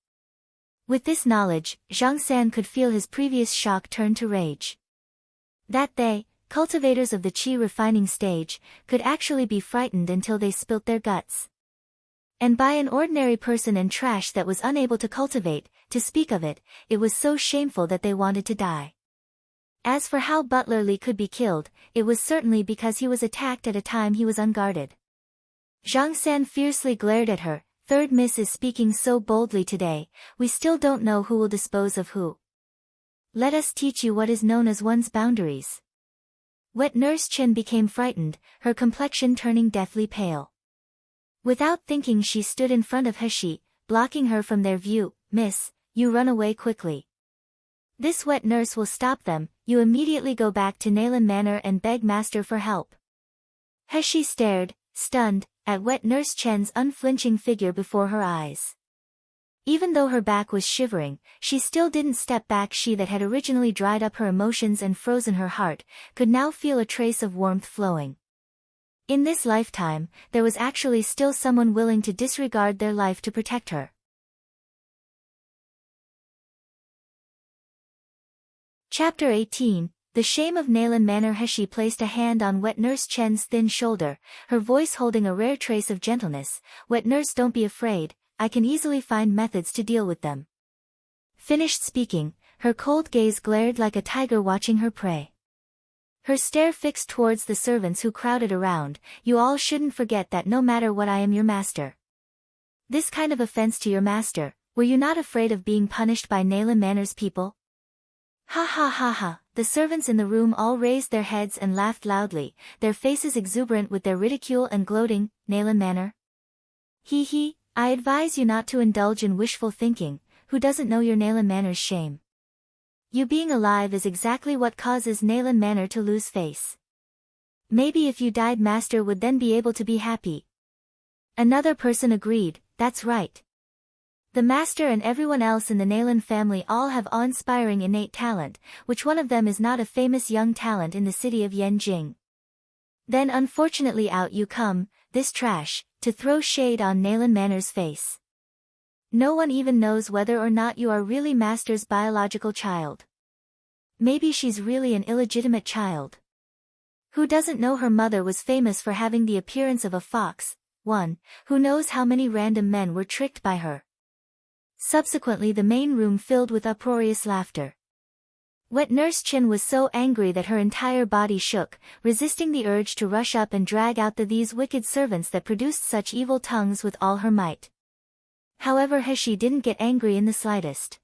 With this knowledge, Zhang San could feel his previous shock turn to rage. That they, cultivators of the qi refining stage, could actually be frightened until they spilt their guts. And by an ordinary person and trash that was unable to cultivate, to speak of it, it was so shameful that they wanted to die. As for how Butler Li could be killed, it was certainly because he was attacked at a time he was unguarded. Zhang San fiercely glared at her. Third Miss is speaking so boldly today, we still don't know who will dispose of who. Let us teach you what is known as one's boundaries. Wet Nurse Chen became frightened, her complexion turning deathly pale. Without thinking she stood in front of He, blocking her from their view. Miss, you run away quickly. This wet nurse will stop them, you immediately go back to Nayland Manor and beg Master for help. He stared, stunned, at Wet Nurse Chen's unflinching figure before her eyes. Even though her back was shivering, she still didn't step back. She that had originally dried up her emotions and frozen her heart, could now feel a trace of warmth flowing. In this lifetime, there was actually still someone willing to disregard their life to protect her. Chapter 18, The Shame of Nayland Manor. He placed a hand on Wet Nurse Chen's thin shoulder, her voice holding a rare trace of gentleness. Wet Nurse, don't be afraid, I can easily find methods to deal with them. Finished speaking, her cold gaze glared like a tiger watching her prey. Her stare fixed towards the servants who crowded around. You all shouldn't forget that no matter what, I am your master. This kind of offense to your master, were you not afraid of being punished by Nayland Manor's people? Ha ha ha ha, the servants in the room all raised their heads and laughed loudly, their faces exuberant with their ridicule and gloating. Nayland Manor? He, I advise you not to indulge in wishful thinking. Who doesn't know your Nayland Manor's shame? You being alive is exactly what causes Nayland Manor to lose face. Maybe if you died, Master would then be able to be happy. Another person agreed, that's right. The Master and everyone else in the Nayland family all have awe-inspiring innate talent, which one of them is not a famous young talent in the city of Yanjing. Then unfortunately out you come, this trash, to throw shade on Nayland Manor's face. No one even knows whether or not you are really Master's biological child. Maybe she's really an illegitimate child. Who doesn't know her mother was famous for having the appearance of a fox? Who knows how many random men were tricked by her? Subsequently the main room filled with uproarious laughter. Wet Nurse Chen was so angry that her entire body shook, resisting the urge to rush up and drag out these wicked servants that produced such evil tongues with all her might. However, He didn't get angry in the slightest.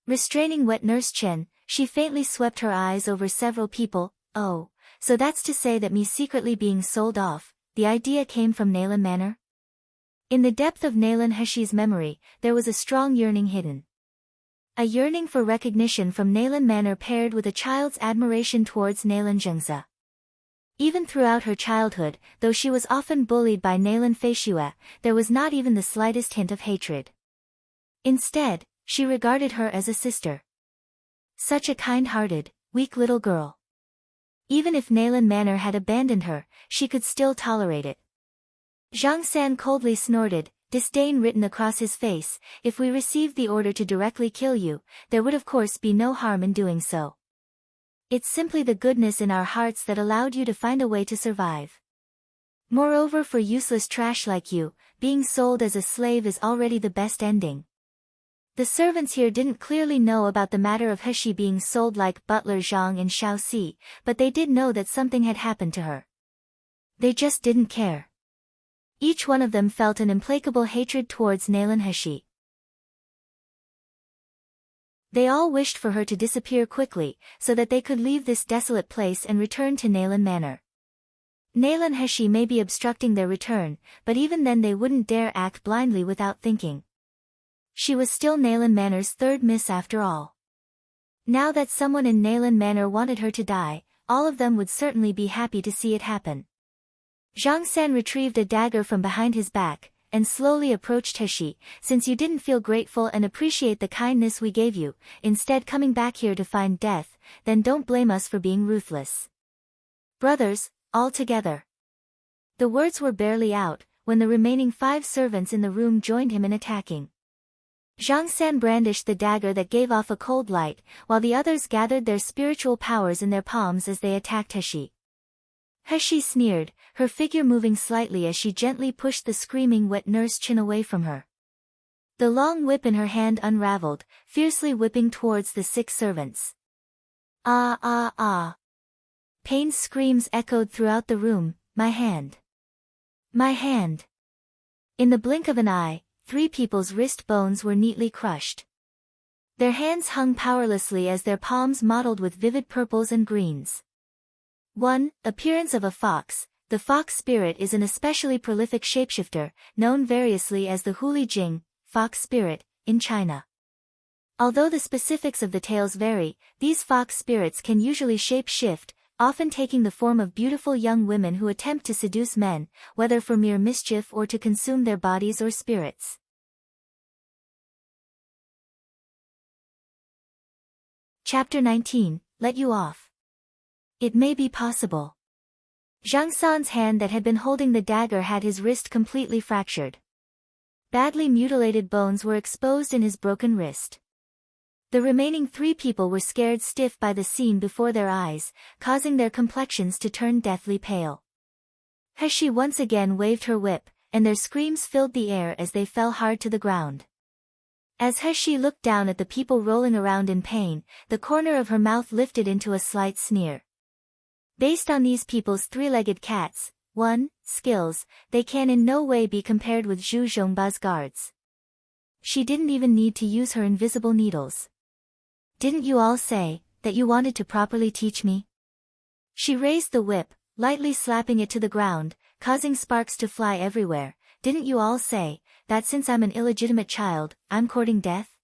Restraining Wet Nurse Chen, she faintly swept her eyes over several people. Oh, so that's to say that me secretly being sold off, the idea came from Nayland Manor? In the depth of Nayland He's memory, there was a strong yearning hidden. A yearning for recognition from Nayland Manor paired with a child's admiration towards Nayland Zhengze. Even throughout her childhood, though she was often bullied by Nayland Feishue, there was not even the slightest hint of hatred. Instead, she regarded her as a sister. Such a kind-hearted, weak little girl. Even if Nayland Manor had abandoned her, she could still tolerate it. Zhang San coldly snorted, disdain written across his face. If we received the order to directly kill you, there would of course be no harm in doing so. It's simply the goodness in our hearts that allowed you to find a way to survive. Moreover, for useless trash like you, being sold as a slave is already the best ending. The servants here didn't clearly know about the matter of He being sold like Butler Zhang and Shaoxi, but they did know that something had happened to her. They just didn't care. Each one of them felt an implacable hatred towards Nayland He. They all wished for her to disappear quickly, so that they could leave this desolate place and return to Nalan Manor. Nalan Heshi may be obstructing their return, but even then they wouldn't dare act blindly without thinking. She was still Nalan Manor's third miss after all. Now that someone in Nalan Manor wanted her to die, all of them would certainly be happy to see it happen. Zhang San retrieved a dagger from behind his back, and slowly approached Heshi. Since you didn't feel grateful and appreciate the kindness we gave you, instead coming back here to find death, then don't blame us for being ruthless. Brothers, all together. The words were barely out, when the remaining 5 servants in the room joined him in attacking. Zhang San brandished the dagger that gave off a cold light, while the others gathered their spiritual powers in their palms as they attacked Heshi. Heshi sneered, her figure moving slightly as she gently pushed the screaming wet nurse Chin away from her. The long whip in her hand unraveled, fiercely whipping towards the 6 servants. Ah ah ah. Pain's screams echoed throughout the room, my hand. My hand. In the blink of an eye, 3 people's wrist bones were neatly crushed. Their hands hung powerlessly as their palms mottled with vivid purples and greens. 1. Appearance of a fox. The fox spirit is an especially prolific shapeshifter, known variously as the Huli Jing, fox spirit, in China. Although the specifics of the tales vary, these fox spirits can usually shape-shift, often taking the form of beautiful young women who attempt to seduce men, whether for mere mischief or to consume their bodies or spirits. Chapter 19, Let You Off. It may be possible. Zhang San's hand that had been holding the dagger had his wrist completely fractured. Badly mutilated bones were exposed in his broken wrist. The remaining 3 people were scared stiff by the scene before their eyes, causing their complexions to turn deathly pale. Heshi once again waved her whip, and their screams filled the air as they fell hard to the ground. As Heshi looked down at the people rolling around in pain, the corner of her mouth lifted into a slight sneer. Based on these people's 3-legged cats, 1, skills, they can in no way be compared with Zhu Zhongba's guards. She didn't even need to use her invisible needles. Didn't you all say that you wanted to properly teach me? She raised the whip, lightly slapping it to the ground, causing sparks to fly everywhere. Didn't you all say that since I'm an illegitimate child, I'm courting death?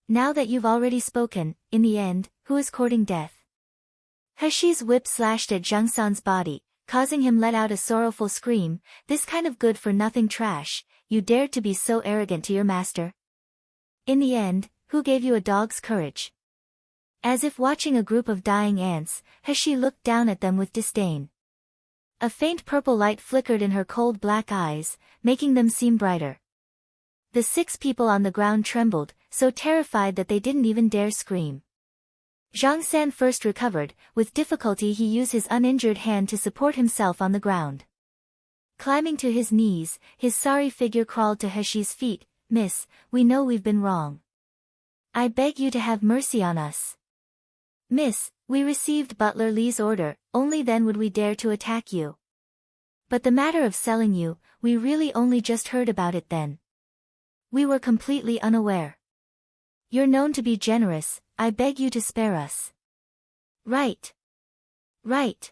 Now that you've already spoken, in the end, who is courting death? Heshi's whip slashed at Zhang San's body, causing him let out a sorrowful scream. This kind of good-for-nothing trash, you dared to be so arrogant to your master? In the end, who gave you a dog's courage? As if watching a group of dying ants, Heshi looked down at them with disdain. A faint purple light flickered in her cold black eyes, making them seem brighter. The 6 people on the ground trembled, so terrified that they didn't even dare scream. Zhang San first recovered. With difficulty he used his uninjured hand to support himself on the ground. Climbing to his knees, his sorry figure crawled to Heshi's feet. Miss, we know we've been wrong. I beg you to have mercy on us. Miss, we received Butler Li's order, only then would we dare to attack you. But the matter of selling you, we really only just heard about it then. We were completely unaware. You're known to be generous, I beg you to spare us. Right. Right.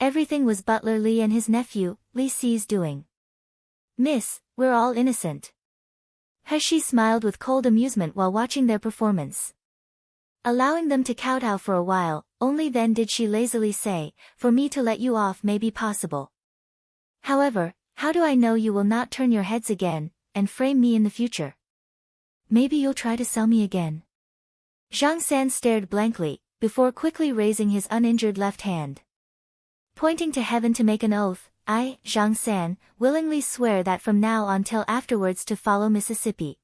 Everything was Butler Li and his nephew, Li Si's doing. Miss, we're all innocent. Heshi smiled with cold amusement while watching their performance. Allowing them to kowtow for a while, only then did she lazily say, for me to let you off may be possible. However, how do I know you will not turn your heads again, and frame me in the future? Maybe you'll try to sell me again. Zhang San stared blankly, before quickly raising his uninjured left hand. Pointing to heaven to make an oath, I, Zhang San, willingly swear that from now on till afterwards to follow Mississippi.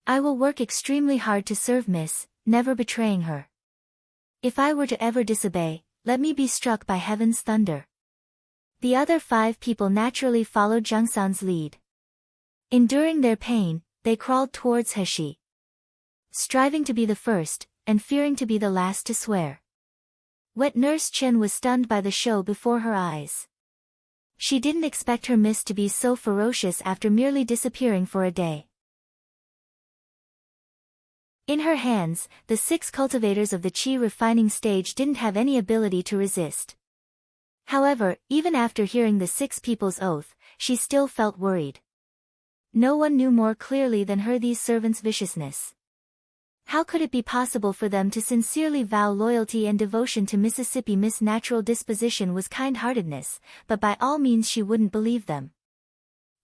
I will work extremely hard to serve Miss, never betraying her. If I were to ever disobey, let me be struck by heaven's thunder. The other 5 people naturally followed Zhang San's lead. Enduring their pain, they crawled towards Heshi. Striving to be the first, and fearing to be the last to swear. Wet Nurse Chen was stunned by the show before her eyes. She didn't expect her miss to be so ferocious after merely disappearing for a day. In her hands, the 6 cultivators of the chi refining stage didn't have any ability to resist. However, even after hearing the 6 people's oath, she still felt worried. No one knew more clearly than her these servants' viciousness. How could it be possible for them to sincerely vow loyalty and devotion to Mississippi? Miss' natural disposition was kind-heartedness, but by all means she wouldn't believe them.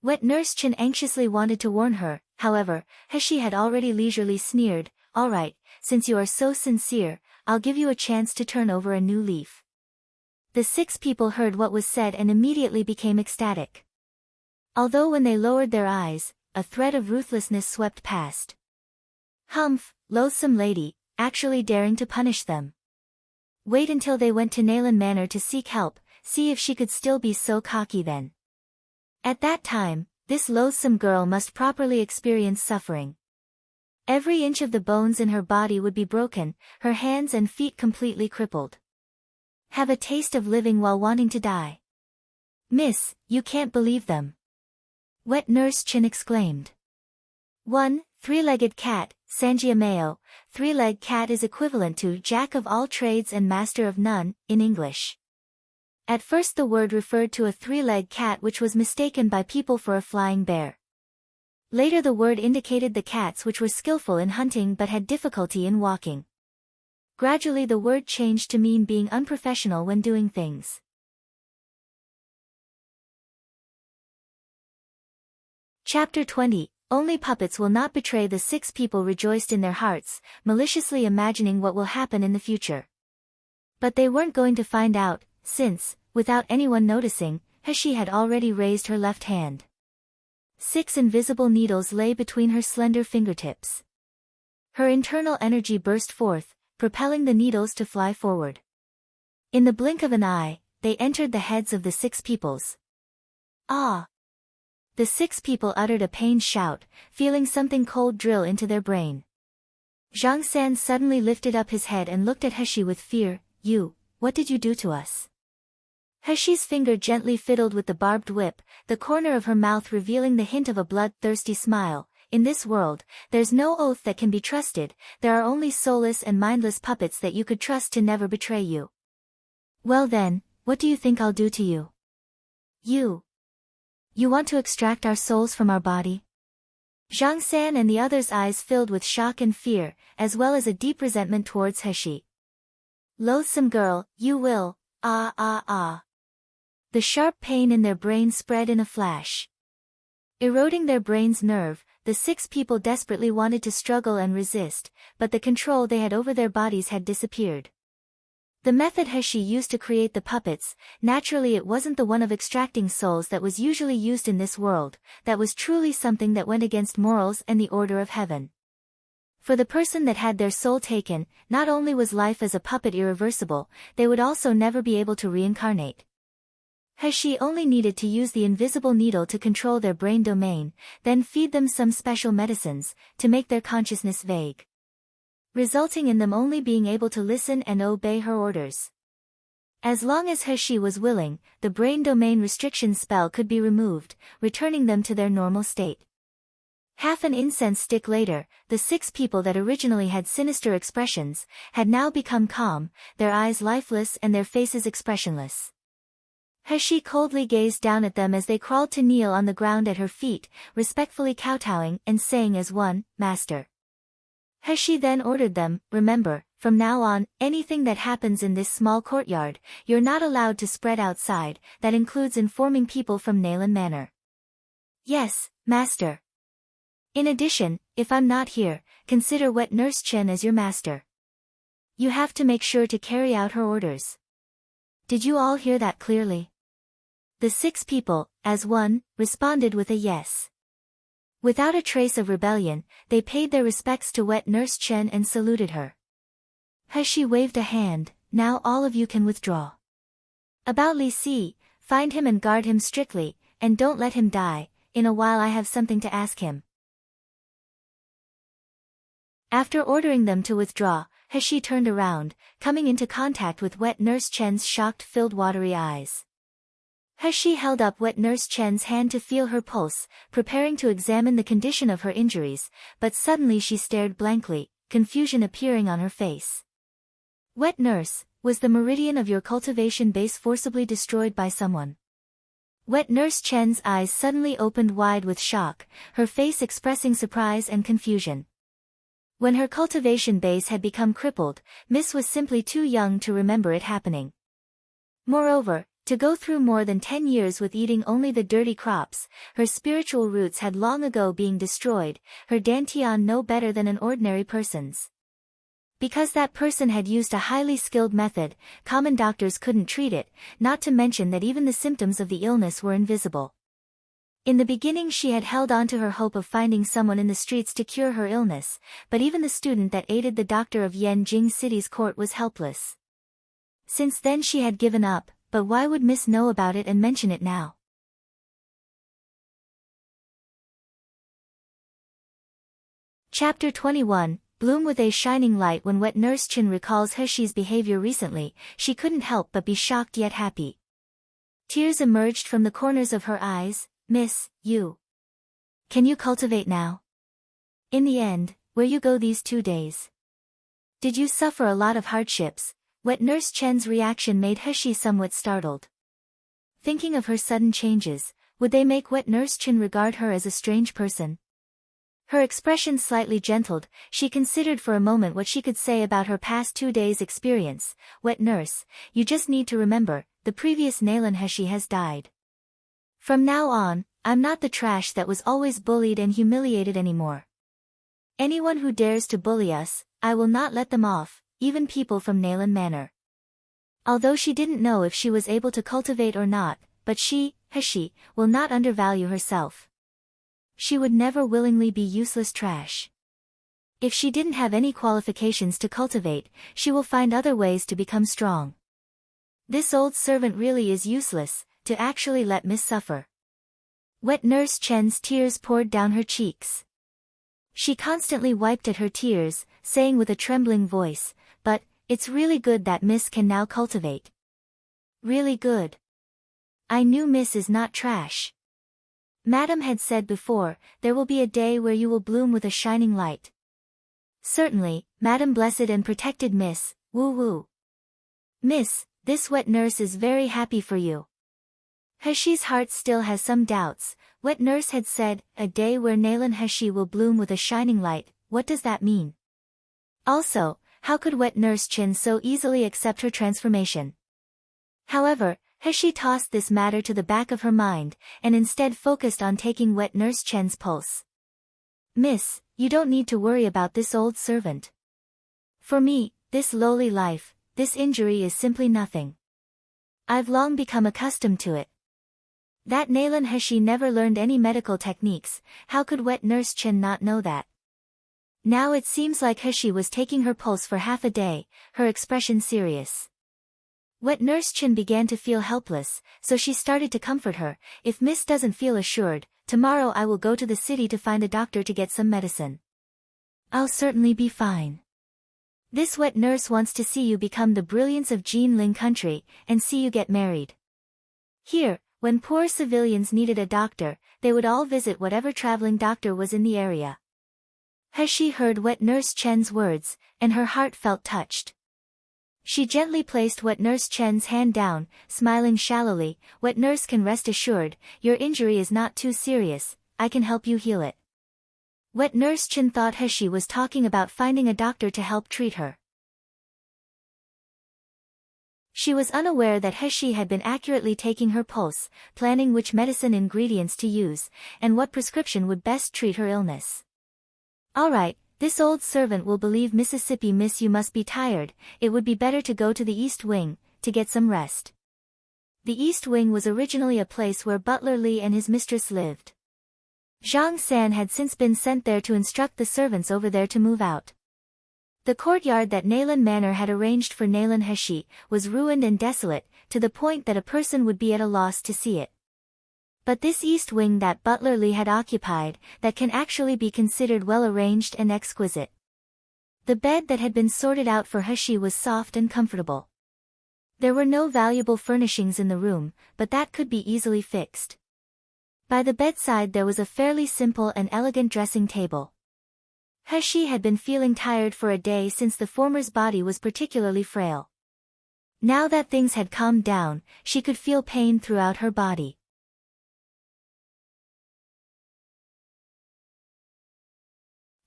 Wet Nurse Chin anxiously wanted to warn her, however, as she had already leisurely sneered, "All right, since you are so sincere, I'll give you a chance to turn over a new leaf." The 6 people heard what was said and immediately became ecstatic. Although when they lowered their eyes, a thread of ruthlessness swept past. Humph, loathsome lady, actually daring to punish them. Wait until they went to Nayland Manor to seek help, see if she could still be so cocky then. At that time, this loathsome girl must properly experience suffering. Every inch of the bones in her body would be broken, her hands and feet completely crippled. Have a taste of living while wanting to die. Miss, you can't believe them. Wet Nurse Chin exclaimed. 1. Three-legged cat, Sanjiameo. Three-legged cat is equivalent to Jack of all trades and master of none, in English. At first the word referred to a three-legged cat which was mistaken by people for a flying bear. Later the word indicated the cats which were skillful in hunting but had difficulty in walking. Gradually the word changed to mean being unprofessional when doing things. Chapter 20. Only puppets will not betray. The 6 people rejoiced in their hearts, maliciously imagining what will happen in the future. But they weren't going to find out, since, without anyone noticing, she had already raised her left hand. 6 invisible needles lay between her slender fingertips. Her internal energy burst forth, propelling the needles to fly forward. In the blink of an eye, they entered the heads of the 6 peoples. Ah! The 6 people uttered a pained shout, feeling something cold drill into their brain. Zhang San suddenly lifted up his head and looked at Heshi with fear. "You, what did you do to us?" Heshi's finger gently fiddled with the barbed whip, the corner of her mouth revealing the hint of a bloodthirsty smile. "In this world, there's no oath that can be trusted, there are only soulless and mindless puppets that you could trust to never betray you." "Well then, what do you think I'll do to you?" You want to extract our souls from our body?" Zhang San and the others' eyes filled with shock and fear, as well as a deep resentment towards Heshi. "Loathsome girl, you will, ah. The sharp pain in their brain spread in a flash. Eroding their brain's nerve, the 6 people desperately wanted to struggle and resist, but the control they had over their bodies had disappeared. The method Heshi used to create the puppets, naturally it wasn't the one of extracting souls that was usually used in this world, that was truly something that went against morals and the order of heaven. For the person that had their soul taken, not only was life as a puppet irreversible, they would also never be able to reincarnate. Heshi only needed to use the invisible needle to control their brain domain, then feed them some special medicines, to make their consciousness vague, resulting in them only being able to listen and obey her orders. As long as Heshi was willing, the brain domain restriction spell could be removed, returning them to their normal state. Half an incense stick later, the 6 people that originally had sinister expressions, had now become calm, their eyes lifeless and their faces expressionless. Heshi coldly gazed down at them as they crawled to kneel on the ground at her feet, respectfully kowtowing and saying as one, "Master." Heshi then ordered them, "Remember, from now on, anything that happens in this small courtyard, you're not allowed to spread outside, that includes informing people from Nayland Manor." "Yes, master." "In addition, if I'm not here, consider Wet Nurse Chen as your master. You have to make sure to carry out her orders." Did you all hear that clearly? The 6 people, as one, responded with a yes. Without a trace of rebellion, they paid their respects to Wet Nurse Chen and saluted her. Heshi waved a hand, "Now all of you can withdraw. About Li Si, find him and guard him strictly, and don't let him die, in a while I have something to ask him." After ordering them to withdraw, Heshi turned around, coming into contact with Wet Nurse Chen's shocked-filled watery eyes. Heshi held up Wet Nurse Chen's hand to feel her pulse, preparing to examine the condition of her injuries, but suddenly she stared blankly. confusion appearing on her face. Wet nurse, was the meridian of your cultivation base forcibly destroyed by someone? Wet nurse Chen's eyes suddenly opened wide with shock, her face expressing surprise and confusion. When her cultivation base had become crippled, Miss was simply too young to remember it happening. Moreover, to go through more than 10 years with eating only the dirty crops, her spiritual roots had long ago been destroyed, her dantian no better than an ordinary person's. Because that person had used a highly skilled method, common doctors couldn't treat it, not to mention that even the symptoms of the illness were invisible. In the beginning she had held on to her hope of finding someone in the streets to cure her illness, but even the student that aided the doctor of Yanjing City's court was helpless. Since then she had given up, but why would Miss know about it and mention it now? Chapter 21, Bloom with a shining light. When Wet Nurse Chin recalls Heshi's behavior recently, she couldn't help but be shocked yet happy. Tears emerged from the corners of her eyes. Miss, can you cultivate now? In the end, where you go these 2 days? Did you suffer a lot of hardships? Wet Nurse Chen's reaction made Heshi somewhat startled. Thinking of her sudden changes, would they make Wet Nurse Chen regard her as a strange person? Her expression slightly gentled, she considered for a moment what she could say about her past 2 days' experience. Wet Nurse, you just need to remember, the previous Nalan Heshi has died. From now on, I'm not the trash that was always bullied and humiliated anymore. Anyone who dares to bully us, I will not let them off, even people from Nalan Manor. Although she didn't know if she was able to cultivate or not, but she, Heshi, will not undervalue herself. She would never willingly be useless trash. If she didn't have any qualifications to cultivate, she will find other ways to become strong. This old servant really is useless, to actually let Miss suffer. Wet Nurse Chen's tears poured down her cheeks. She constantly wiped at her tears, saying with a trembling voice, but, it's really good that Miss can now cultivate. Really good. I knew Miss is not trash. Madam had said before, there will be a day where you will bloom with a shining light. Certainly, Madam blessed and protected Miss, woo woo. Miss, this Wet Nurse is very happy for you. Heshi's heart still has some doubts. Wet Nurse had said, a day where Nalan Heshi will bloom with a shining light, what does that mean? Also, how could Wet Nurse Chin so easily accept her transformation? However, Heshi tossed this matter to the back of her mind, and instead focused on taking Wet Nurse Chen's pulse. Miss, you don't need to worry about this old servant. For me, this lowly life, this injury is simply nothing. I've long become accustomed to it. That Nalan Heshi never learned any medical techniques, how could Wet Nurse Chen not know that? Now it seems like Heshi was taking her pulse for half a day, her expression serious. Wet Nurse Chen began to feel helpless, so she started to comfort her. If Miss doesn't feel assured, tomorrow I will go to the city to find a doctor to get some medicine. I'll certainly be fine. This Wet Nurse wants to see you become the brilliance of Jinling country, and see you get married. Here, when poor civilians needed a doctor, they would all visit whatever traveling doctor was in the area. Heshi heard Wet Nurse Chen's words, and her heart felt touched. She gently placed Wet Nurse Chen's hand down, smiling shallowly. Wet Nurse can rest assured, your injury is not too serious, I can help you heal it. Wet Nurse Chen thought Heshi was talking about finding a doctor to help treat her. She was unaware that Heshi had been accurately taking her pulse, planning which medicine ingredients to use, and what prescription would best treat her illness. Alright, this old servant will believe Mississippi Miss you must be tired, it would be better to go to the East Wing, to get some rest. The East Wing was originally a place where Butler Li and his mistress lived. Zhang San had since been sent there to instruct the servants over there to move out. The courtyard that Nalan Manor had arranged for Nalan Heshi was ruined and desolate, to the point that a person would be at a loss to see it. But this East Wing that Butler Li had occupied, that can actually be considered well arranged and exquisite. The bed that had been sorted out for Heshi was soft and comfortable. There were no valuable furnishings in the room, but that could be easily fixed. By the bedside there was a fairly simple and elegant dressing table. He had been feeling tired for a day since the former's body was particularly frail. Now that things had calmed down, she could feel pain throughout her body.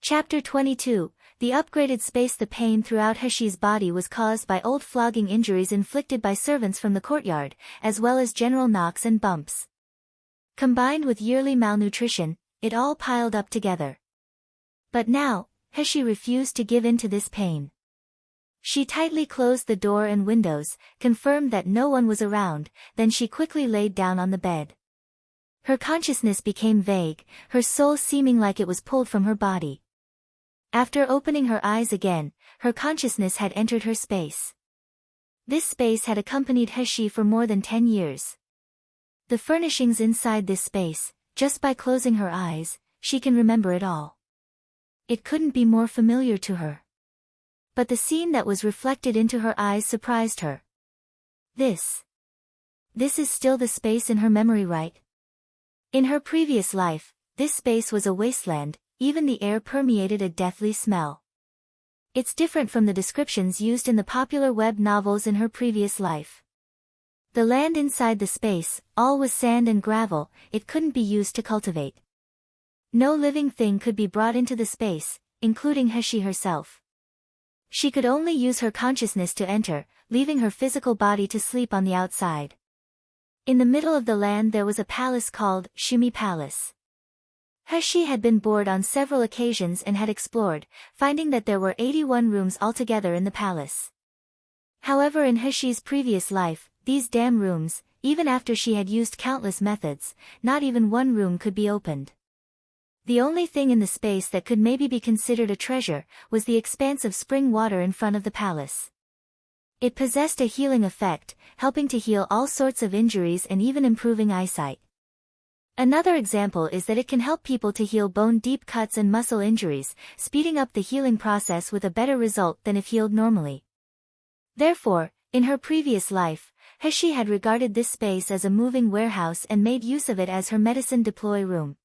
Chapter 22. The upgraded space. The pain throughout Heshi's body was caused by old flogging injuries inflicted by servants from the courtyard, as well as general knocks and bumps. Combined with yearly malnutrition, it all piled up together. But now, Heshi refused to give in to this pain. She tightly closed the door and windows, confirmed that no one was around, then she quickly laid down on the bed. Her consciousness became vague, her soul seeming like it was pulled from her body. After opening her eyes again, her consciousness had entered her space. This space had accompanied Heshi for more than 10 years. The furnishings inside this space, just by closing her eyes, she can remember it all. It couldn't be more familiar to her. But the scene that was reflected into her eyes surprised her. This is still the space in her memory, right? In her previous life, this space was a wasteland, even the air permeated a deathly smell. It's different from the descriptions used in the popular web novels in her previous life. The land inside the space, all was sand and gravel, it couldn't be used to cultivate. No living thing could be brought into the space, including Heshi herself. She could only use her consciousness to enter, leaving her physical body to sleep on the outside. In the middle of the land there was a palace called Shumi Palace. Heshi had been bored on several occasions and had explored, finding that there were 81 rooms altogether in the palace. However, in Heshi's previous life, these damn rooms, even after she had used countless methods, not even one room could be opened. The only thing in the space that could maybe be considered a treasure was the expanse of spring water in front of the palace. It possessed a healing effect, helping to heal all sorts of injuries and even improving eyesight. Another example is that it can help people to heal bone-deep cuts and muscle injuries, speeding up the healing process with a better result than if healed normally. Therefore, in her previous life, Heshi had regarded this space as a moving warehouse and made use of it as her medicine deploy room.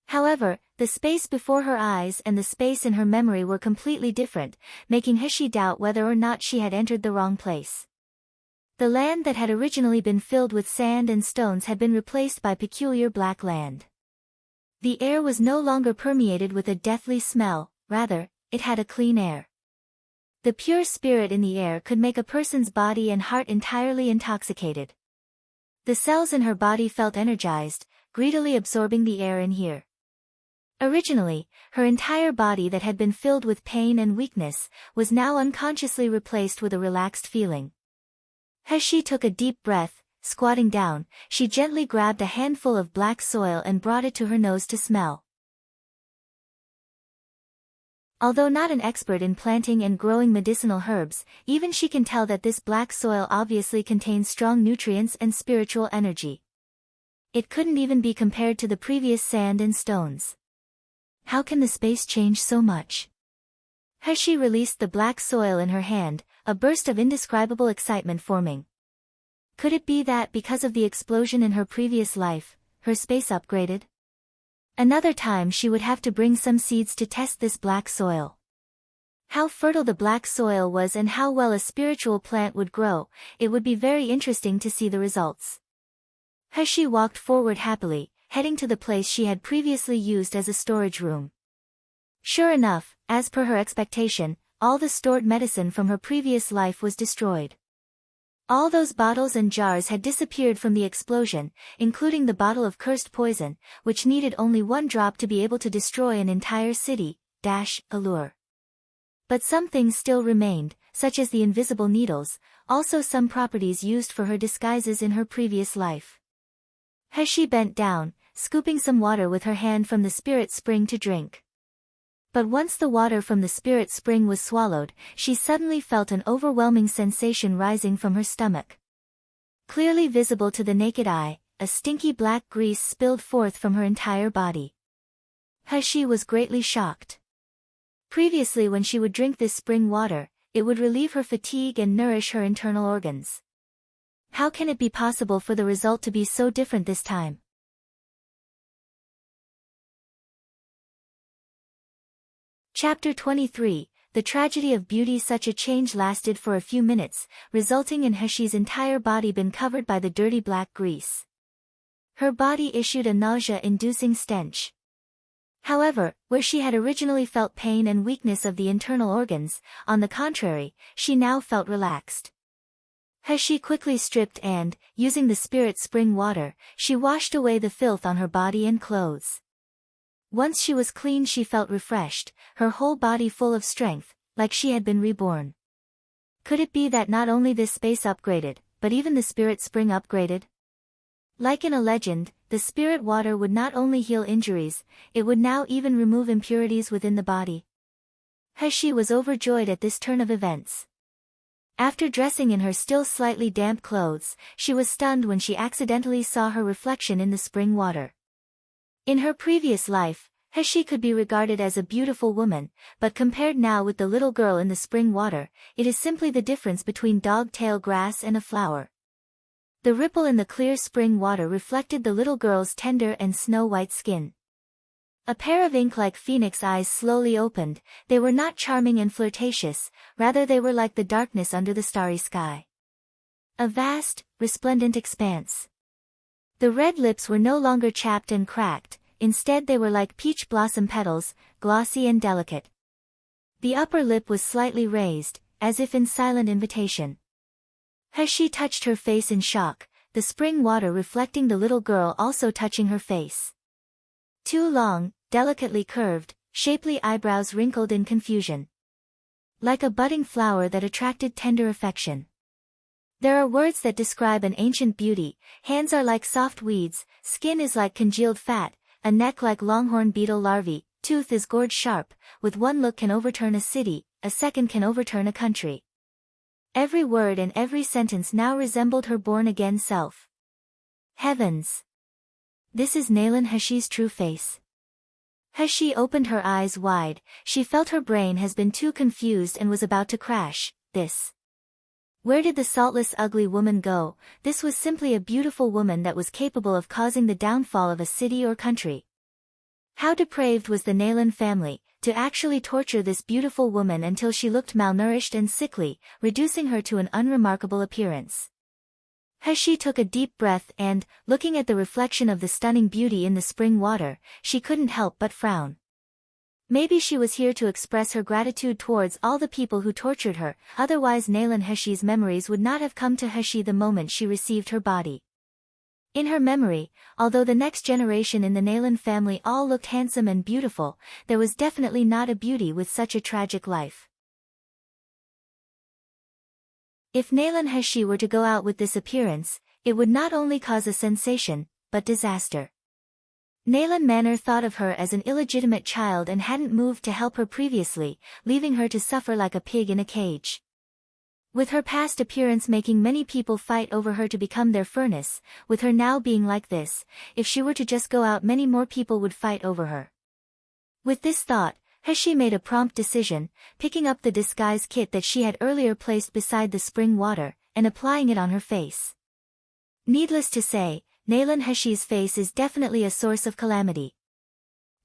However, the space before her eyes and the space in her memory were completely different, making Heshi doubt whether or not she had entered the wrong place. The land that had originally been filled with sand and stones had been replaced by peculiar black land. The air was no longer permeated with a deathly smell, rather, it had a clean air. The pure spirit in the air could make a person's body and heart entirely intoxicated. The cells in her body felt energized, greedily absorbing the air in here. Originally, her entire body that had been filled with pain and weakness, was now unconsciously replaced with a relaxed feeling. Heshi took a deep breath, squatting down, she gently grabbed a handful of black soil and brought it to her nose to smell. Although not an expert in planting and growing medicinal herbs, even she can tell that this black soil obviously contains strong nutrients and spiritual energy. It couldn't even be compared to the previous sand and stones. How can the space change so much? Heshi released the black soil in her hand, a burst of indescribable excitement forming. Could it be that because of the explosion in her previous life, her space upgraded? Another time she would have to bring some seeds to test this black soil. How fertile the black soil was and how well a spiritual plant would grow, it would be very interesting to see the results. Heshi walked forward happily, heading to the place she had previously used as a storage room. Sure enough, as per her expectation, all the stored medicine from her previous life was destroyed. All those bottles and jars had disappeared from the explosion, including the bottle of cursed poison, which needed only one drop to be able to destroy an entire city, allure. But some things still remained, such as the invisible needles, also some properties used for her disguises in her previous life. Heshi bent down, scooping some water with her hand from the spirit spring to drink. But once the water from the spirit spring was swallowed, she suddenly felt an overwhelming sensation rising from her stomach. Clearly visible to the naked eye, a stinky black grease spilled forth from her entire body. Heshi was greatly shocked. Previously, when she would drink this spring water, it would relieve her fatigue and nourish her internal organs. How can it be possible for the result to be so different this time? Chapter 23, The Tragedy of Beauty. Such a change lasted for a few minutes, resulting in Heshi's entire body being covered by the dirty black grease. Her body issued a nausea-inducing stench. However, where she had originally felt pain and weakness of the internal organs, on the contrary, she now felt relaxed. Heshi quickly stripped and, using the spirit spring water, she washed away the filth on her body and clothes. Once she was clean, she felt refreshed, her whole body full of strength, like she had been reborn. Could it be that not only this space upgraded, but even the spirit spring upgraded? Like in a legend, the spirit water would not only heal injuries, it would now even remove impurities within the body. Heshi was overjoyed at this turn of events. After dressing in her still slightly damp clothes, she was stunned when she accidentally saw her reflection in the spring water. In her previous life, Heshi could be regarded as a beautiful woman, but compared now with the little girl in the spring water, it is simply the difference between dog-tail grass and a flower. The ripple in the clear spring water reflected the little girl's tender and snow-white skin. A pair of ink-like phoenix eyes slowly opened. They were not charming and flirtatious, rather they were like the darkness under the starry sky. A vast, resplendent expanse. The red lips were no longer chapped and cracked, instead they were like peach blossom petals, glossy and delicate. The upper lip was slightly raised, as if in silent invitation. Heshi touched her face in shock, the spring water reflecting the little girl also touching her face. Two long, delicately curved, shapely eyebrows wrinkled in confusion. Like a budding flower that attracted tender affection. There are words that describe an ancient beauty: hands are like soft weeds, skin is like congealed fat, a neck like longhorn beetle larvae, tooth is gourd sharp, with one look can overturn a city, a second can overturn a country. Every word and every sentence now resembled her born-again self. Heavens! This is Nalan Heshi's true face. Heshi opened her eyes wide, she felt her brain has been too confused and was about to crash. This. Where did the saltless ugly woman go? This was simply a beautiful woman that was capable of causing the downfall of a city or country. How depraved was the Nalan family, to actually torture this beautiful woman until she looked malnourished and sickly, reducing her to an unremarkable appearance. Heshi took a deep breath and, looking at the reflection of the stunning beauty in the spring water, she couldn't help but frown. Maybe she was here to express her gratitude towards all the people who tortured her, otherwise Nalan Heshi's memories would not have come to Heshi the moment she received her body. In her memory, although the next generation in the Nalan family all looked handsome and beautiful, there was definitely not a beauty with such a tragic life. If Nalan Heshi were to go out with this appearance, it would not only cause a sensation, but disaster. Nalan Manor thought of her as an illegitimate child and hadn't moved to help her previously, leaving her to suffer like a pig in a cage. With her past appearance making many people fight over her to become their furnace, with her now being like this, if she were to just go out many more people would fight over her. With this thought, Heshi made a prompt decision, picking up the disguise kit that she had earlier placed beside the spring water, and applying it on her face. Needless to say, Nalan Heshi's face is definitely a source of calamity.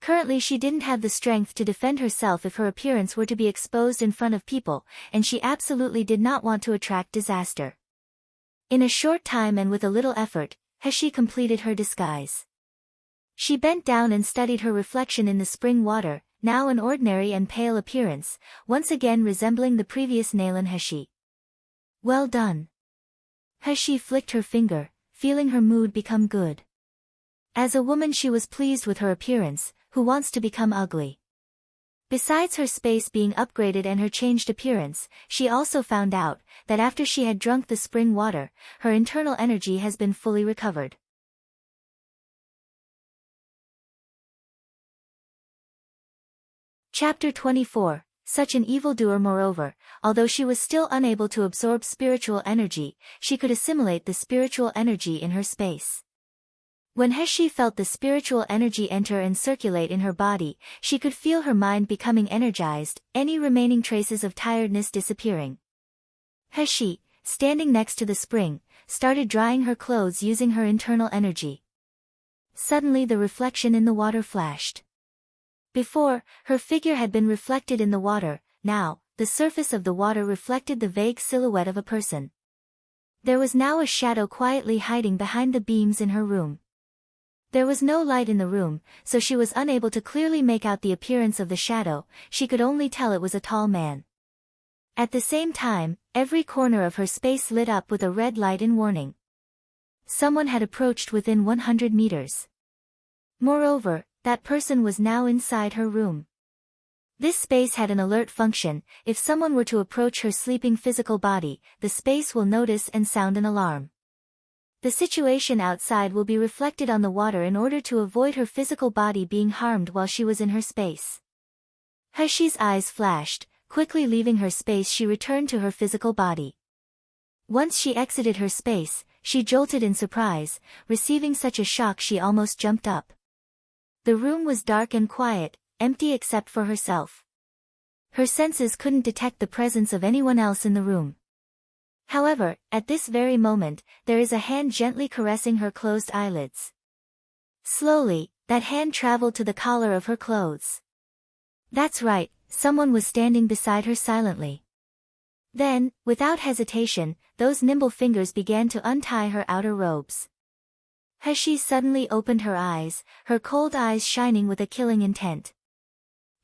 Currently she didn't have the strength to defend herself if her appearance were to be exposed in front of people, and she absolutely did not want to attract disaster. In a short time and with a little effort, Heshi completed her disguise. She bent down and studied her reflection in the spring water, now an ordinary and pale appearance, once again resembling the previous Nalan Heshi. Well done. Heshi flicked her finger, feeling her mood become good. As a woman she was pleased with her appearance, who wants to become ugly? Besides her space being upgraded and her changed appearance, she also found out that after she had drunk the spring water, her internal energy has been fully recovered. Chapter 24. Such an evildoer. Moreover, although she was still unable to absorb spiritual energy, she could assimilate the spiritual energy in her space. When Heshi felt the spiritual energy enter and circulate in her body, she could feel her mind becoming energized, any remaining traces of tiredness disappearing. Heshi, standing next to the spring, started drying her clothes using her internal energy. Suddenly the reflection in the water flashed. Before, her figure had been reflected in the water, now, the surface of the water reflected the vague silhouette of a person. There was now a shadow quietly hiding behind the beams in her room. There was no light in the room, so she was unable to clearly make out the appearance of the shadow, she could only tell it was a tall man. At the same time, every corner of her space lit up with a red light in warning. Someone had approached within 100 meters. Moreover, that person was now inside her room. This space had an alert function. If someone were to approach her sleeping physical body, the space will notice and sound an alarm. The situation outside will be reflected on the water in order to avoid her physical body being harmed while she was in her space. Heshi's eyes flashed. Quickly leaving her space, she returned to her physical body. Once she exited her space, she jolted in surprise, receiving such a shock she almost jumped up. The room was dark and quiet, empty except for herself. Her senses couldn't detect the presence of anyone else in the room. However, at this very moment, there is a hand gently caressing her closed eyelids. Slowly, that hand traveled to the collar of her clothes. That's right, someone was standing beside her silently. Then, without hesitation, those nimble fingers began to untie her outer robes. Heshi suddenly opened her eyes, her cold eyes shining with a killing intent.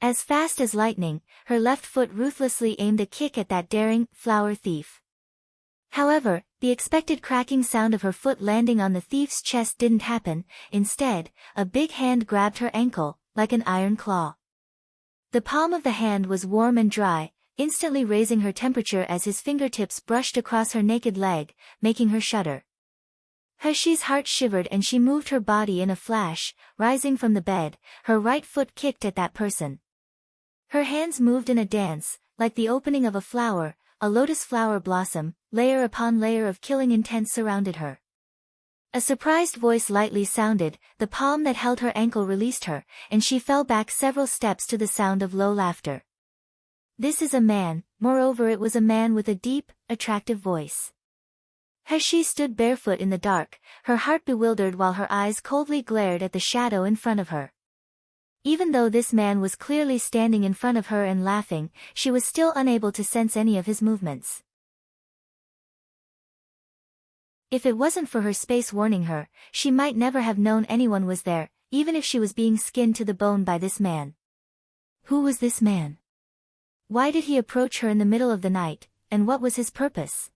As fast as lightning, her left foot ruthlessly aimed a kick at that daring flower thief. However, the expected cracking sound of her foot landing on the thief's chest didn't happen. Instead, a big hand grabbed her ankle, like an iron claw. The palm of the hand was warm and dry, instantly raising her temperature as his fingertips brushed across her naked leg, making her shudder. Heshi's heart shivered and she moved her body in a flash, rising from the bed, her right foot kicked at that person. Her hands moved in a dance, like the opening of a flower, a lotus flower blossom, layer upon layer of killing intent surrounded her. A surprised voice lightly sounded, the palm that held her ankle released her, and she fell back several steps to the sound of low laughter. This is a man, moreover it was a man with a deep, attractive voice. Heshi stood barefoot in the dark, her heart bewildered while her eyes coldly glared at the shadow in front of her. Even though this man was clearly standing in front of her and laughing, she was still unable to sense any of his movements. If it wasn't for her space warning her, she might never have known anyone was there, even if she was being skinned to the bone by this man. Who was this man? Why did he approach her in the middle of the night, and what was his purpose?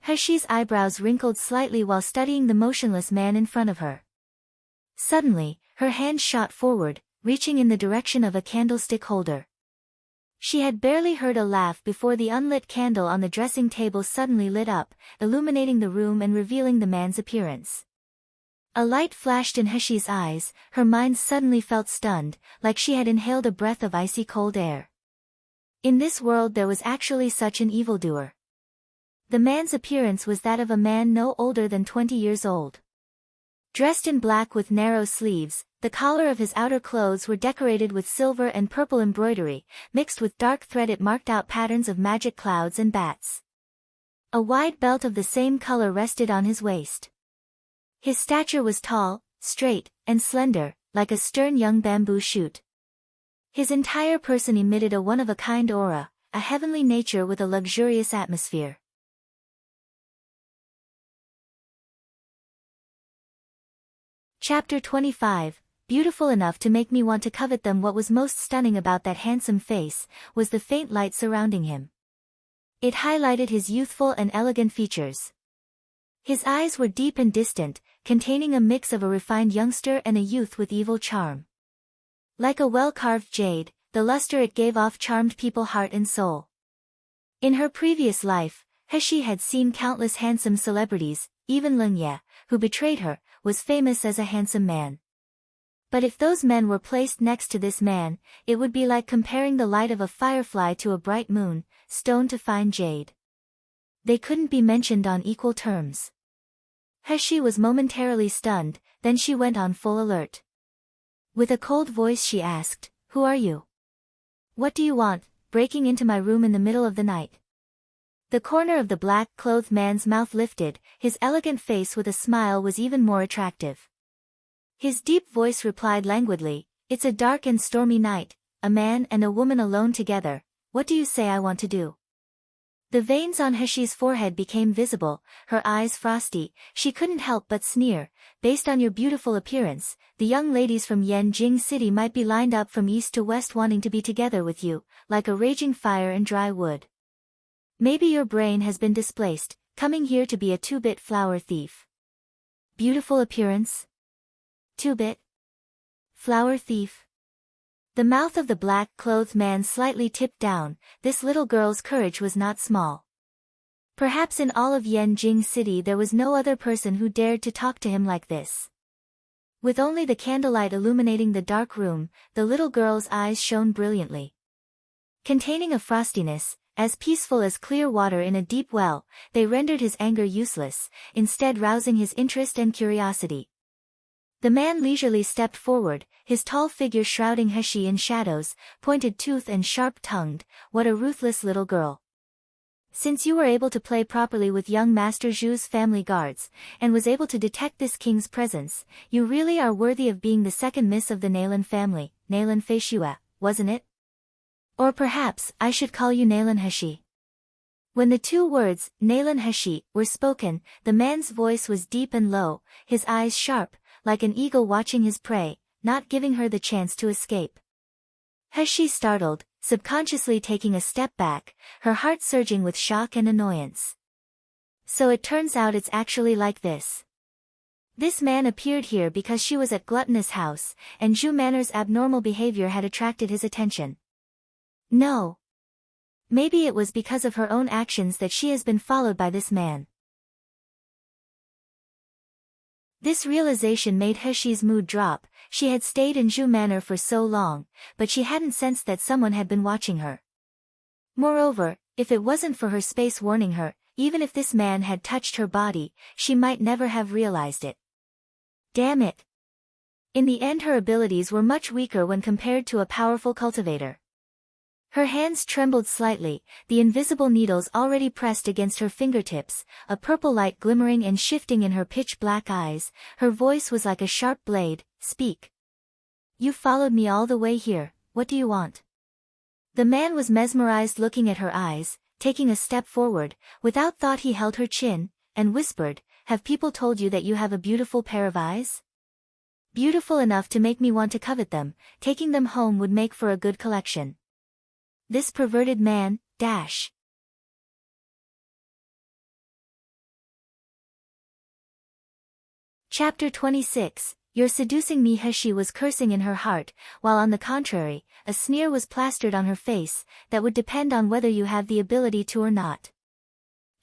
Heshi's eyebrows wrinkled slightly while studying the motionless man in front of her. Suddenly, her hand shot forward, reaching in the direction of a candlestick holder. She had barely heard a laugh before the unlit candle on the dressing table suddenly lit up, illuminating the room and revealing the man's appearance. A light flashed in Heshi's eyes, her mind suddenly felt stunned, like she had inhaled a breath of icy cold air. In this world there was actually such an evildoer. The man's appearance was that of a man no older than 20 years old. Dressed in black with narrow sleeves, the collar of his outer clothes were decorated with silver and purple embroidery, mixed with dark thread it marked out patterns of magic clouds and bats. A wide belt of the same color rested on his waist. His stature was tall, straight, and slender, like a stern young bamboo shoot. His entire person emitted a one-of-a-kind aura, a heavenly nature with a luxurious atmosphere. Chapter 25, beautiful enough to make me want to covet them. What was most stunning about that handsome face, was the faint light surrounding him. It highlighted his youthful and elegant features. His eyes were deep and distant, containing a mix of a refined youngster and a youth with evil charm. Like a well-carved jade, the luster it gave off charmed people heart and soul. In her previous life, Heshi had seen countless handsome celebrities, even Leng Ye, who betrayed her, was famous as a handsome man. But if those men were placed next to this man, it would be like comparing the light of a firefly to a bright moon, stone to fine jade. They couldn't be mentioned on equal terms. Heshi was momentarily stunned, then she went on full alert. With a cold voice she asked, "Who are you? What do you want, breaking into my room in the middle of the night?" The corner of the black-clothed man's mouth lifted, his elegant face with a smile was even more attractive. His deep voice replied languidly, It's a dark and stormy night, a man and a woman alone together. What do you say I want to do? The veins on Heshi's forehead became visible, her eyes frosty. She couldn't help but sneer. Based on your beautiful appearance, the young ladies from Yanjing City might be lined up from east to west wanting to be together with you, like a raging fire and dry wood. Maybe your brain has been displaced, coming here to be a two-bit flower thief. Beautiful appearance? Two-bit? Flower thief? The mouth of the black-clothed man slightly tipped down. This little girl's courage was not small. Perhaps in all of Yanjing City there was no other person who dared to talk to him like this. With only the candlelight illuminating the dark room, the little girl's eyes shone brilliantly. Containing a frostiness, as peaceful as clear water in a deep well, they rendered his anger useless, instead rousing his interest and curiosity. The man leisurely stepped forward, his tall figure shrouding Heshi in shadows, pointed-toothed and sharp-tongued. What a ruthless little girl. Since you were able to play properly with young Master Zhu's family guards, and was able to detect this king's presence, you really are worthy of being the second miss of the Nalan family, Nalan Feishua, wasn't it? Or perhaps I should call you Nalan Heshi. When the two words, Nalan Heshi, were spoken, the man's voice was deep and low, his eyes sharp, like an eagle watching his prey, not giving her the chance to escape. Heshi startled, subconsciously taking a step back, her heart surging with shock and annoyance. So it turns out it's actually like this. This man appeared here because she was at Gluttonous House, and Zhu Manor's abnormal behavior had attracted his attention. No. Maybe it was because of her own actions that she has been followed by this man. This realization made Heshi's mood drop. She had stayed in Zhu Manor for so long, but she hadn't sensed that someone had been watching her. Moreover, if it wasn't for her space warning her, even if this man had touched her body, she might never have realized it. Damn it. In the end her abilities were much weaker when compared to a powerful cultivator. Her hands trembled slightly, the invisible needles already pressed against her fingertips, a purple light glimmering and shifting in her pitch-black eyes. Her voice was like a sharp blade. Speak. You followed me all the way here, what do you want? The man was mesmerized looking at her eyes, taking a step forward. Without thought he held her chin, and whispered, have people told you that you have a beautiful pair of eyes? Beautiful enough to make me want to covet them. Taking them home would make for a good collection. This perverted man, dash. Chapter 26. You're seducing me. Heshi was cursing in her heart, while on the contrary, a sneer was plastered on her face. That would depend on whether you have the ability to or not.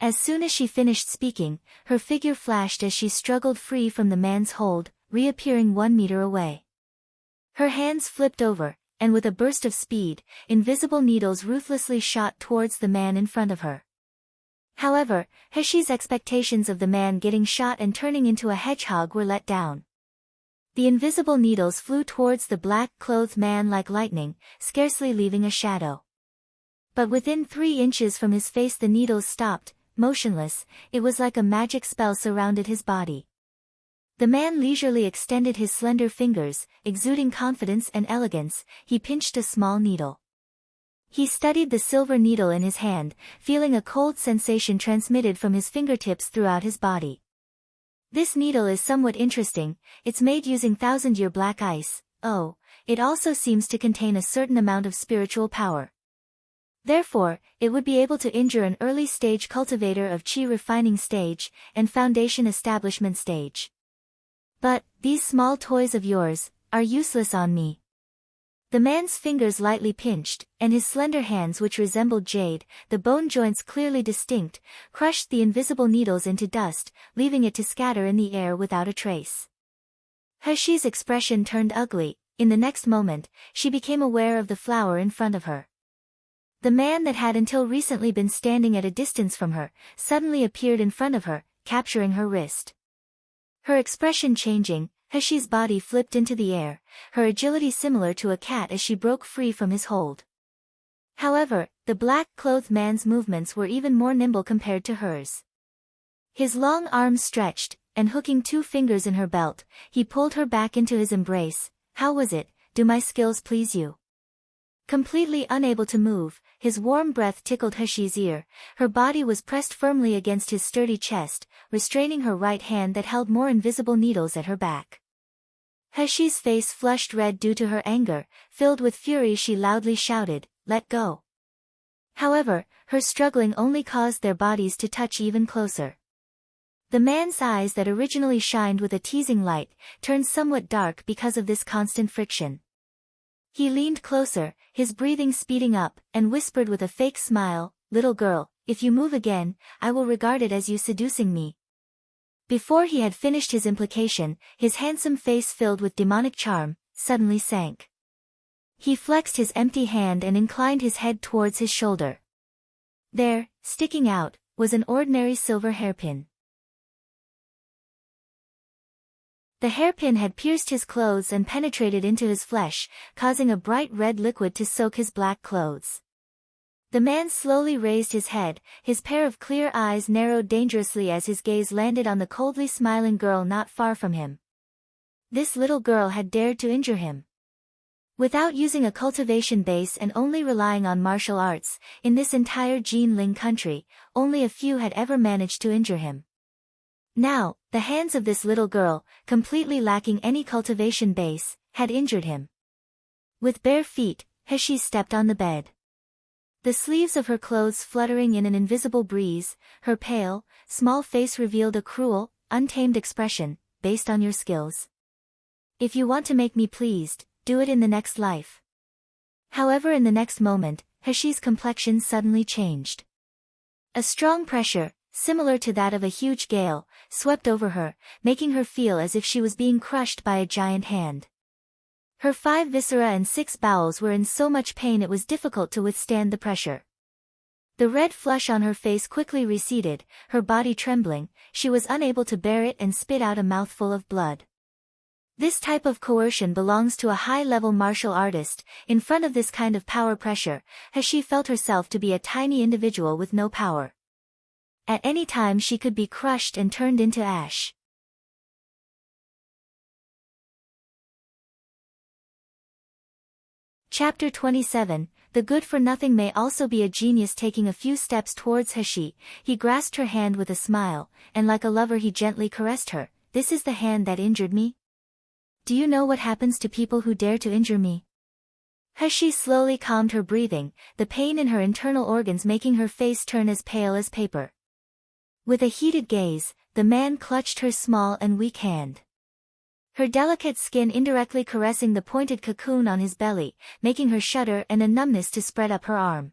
As soon as she finished speaking, her figure flashed as she struggled free from the man's hold, reappearing 1 meter away. Her hands flipped over, and with a burst of speed, invisible needles ruthlessly shot towards the man in front of her. However, Heshi's expectations of the man getting shot and turning into a hedgehog were let down. The invisible needles flew towards the black-clothed man like lightning, scarcely leaving a shadow. But within 3 inches from his face the needles stopped, motionless. It was like a magic spell surrounded his body. The man leisurely extended his slender fingers, exuding confidence and elegance. He pinched a small needle. He studied the silver needle in his hand, feeling a cold sensation transmitted from his fingertips throughout his body. This needle is somewhat interesting. It's made using 1,000-year black ice. Oh, it also seems to contain a certain amount of spiritual power. Therefore, it would be able to injure an early-stage cultivator of qi refining stage, and foundation establishment stage. But, these small toys of yours, are useless on me. The man's fingers lightly pinched, and his slender hands which resembled jade, the bone joints clearly distinct, crushed the invisible needles into dust, leaving it to scatter in the air without a trace. Heshi's expression turned ugly. In the next moment, she became aware of the flower in front of her. The man that had until recently been standing at a distance from her, suddenly appeared in front of her, capturing her wrist. Her expression changing, Heshi's body flipped into the air, her agility similar to a cat as she broke free from his hold. However, the black-clothed man's movements were even more nimble compared to hers. His long arms stretched, and hooking 2 fingers in her belt, he pulled her back into his embrace. How was it? do my skills please you? Completely unable to move, his warm breath tickled Heshi's ear. Her body was pressed firmly against his sturdy chest, restraining her right hand that held more invisible needles at her back. Heshi's face flushed red due to her anger. Filled with fury, she loudly shouted, "Let go." However, her struggling only caused their bodies to touch even closer. The man's eyes that originally shined with a teasing light, turned somewhat dark because of this constant friction. He leaned closer, his breathing speeding up, and whispered with a fake smile, "Little girl, if you move again, I will regard it as you seducing me." Before he had finished his implication, his handsome face filled with demonic charm, suddenly sank. He flexed his empty hand and inclined his head towards his shoulder. There, sticking out, was an ordinary silver hairpin. The hairpin had pierced his clothes and penetrated into his flesh, causing a bright red liquid to soak his black clothes. The man slowly raised his head, his pair of clear eyes narrowed dangerously as his gaze landed on the coldly smiling girl not far from him. This little girl had dared to injure him. Without using a cultivation base and only relying on martial arts, in this entire Jinling country, only a few had ever managed to injure him. Now, the hands of this little girl, completely lacking any cultivation base, had injured him. With bare feet, Heshi stepped on the bed. The sleeves of her clothes fluttering in an invisible breeze, her pale, small face revealed a cruel, untamed expression, "Based on your skills. If you want to make me pleased, do it in the next life." However, in the next moment, Heshi's complexion suddenly changed. A strong pressure, similar to that of a huge gale, swept over her, making her feel as if she was being crushed by a giant hand. Her 5 viscera and 6 bowels were in so much pain it was difficult to withstand the pressure. The red flush on her face quickly receded, her body trembling, she was unable to bear it and spit out a mouthful of blood. This type of coercion belongs to a high-level martial artist. In front of this kind of power pressure, Heshi felt herself to be a tiny individual with no power. At any time she could be crushed and turned into ash. Chapter 27, The Good-for-Nothing may also be a genius. Taking a few steps towards Heshi, he grasped her hand with a smile, and like a lover he gently caressed her. "This is the hand that injured me? Do you know what happens to people who dare to injure me?" Heshi slowly calmed her breathing, the pain in her internal organs making her face turn as pale as paper. With a heated gaze, the man clutched her small and weak hand. Her delicate skin indirectly caressing the pointed cocoon on his belly, making her shudder and a numbness to spread up her arm.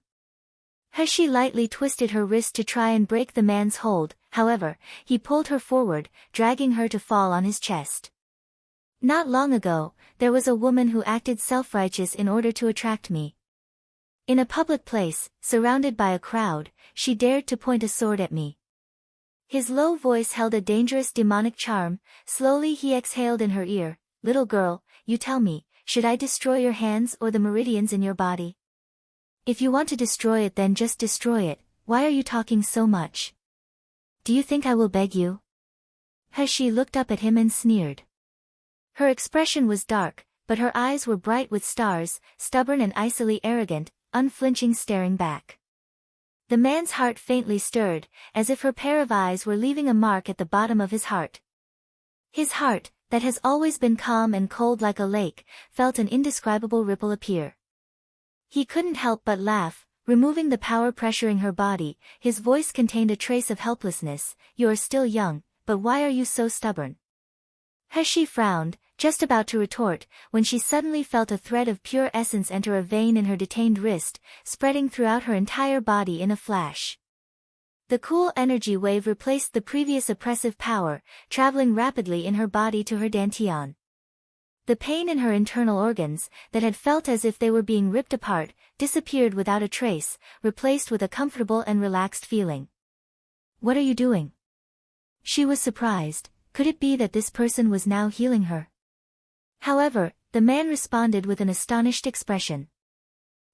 Heshi lightly twisted her wrist to try and break the man's hold, however, he pulled her forward, dragging her to fall on his chest. "Not long ago, there was a woman who acted self-righteous in order to attract me. In a public place, surrounded by a crowd, she dared to point a sword at me." His low voice held a dangerous demonic charm. Slowly he exhaled in her ear, "Little girl, you tell me, should I destroy your hands or the meridians in your body? If you want to destroy it, then just destroy it. Why are you talking so much? Do you think I will beg you?" Heshi looked up at him and sneered. Her expression was dark, but her eyes were bright with stars, stubborn and icily arrogant, unflinching, staring back. The man's heart faintly stirred, as if her pair of eyes were leaving a mark at the bottom of his heart. His heart, that has always been calm and cold like a lake, felt an indescribable ripple appear. He couldn't help but laugh, removing the power pressuring her body. His voice contained a trace of helplessness. "You are still young, but why are you so stubborn?" Heshi frowned, just about to retort, when she suddenly felt a thread of pure essence enter a vein in her detained wrist, spreading throughout her entire body in a flash. The cool energy wave replaced the previous oppressive power, traveling rapidly in her body to her dantian. The pain in her internal organs, that had felt as if they were being ripped apart, disappeared without a trace, replaced with a comfortable and relaxed feeling. "What are you doing?" She was surprised. Could it be that this person was now healing her? However, the man responded with an astonished expression.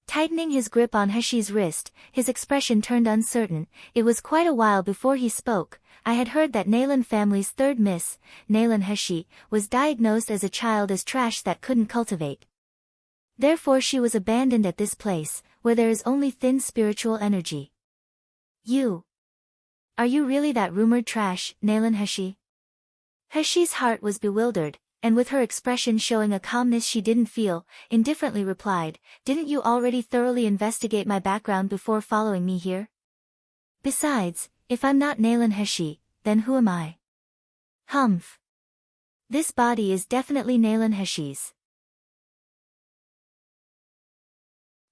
Tightening his grip on Heshi's wrist, his expression turned uncertain. It was quite a while before he spoke. "I had heard that Nalan family's third miss, Nalan Heshi, was diagnosed as a child as trash that couldn't cultivate. Therefore she was abandoned at this place, where there is only thin spiritual energy. Are you really that rumored trash, Nalan Hashi? Hashi's heart was bewildered, and with her expression showing a calmness she didn't feel, indifferently replied, didn't you already thoroughly investigate my background before following me here? Besides, if I'm not Nalan Hashi, then who am I? Humph. This body is definitely Nalan Hashi's.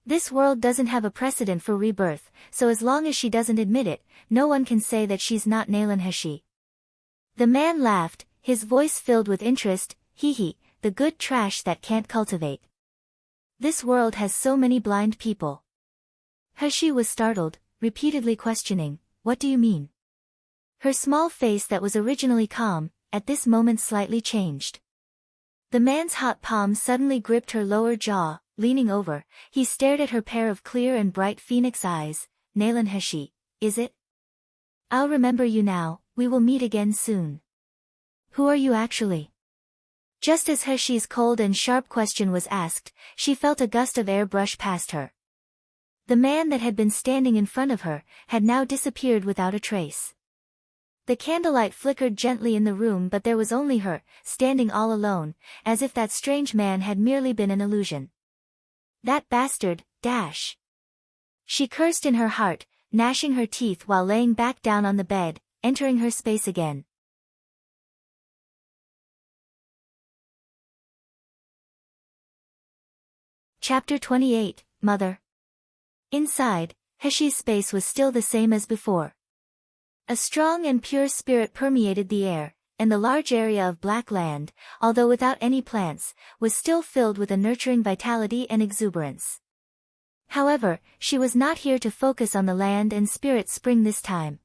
This world doesn't have a precedent for rebirth, so as long as she doesn't admit it, no one can say that she's not Nalan Hashi. The man laughed, his voice filled with interest, hee, the good trash that can't cultivate. This world has so many blind people. Hashi was startled, repeatedly questioning, what do you mean? Her small face that was originally calm, at this moment slightly changed. The man's hot palm suddenly gripped her lower jaw. Leaning over, he stared at her pair of clear and bright phoenix eyes. Nalan Hashi, is it? I'll remember you now, we will meet again soon. Who are you actually? Just as Hashi's cold and sharp question was asked, she felt a gust of air brush past her. The man that had been standing in front of her, had now disappeared without a trace. The candlelight flickered gently in the room, but there was only her, standing all alone, as if that strange man had merely been an illusion. That bastard, dash. She cursed in her heart, gnashing her teeth while laying back down on the bed, entering her space again. Chapter 28, Mother. Inside, Hashi's space was still the same as before. A strong and pure spirit permeated the air, and the large area of black land, although without any plants, was still filled with a nurturing vitality and exuberance. However, she was not here to focus on the land and spirit spring this time.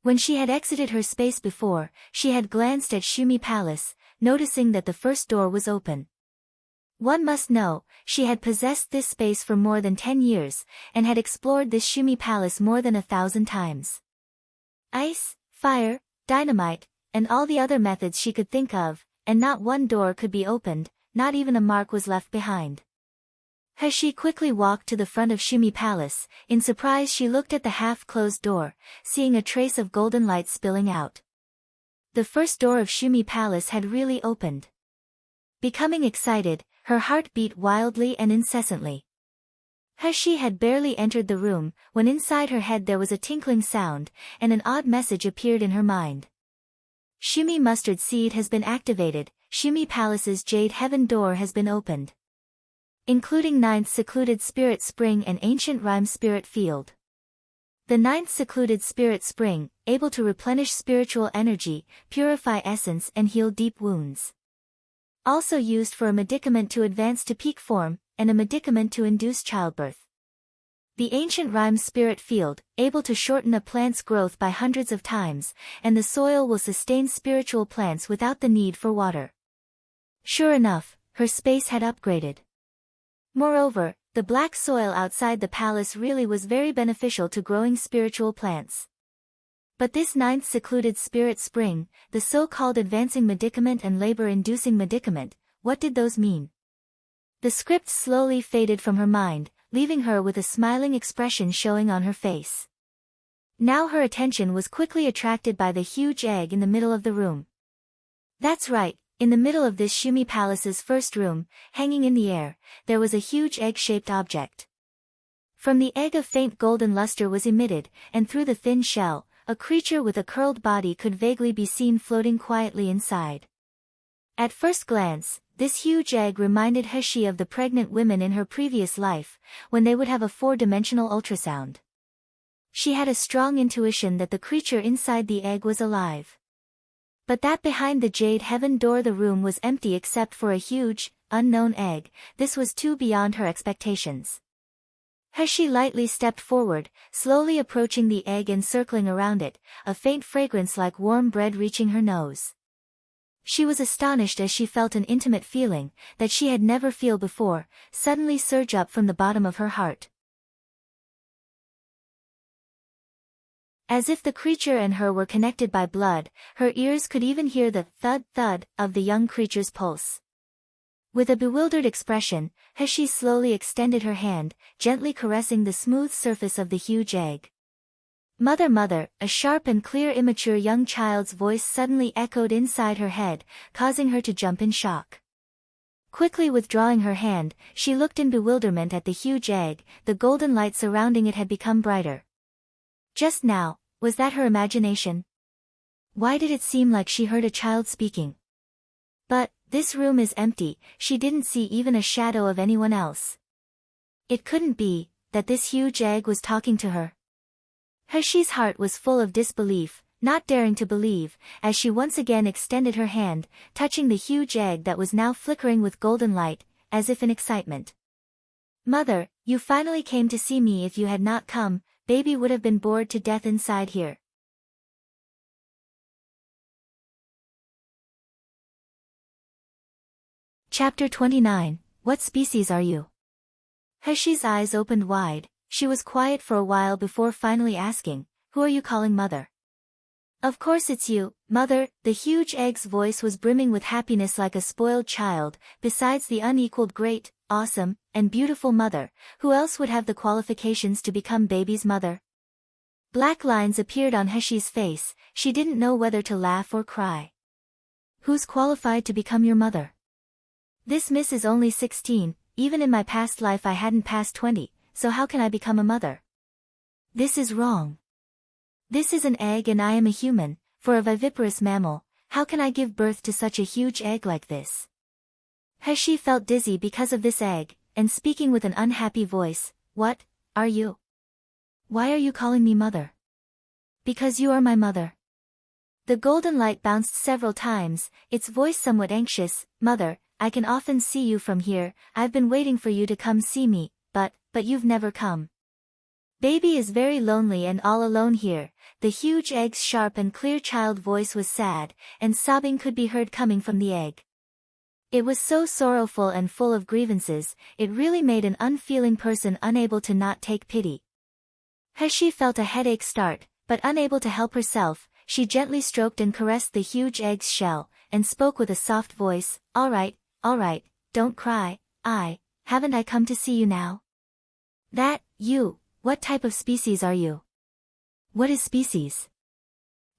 When she had exited her space before, she had glanced at Shumi Palace, noticing that the first door was open. One must know, she had possessed this space for more than 10 years, and had explored this Shumi Palace more than 1,000 times. Ice, fire, dynamite, and all the other methods she could think of, and not one door could be opened, not even a mark was left behind. Hashi quickly walked to the front of Shumi Palace. In surprise she looked at the half-closed door, seeing a trace of golden light spilling out. The first door of Shumi Palace had really opened. Becoming excited, her heart beat wildly and incessantly. Hashi had barely entered the room, when inside her head there was a tinkling sound, and an odd message appeared in her mind. Shumi Mustard Seed has been activated, Shumi Palace's Jade Heaven door has been opened. Including 9th Secluded Spirit Spring and Ancient Rhyme Spirit Field. The 9th Secluded Spirit Spring, able to replenish spiritual energy, purify essence and heal deep wounds. Also used for a medicament to advance to peak form, and a medicament to induce childbirth. The Ancient Rhyme Spirit Field, able to shorten a plant's growth by hundreds of times, and the soil will sustain spiritual plants without the need for water. Sure enough, her space had upgraded. Moreover, the black soil outside the palace really was very beneficial to growing spiritual plants. But this 9th Secluded Spirit Spring, the so-called advancing medicament and labor-inducing medicament, what did those mean? The script slowly faded from her mind, leaving her with a smiling expression showing on her face. Now her attention was quickly attracted by the huge egg in the middle of the room. That's right, in the middle of this Shumi Palace's first room, hanging in the air, there was a huge egg-shaped object. From the egg a faint golden luster was emitted, and through the thin shell, a creature with a curled body could vaguely be seen floating quietly inside. At first glance, this huge egg reminded Hashi of the pregnant women in her previous life, when they would have a 4-dimensional ultrasound. She had a strong intuition that the creature inside the egg was alive. But that behind the Jade Heaven door the room was empty except for a huge, unknown egg, this was too beyond her expectations. Hashi lightly stepped forward, slowly approaching the egg and circling around it, a faint fragrance like warm bread reaching her nose. She was astonished as she felt an intimate feeling, that she had never felt before, suddenly surge up from the bottom of her heart. As if the creature and her were connected by blood, her ears could even hear the thud-thud of the young creature's pulse. With a bewildered expression, Hashi slowly extended her hand, gently caressing the smooth surface of the huge egg. Mother, mother, a sharp and clear immature young child's voice suddenly echoed inside her head, causing her to jump in shock. Quickly withdrawing her hand, she looked in bewilderment at the huge egg. The golden light surrounding it had become brighter. Just now, was that her imagination? Why did it seem like she heard a child speaking? But, this room is empty, she didn't see even a shadow of anyone else. It couldn't be, that this huge egg was talking to her. Hashi's heart was full of disbelief, not daring to believe, as she once again extended her hand, touching the huge egg that was now flickering with golden light, as if in excitement. Mother, you finally came to see me. If you had not come, baby would have been bored to death inside here. Chapter 29, What species are you? Hashi's eyes opened wide. She was quiet for a while before finally asking, Who are you calling mother? Of course it's you, mother. The huge egg's voice was brimming with happiness like a spoiled child. Besides the unequaled great, awesome, and beautiful mother, who else would have the qualifications to become baby's mother? Black lines appeared on Hashi's face. She didn't know whether to laugh or cry. Who's qualified to become your mother? This miss is only 16, even in my past life I hadn't passed 20, so how can I become a mother? This is wrong. This is an egg and I am a human. For a viviparous mammal, how can I give birth to such a huge egg like this? Hashi felt dizzy because of this egg, and speaking with an unhappy voice, What, are you? Why are you calling me mother? Because you are my mother. The golden light bounced several times, its voice somewhat anxious, Mother, I can often see you from here. I've been waiting for you to come see me, but you've never come. Baby is very lonely and all alone here. The huge egg's sharp and clear child voice was sad, and sobbing could be heard coming from the egg. It was so sorrowful and full of grievances, it really made an unfeeling person unable to not take pity. Hashi felt a headache start, but unable to help herself, she gently stroked and caressed the huge egg's shell, and spoke with a soft voice, All right, don't cry. Haven't I come to see you now? That, you, what type of species are you? What is species?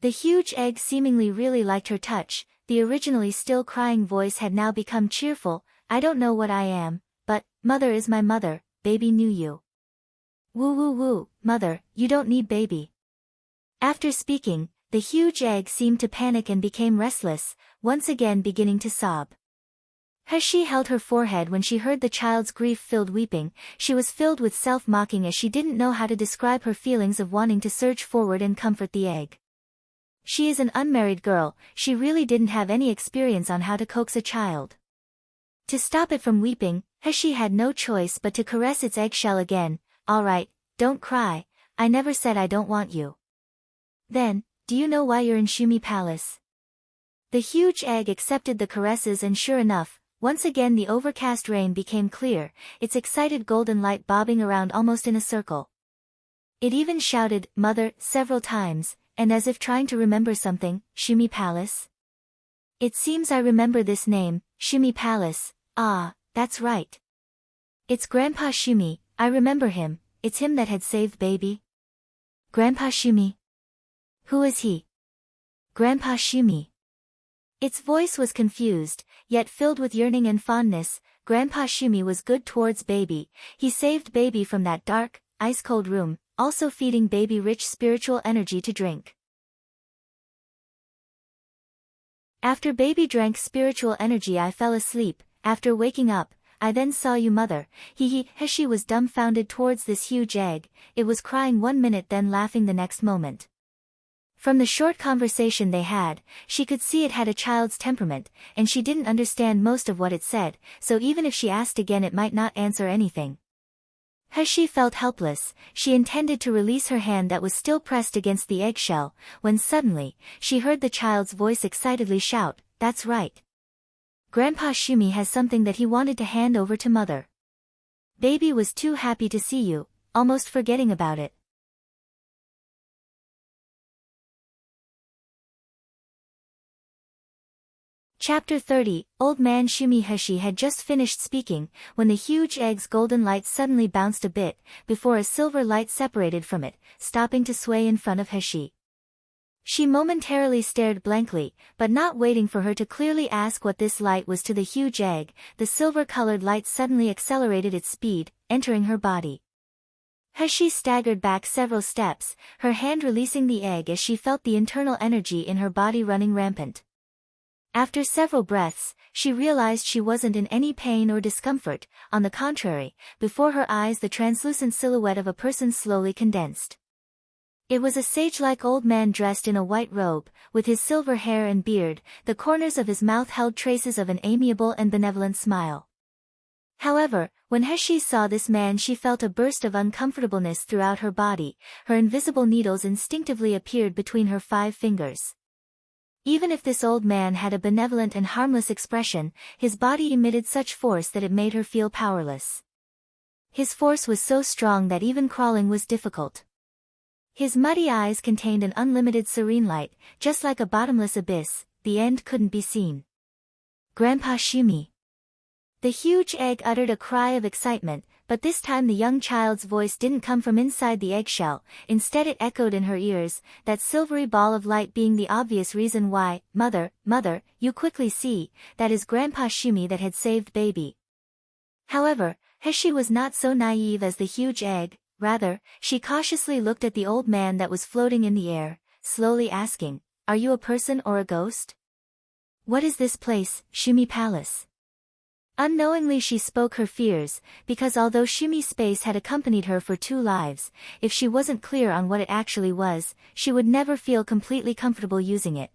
The huge egg seemingly really liked her touch. The originally still crying voice had now become cheerful. I don't know what I am, but, mother is my mother, baby knew you. Woo woo woo, mother, you don't need baby. After speaking, the huge egg seemed to panic and became restless, once again beginning to sob. Hashi held her forehead when she heard the child's grief-filled weeping. She was filled with self-mocking as she didn't know how to describe her feelings of wanting to surge forward and comfort the egg. She is an unmarried girl, she really didn't have any experience on how to coax a child. To stop it from weeping, Hashi had no choice but to caress its eggshell again. All right, don't cry, I never said I don't want you. Then, do you know why you're in Shumi Palace? The huge egg accepted the caresses and sure enough, once again the overcast rain became clear, its excited golden light bobbing around almost in a circle. It even shouted, Mother, several times, and as if trying to remember something, Shumi Palace? It seems I remember this name, Shumi Palace. Ah, that's right. It's Grandpa Shumi, I remember him, it's him that had saved baby. Grandpa Shumi? Who is he? Grandpa Shumi. Its voice was confused, yet filled with yearning and fondness. Grandpa Shumi was good towards baby. He saved baby from that dark, ice-cold room, also feeding baby rich spiritual energy to drink. After baby drank spiritual energy I fell asleep. After waking up, I then saw you mother. Hashi was dumbfounded towards this huge egg. It was crying 1 minute then laughing the next moment. From the short conversation they had, she could see it had a child's temperament, and she didn't understand most of what it said, so even if she asked again it might not answer anything. Hashi felt helpless. She intended to release her hand that was still pressed against the eggshell, when suddenly, she heard the child's voice excitedly shout, That's right. Grandpa Shumi has something that he wanted to hand over to mother. Baby was too happy to see you, almost forgetting about it. Chapter 30. Old Man Shumihashi had just finished speaking, when the huge egg's golden light suddenly bounced a bit, before a silver light separated from it, stopping to sway in front of Hashi. She momentarily stared blankly, but not waiting for her to clearly ask what this light was to the huge egg, the silver-colored light suddenly accelerated its speed, entering her body. Hashi staggered back several steps, her hand releasing the egg as she felt the internal energy in her body running rampant. After several breaths, she realized she wasn't in any pain or discomfort, on the contrary, before her eyes the translucent silhouette of a person slowly condensed. It was a sage-like old man dressed in a white robe, with his silver hair and beard, the corners of his mouth held traces of an amiable and benevolent smile. However, when Hashi saw this man she felt a burst of uncomfortableness throughout her body, her invisible needles instinctively appeared between her 5 fingers. Even if this old man had a benevolent and harmless expression, his body emitted such force that it made her feel powerless. His force was so strong that even crawling was difficult. His muddy eyes contained an unlimited serene light, just like a bottomless abyss, the end couldn't be seen. Grandpa Shumi. The huge egg uttered a cry of excitement, but this time the young child's voice didn't come from inside the eggshell, instead it echoed in her ears, that silvery ball of light being the obvious reason why. Mother, you quickly see, that is Grandpa Shumi that had saved baby. However, Hashi was not so naive as the huge egg, rather, she cautiously looked at the old man that was floating in the air, slowly asking, "Are you a person or a ghost? What is this place, Shumi Palace?" Unknowingly she spoke her fears, because although Shumi's space had accompanied her for 2 lives, if she wasn't clear on what it actually was, she would never feel completely comfortable using it.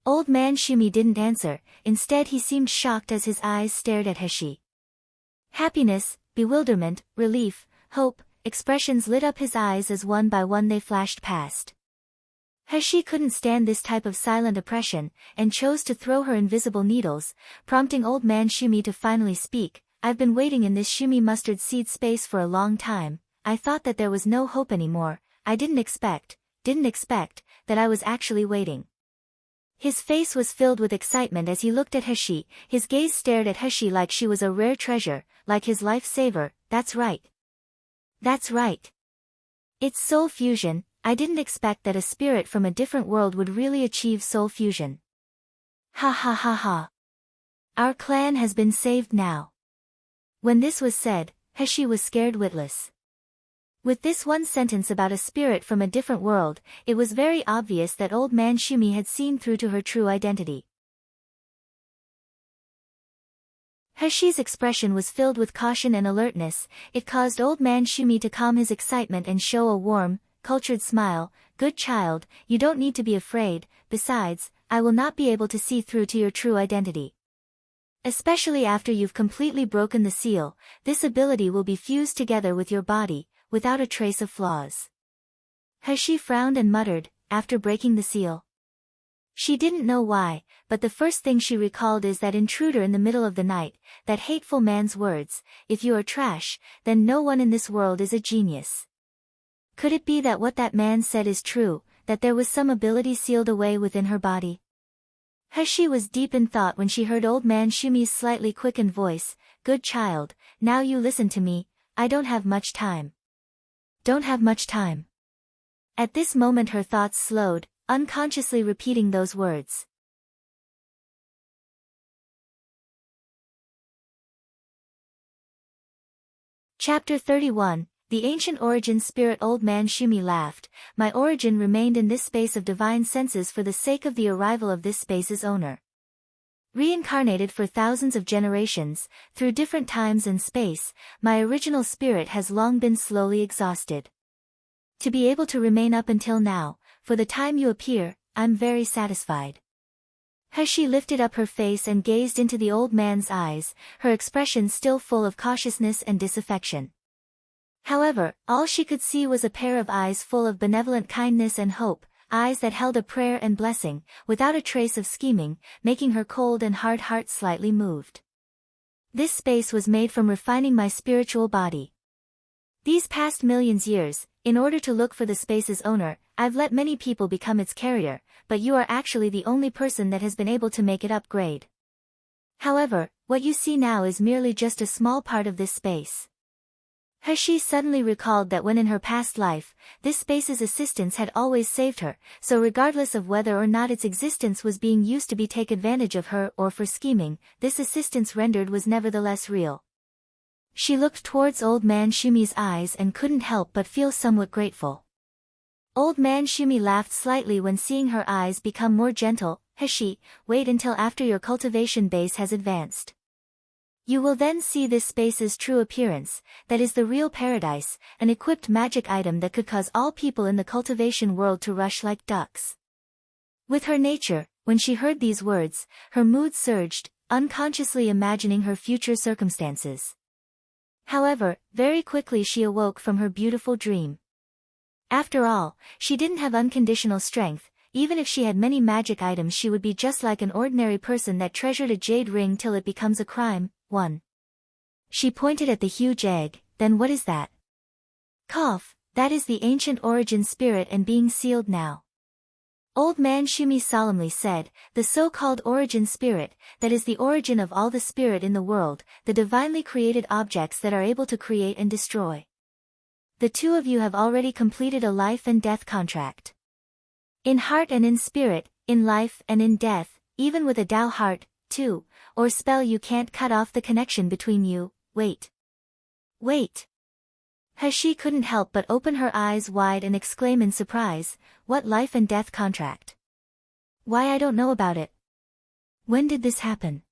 Old man Shumi didn't answer, instead he seemed shocked as his eyes stared at Hashi. Happiness, bewilderment, relief, hope, expressions lit up his eyes as one by one they flashed past. Hashi couldn't stand this type of silent oppression, and chose to throw her invisible needles, prompting old man Shumi to finally speak. "I've been waiting in this Shumi mustard seed space for a long time. I thought that there was no hope anymore. I didn't expect that I was actually waiting." His face was filled with excitement as he looked at Hashi, his gaze stared at Hashi like she was a rare treasure, like his life-saver. That's right. It's soul fusion. I didn't expect that a spirit from a different world would really achieve soul fusion. Ha ha ha ha. Our clan has been saved now. When this was said, Hashi was scared witless. With this one sentence about a spirit from a different world, it was very obvious that old man Shumi had seen through to her true identity. Hashi's expression was filled with caution and alertness. It caused old man Shumi to calm his excitement and show a warm, cultured smile. "Good child, you don't need to be afraid, besides, I will not be able to see through to your true identity. Especially after you've completely broken the seal, this ability will be fused together with your body, without a trace of flaws." Hashi frowned and muttered, "After breaking the seal?" She didn't know why, but the first thing she recalled is that intruder in the middle of the night, that hateful man's words, "If you are trash, then no one in this world is a genius." Could it be that what that man said is true, that there was some ability sealed away within her body? Hashi was deep in thought when she heard old man Shumi's slightly quickened voice, "Good child, now you listen to me, I don't have much time." Don't have much time. At this moment her thoughts slowed, unconsciously repeating those words. Chapter 31. The Ancient Origin Spirit. Old man Shumi laughed. "My origin remained in this space of divine senses for the sake of the arrival of this space's owner. Reincarnated for thousands of generations, through different times and space, my original spirit has long been slowly exhausted. To be able to remain up until now, for the time you appear, I'm very satisfied." Hashi lifted up her face and gazed into the old man's eyes, her expression still full of cautiousness and disaffection. However, all she could see was a pair of eyes full of benevolent kindness and hope, eyes that held a prayer and blessing, without a trace of scheming, making her cold and hard heart slightly moved. "This space was made from refining my spiritual body. These past millions years, in order to look for the space's owner, I've let many people become its carrier, but you are actually the only person that has been able to make it upgrade. However, what you see now is merely just a small part of this space. She suddenly recalled that when in her past life, this space's assistance had always saved her, so regardless of whether or not its existence was being used to take advantage of her or for scheming, this assistance rendered was nevertheless real. She looked towards Old Man Shumi's eyes and couldn't help but feel somewhat grateful. Old Man Shumi laughed slightly when seeing her eyes become more gentle. Wait until after your cultivation base has advanced. You will then see this space's true appearance, that is the real paradise, an equipped magic item that could cause all people in the cultivation world to rush like ducks. With her nature, when she heard these words, her mood surged, unconsciously imagining her future circumstances. However, very quickly she awoke from her beautiful dream. After all, she didn't have unconditional strength. Even if she had many magic items, she would be just like an ordinary person that treasured a jade ring till it becomes a crime. 1. She pointed at the huge egg. Then what is that? Cough, that is the ancient origin spirit and being sealed now. Old Man Shumi solemnly said, the so-called origin spirit, that is the origin of all the spirit in the world, the divinely created objects that are able to create and destroy. The two of you have already completed a life and death contract. In heart and in spirit, in life and in death, even with a Tao heart, too, or spell you can't cut off the connection between you. Wait. She couldn't help but open her eyes wide and exclaim in surprise, what life and death contract? Why, I don't know about it. When did this happen?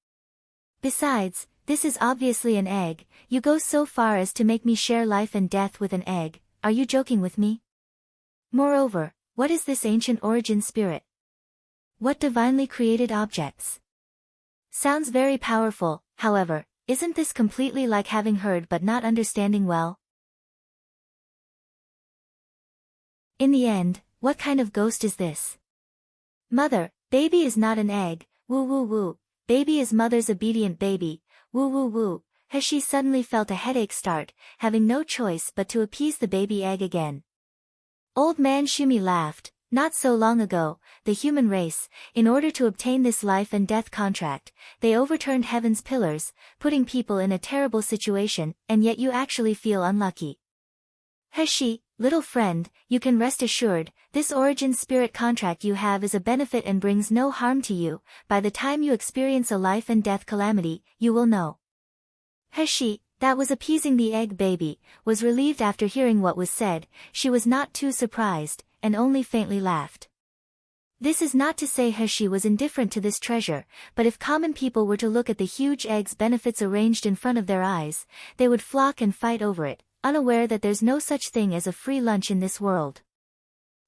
Besides, this is obviously an egg. You go so far as to make me share life and death with an egg. Are you joking with me? Moreover, what is this ancient origin spirit? What divinely created objects? Sounds very powerful, however, isn't this completely like having heard but not understanding well? In the end, what kind of ghost is this? Mother, baby is not an egg, woo woo woo, baby is mother's obedient baby, woo woo woo. She suddenly felt a headache start, having no choice but to appease the baby egg again. Old Man Shumi laughed. Not so long ago, the human race, in order to obtain this life and death contract, they overturned heaven's pillars, putting people in a terrible situation, and yet you actually feel unlucky. Little friend, you can rest assured, this origin spirit contract you have is a benefit and brings no harm to you. By the time you experience a life and death calamity, you will know. That was appeasing the egg baby, was relieved after hearing what was said. She was not too surprised, and only faintly laughed. This is not to say she was indifferent to this treasure, but if common people were to look at the huge egg's benefits arranged in front of their eyes, they would flock and fight over it, unaware that there's no such thing as a free lunch in this world.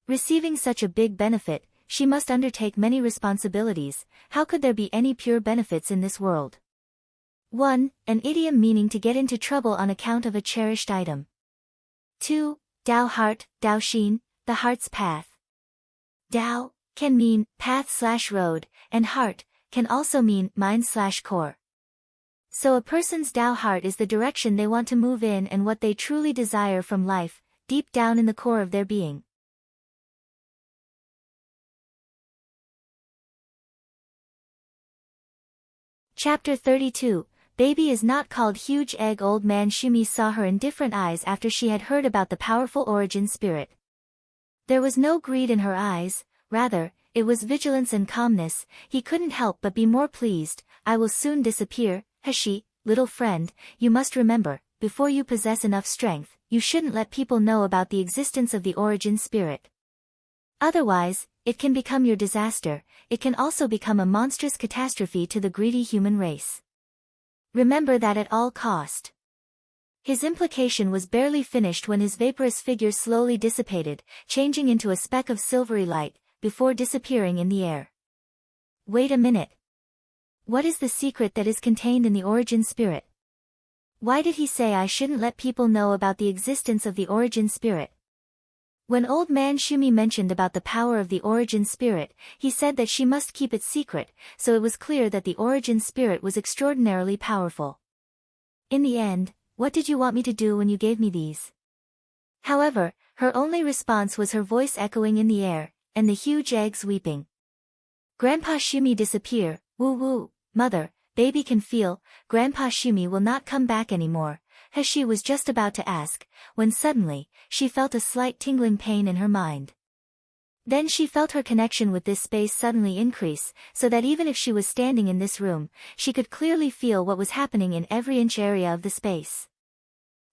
Receiving such a big benefit, she must undertake many responsibilities. How could there be any pure benefits in this world? 1. An idiom meaning to get into trouble on account of a cherished item. 2. Tao heart, Tao Xin, the heart's path. Tao can mean path/road, and heart can also mean mind/core. So a person's Tao heart is the direction they want to move in and what they truly desire from life, deep down in the core of their being. Chapter 32. Baby is not called huge egg. Old Man Shumi saw her in different eyes after she had heard about the powerful origin spirit. There was no greed in her eyes, rather, it was vigilance and calmness. He couldn't help but be more pleased. I will soon disappear. Little friend, you must remember, before you possess enough strength, you shouldn't let people know about the existence of the origin spirit. Otherwise, it can become your disaster. It can also become a monstrous catastrophe to the greedy human race. Remember that at all cost. His implication was barely finished when his vaporous figure slowly dissipated, changing into a speck of silvery light, before disappearing in the air. Wait a minute. What is the secret that is contained in the origin spirit? Why did he say I shouldn't let people know about the existence of the origin spirit? When Old Man Shumi mentioned about the power of the origin spirit, he said that she must keep it secret, so it was clear that the origin spirit was extraordinarily powerful. In the end, what did you want me to do when you gave me these? However, Her only response was her voice echoing in the air, and the huge eggs weeping. Grandpa Shumi disappear, woo woo, mother, baby can feel, Grandpa Shumi will not come back anymore, as she was just about to ask, when suddenly, she felt a slight tingling pain in her mind. Then she felt her connection with this space suddenly increase, so that even if she was standing in this room, she could clearly feel what was happening in every inch area of the space.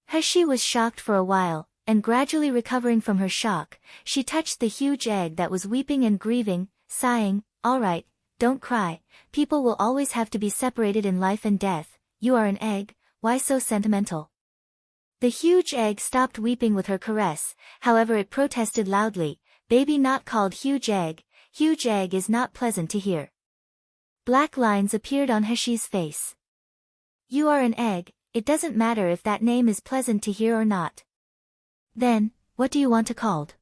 As she was shocked for a while, and gradually recovering from her shock, she touched the huge egg that was weeping and grieving, sighing, "All right, don't cry, people will always have to be separated in life and death, you are an egg, why so sentimental?" The huge egg stopped weeping with her caress, however it protested loudly, "Baby not called huge egg is not pleasant to hear." Black lines appeared on Heshi's face. "You are an egg, it doesn't matter if that name is pleasant to hear or not. Then, what do you want to called?"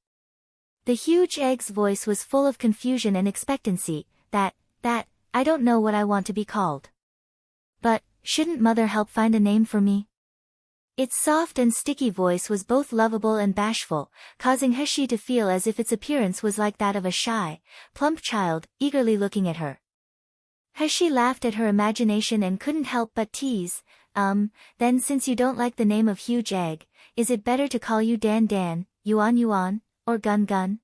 The huge egg's voice was full of confusion and expectancy, that, I don't know what I want to be called. But, shouldn't mother help find a name for me? Its soft and sticky voice was both lovable and bashful, causing Heshi to feel as if its appearance was like that of a shy, plump child, eagerly looking at her. Heshi laughed at her imagination and couldn't help but tease, then since you don't like the name of huge egg, is it better to call you Dan Dan, Yuan Yuan, or Gun Gun?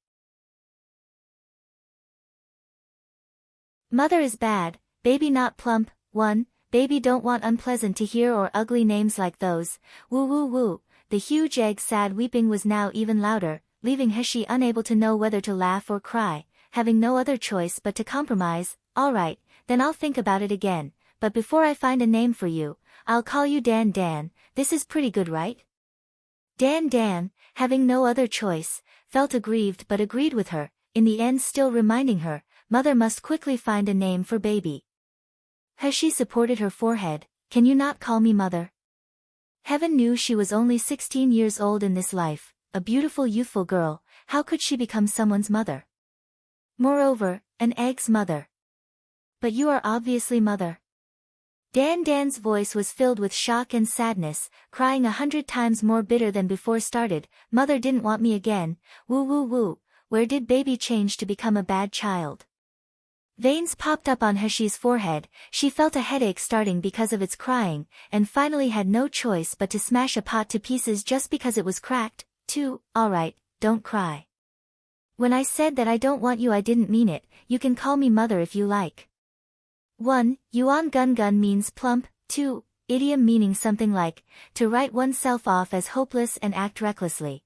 Mother is bad, baby not plump, one, baby don't want unpleasant to hear or ugly names like those, woo woo woo. The huge egg's sad weeping was now even louder, leaving Heshi unable to know whether to laugh or cry, having no other choice but to compromise. "All right, then I'll think about it again, but before I find a name for you, I'll call you Dan Dan, this is pretty good, right?" Dan Dan, having no other choice, felt aggrieved but agreed with her, in the end still reminding her, mother must quickly find a name for baby. Heshi supported her forehead, "Can you not call me mother?" Heaven knew she was only 16 years old in this life, a beautiful youthful girl, how could she become someone's mother? Moreover, an egg's mother. "But you are obviously mother." Dan Dan's voice was filled with shock and sadness, crying 100 times more bitter than before started, "Mother didn't want me again, woo woo woo, where did baby change to become a bad child?" Veins popped up on Heshi's forehead, she felt a headache starting because of its crying, and finally had no choice but to smash a pot to pieces just because it was cracked. 2, all right, don't cry. When I said that I don't want you I didn't mean it, you can call me mother if you like. 1. Yuan Gun Gun means plump, 2. Idiom meaning something like, to write oneself off as hopeless and act recklessly.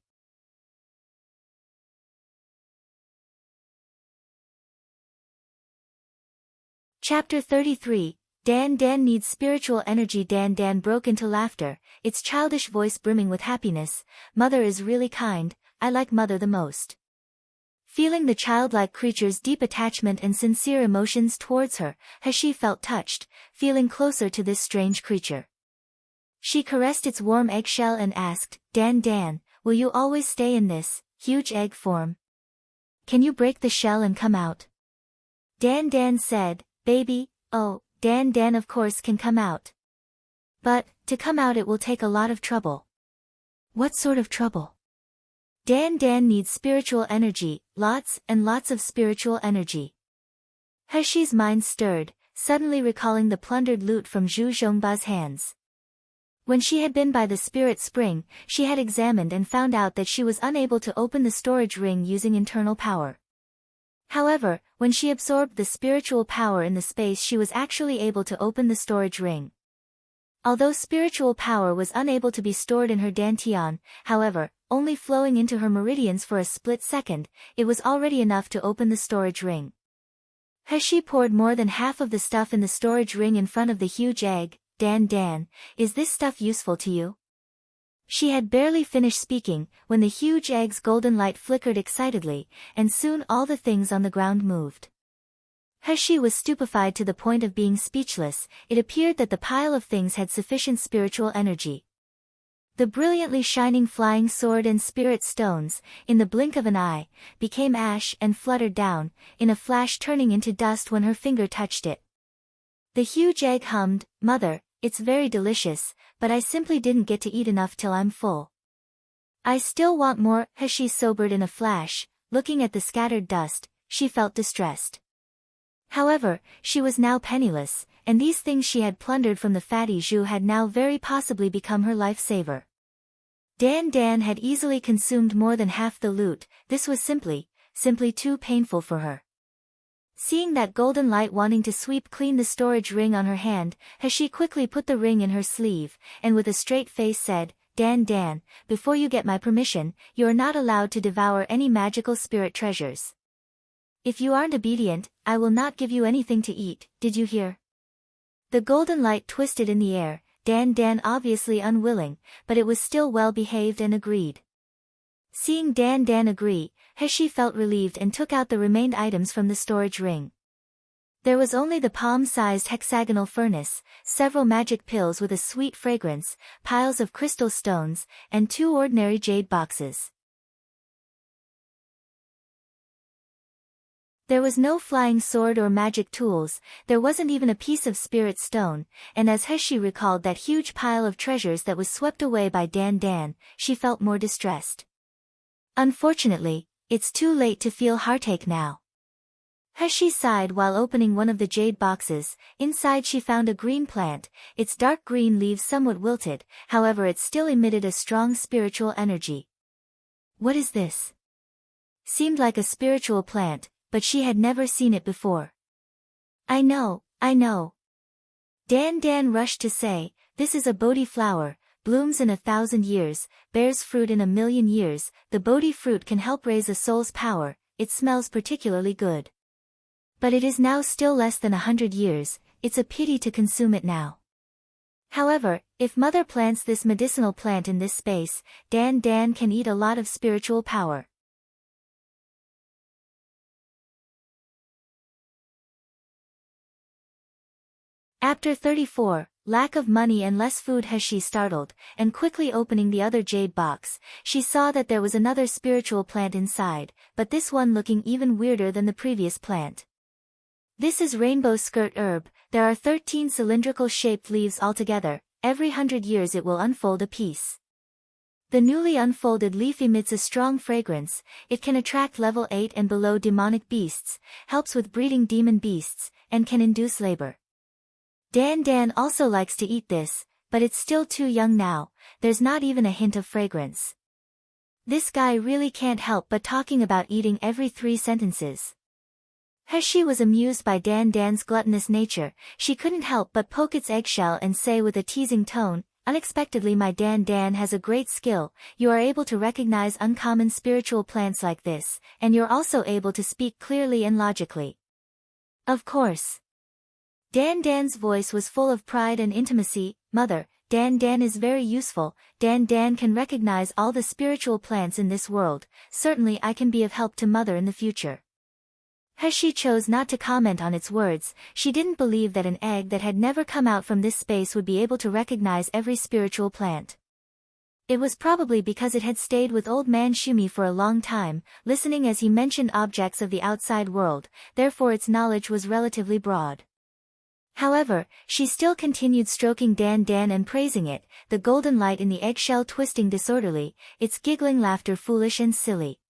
Chapter 33, Dan Dan needs spiritual energy. Dan Dan broke into laughter, its childish voice brimming with happiness. "Mother is really kind, I like mother the most." Feeling the childlike creature's deep attachment and sincere emotions towards her, Heshi felt touched, feeling closer to this strange creature. She caressed its warm eggshell and asked, "Dan Dan, will you always stay in this huge egg form? Can you break the shell and come out?" Dan Dan said, "Baby, oh, Dan Dan of course can come out. But, to come out it will take a lot of trouble." "What sort of trouble?" Dan Dan needs spiritual energy, lots and lots of spiritual energy. Heshi's mind stirred, suddenly recalling the plundered loot from Zhu Zhongba's hands. When she had been by the spirit spring, she had examined and found out that she was unable to open the storage ring using internal power. However, when she absorbed the spiritual power in the space she was actually able to open the storage ring. Although spiritual power was unable to be stored in her dantian, however, only flowing into her meridians for a split second, it was already enough to open the storage ring. Heshi poured more than half of the stuff in the storage ring in front of the huge egg. "Dan Dan, is this stuff useful to you?" She had barely finished speaking, when the huge egg's golden light flickered excitedly, and soon all the things on the ground moved. Heshi was stupefied to the point of being speechless. It appeared that the pile of things had sufficient spiritual energy. The brilliantly shining flying sword and spirit stones, in the blink of an eye, became ash and fluttered down, in a flash turning into dust when her finger touched it. The huge egg hummed, "Mother, it's very delicious, but I simply didn't get to eat enough till I'm full." I still want more. As she sobered in a flash, looking at the scattered dust, she felt distressed. However, she was now penniless, and these things she had plundered from the fatty Zhu had now very possibly become her lifesaver. Dan had easily consumed more than half the loot. This was simply too painful for her. Seeing that golden light wanting to sweep clean the storage ring on her hand, as she quickly put the ring in her sleeve, and with a straight face said, Dan, before you get my permission, you are not allowed to devour any magical spirit treasures. If you aren't obedient, I will not give you anything to eat, did you hear? The golden light twisted in the air, Dan obviously unwilling, but it was still well behaved and agreed. Seeing Dan agree, Heshi felt relieved and took out the remained items from the storage ring. There was only the palm-sized hexagonal furnace, several magic pills with a sweet fragrance, piles of crystal stones, and 2 ordinary jade boxes. There was no flying sword or magic tools, there wasn't even a piece of spirit stone, and as Heshi recalled that huge pile of treasures that was swept away by Dan, she felt more distressed. Unfortunately, it's too late to feel heartache now. Heshi sighed while opening one of the jade boxes. Inside she found a green plant, its dark green leaves somewhat wilted, however it still emitted a strong spiritual energy. What is this? Seemed like a spiritual plant, but she had never seen it before. I know. Dan rushed to say, this is a Bodhi flower, blooms in 1,000 years, bears fruit in 1,000,000 years, the Bodhi fruit can help raise a soul's power, it smells particularly good. But it is now still less than 100 years, it's a pity to consume it now. However, if Mother plants this medicinal plant in this space, Dan can eat a lot of spiritual power. After 34, lack of money and less food. Heshi startled, and quickly opening the other jade box, she saw that there was another spiritual plant inside, but this one looking even weirder than the previous plant. This is rainbow skirt herb, there are 13 cylindrical shaped leaves altogether, every 100 years it will unfold a piece. The newly unfolded leaf emits a strong fragrance, it can attract level 8 and below demonic beasts, helps with breeding demon beasts, and can induce labor. Dan also likes to eat this, but it's still too young now, there's not even a hint of fragrance. This guy really can't help but talking about eating every 3 sentences. Heshi was amused by Dan's gluttonous nature, she couldn't help but poke its eggshell and say with a teasing tone, unexpectedly my Dan has a great skill, you are able to recognize uncommon spiritual plants like this, and you're also able to speak clearly and logically. Of course. Dan's voice was full of pride and intimacy. Mother, Dan is very useful, Dan can recognize all the spiritual plants in this world, certainly I can be of help to Mother in the future. Heshi chose not to comment on its words, she didn't believe that an egg that had never come out from this space would be able to recognize every spiritual plant. It was probably because it had stayed with old man Shumi for a long time, listening as he mentioned objects of the outside world, therefore its knowledge was relatively broad. However, she still continued stroking Dan and praising it, the golden light in the eggshell twisting disorderly, its giggling laughter foolish and silly.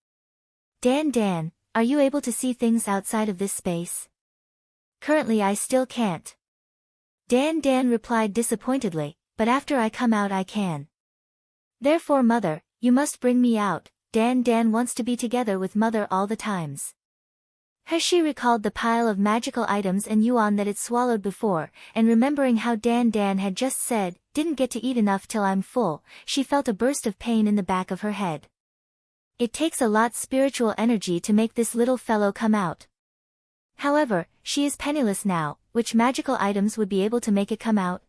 Dan, are you able to see things outside of this space? Currently I still can't. Dan replied disappointedly, but after I come out I can. Therefore Mother, you must bring me out, Dan wants to be together with Mother all the times. Heshi recalled the pile of magical items and yuan that it swallowed before, and remembering how Dan had just said, didn't get to eat enough till I'm full, she felt a burst of pain in the back of her head. It takes a lot spiritual energy to make this little fellow come out. However, she is penniless now, which magical items would be able to make it come out?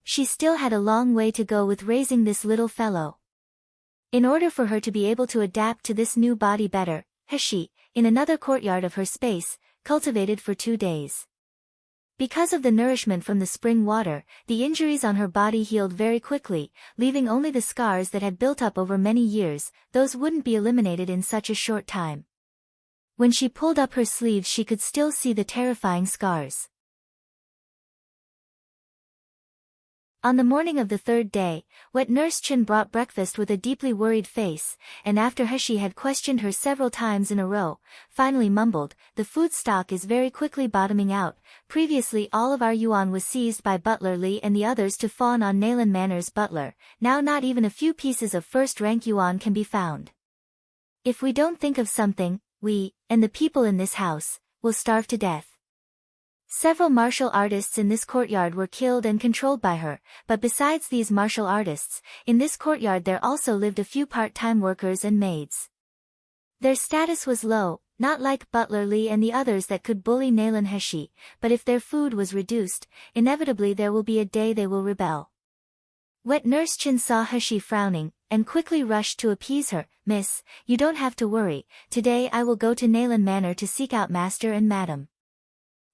She still had a long way to go with raising this little fellow. In order for her to be able to adapt to this new body better, Heshi, in another courtyard of her space, cultivated for 2 days. Because of the nourishment from the spring water, the injuries on her body healed very quickly, leaving only the scars that had built up over many years, those wouldn't be eliminated in such a short time. When she pulled up her sleeves she could still see the terrifying scars. On the morning of the third day, wet nurse Chen brought breakfast with a deeply worried face, and after Heshi had questioned her several times in a row, finally mumbled, "The food stock is very quickly bottoming out. Previously all of our yuan was seized by Butler Li and the others to fawn on Nalan Manor's butler. Now not even a few pieces of first-rank yuan can be found. If we don't think of something, we, and the people in this house, will starve to death." Several martial artists in this courtyard were killed and controlled by her, but besides these martial artists, in this courtyard there also lived a few part-time workers and maids. Their status was low, not like Butler Li and the others that could bully Nalan Heshi, but if their food was reduced, inevitably there will be a day they will rebel. Wet nurse Chen saw Heshi frowning, and quickly rushed to appease her. "Miss, you don't have to worry, today I will go to Nalan Manor to seek out Master and Madam.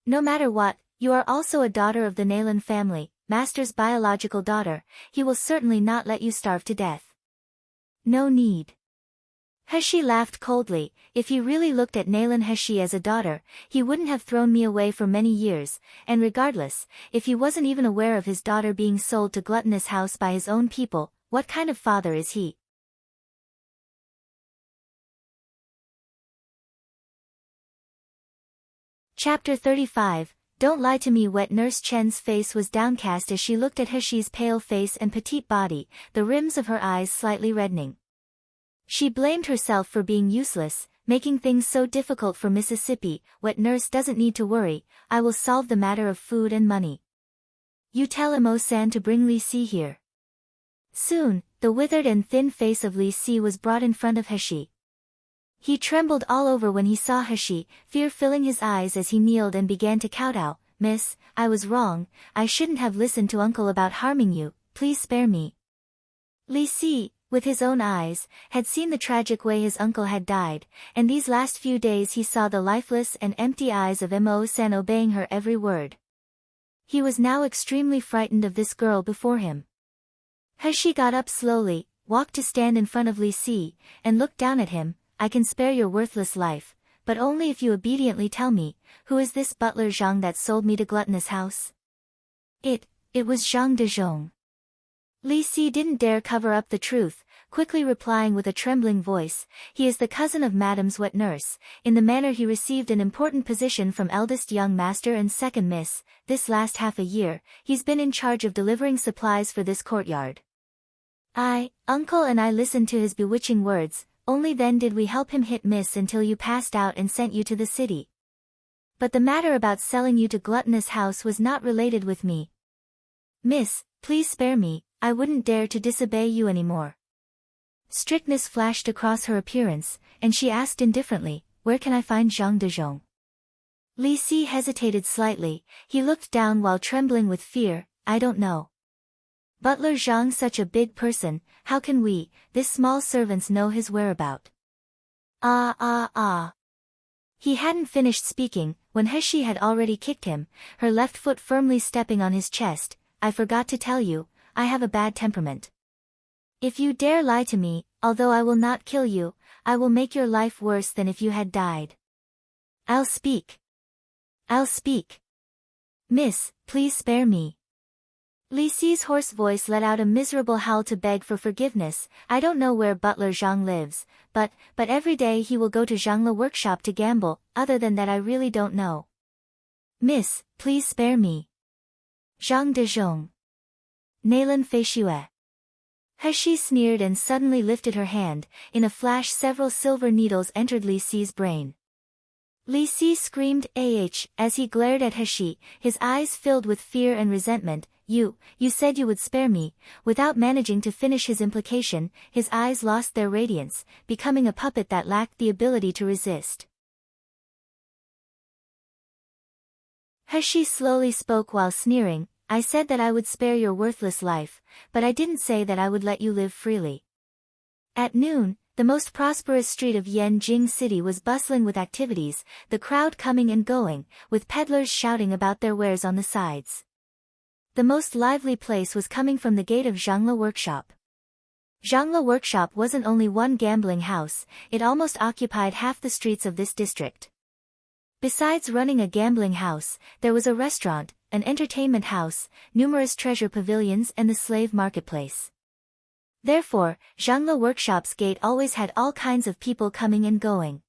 No matter what, you are also a daughter of the Nalan family, Master's biological daughter, he will certainly not let you starve to death." "No need." Heshi laughed coldly. If he really looked at Nalan Heshi as a daughter, he wouldn't have thrown me away for many years, and regardless, if he wasn't even aware of his daughter being sold to gluttonous house by his own people, what kind of father is he? Chapter 35, Don't Lie to Me. Wet nurse Chen's face was downcast as she looked at Heshi's pale face and petite body, the rims of her eyes slightly reddening. She blamed herself for being useless, making things so difficult for Mississippi. "Wet nurse doesn't need to worry, I will solve the matter of food and money. You tell Mo-san to bring Li Si here." Soon, the withered and thin face of Li Si was brought in front of Heshi. He trembled all over when he saw Heshi, fear filling his eyes as he kneeled and began to kowtow. "Miss, I was wrong, I shouldn't have listened to uncle about harming you, please spare me." Li Si, with his own eyes, had seen the tragic way his uncle had died, and these last few days he saw the lifeless and empty eyes of Mo-san obeying her every word. He was now extremely frightened of this girl before him. Heshi got up slowly, walked to stand in front of Li Si, and looked down at him. "I can spare your worthless life, but only if you obediently tell me, who is this butler Zhang that sold me to gluttonous house?" It was Zhang de Zhong. Li Si didn't dare cover up the truth, quickly replying with a trembling voice, "He is the cousin of Madam's wet nurse. In the manor he received an important position from eldest young master and second miss. This last half a year, he's been in charge of delivering supplies for this courtyard. Uncle and I listened to his bewitching words. Only then did we help him hit miss until you passed out and sent you to the city. But the matter about selling you to gluttonous house was not related with me. Miss, please spare me, I wouldn't dare to disobey you anymore." Strictness flashed across her appearance, and she asked indifferently, "Where can I find Zhang de Zhong?" Li Si hesitated slightly, he looked down while trembling with fear. "I don't know. Butler Zhang such a big person, how can we, this small servants know his whereabout?" He hadn't finished speaking, when Heshi had already kicked him, her left foot firmly stepping on his chest. "I forgot to tell you, I have a bad temperament. If you dare lie to me, although I will not kill you, I will make your life worse than if you had died. I'll speak. Miss, please spare me." Li Si's hoarse voice let out a miserable howl to beg for forgiveness. "I don't know where Butler Zhang lives, but every day he will go to Zhangla workshop to gamble. Other than that I really don't know. Miss, please spare me. Zhang de Zhong. Nalan Feishue." Heshi sneered and suddenly lifted her hand. In a flash several silver needles entered Li Si's brain. Li Si screamed as he glared at Heshi, his eyes filled with fear and resentment. You said you would spare me." Without managing to finish his implication, his eyes lost their radiance, becoming a puppet that lacked the ability to resist. Heshi slowly spoke while sneering. "I said that I would spare your worthless life, but I didn't say that I would let you live freely." At noon, the most prosperous street of Yanjing City was bustling with activities, the crowd coming and going, with peddlers shouting about their wares on the sides. The most lively place was coming from the gate of Zhangla Workshop. Zhangla Workshop wasn't only one gambling house, it almost occupied half the streets of this district. Besides running a gambling house, there was a restaurant, an entertainment house, numerous treasure pavilions and the slave marketplace. Therefore, Zhangla Workshop's gate always had all kinds of people coming and going.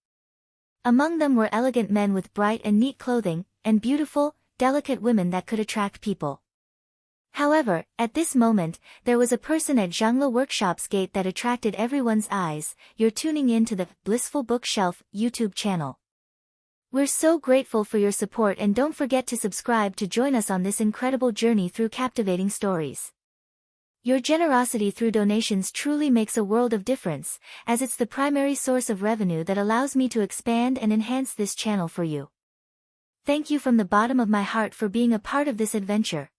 Among them were elegant men with bright and neat clothing, and beautiful, delicate women that could attract people. However, at this moment, there was a person at Zhangla Workshop's gate that attracted everyone's eyes. You're tuning in to the Blissful Bookshelf YouTube channel. We're so grateful for your support, and don't forget to subscribe to join us on this incredible journey through captivating stories. Your generosity through donations truly makes a world of difference, as it's the primary source of revenue that allows me to expand and enhance this channel for you. Thank you from the bottom of my heart for being a part of this adventure.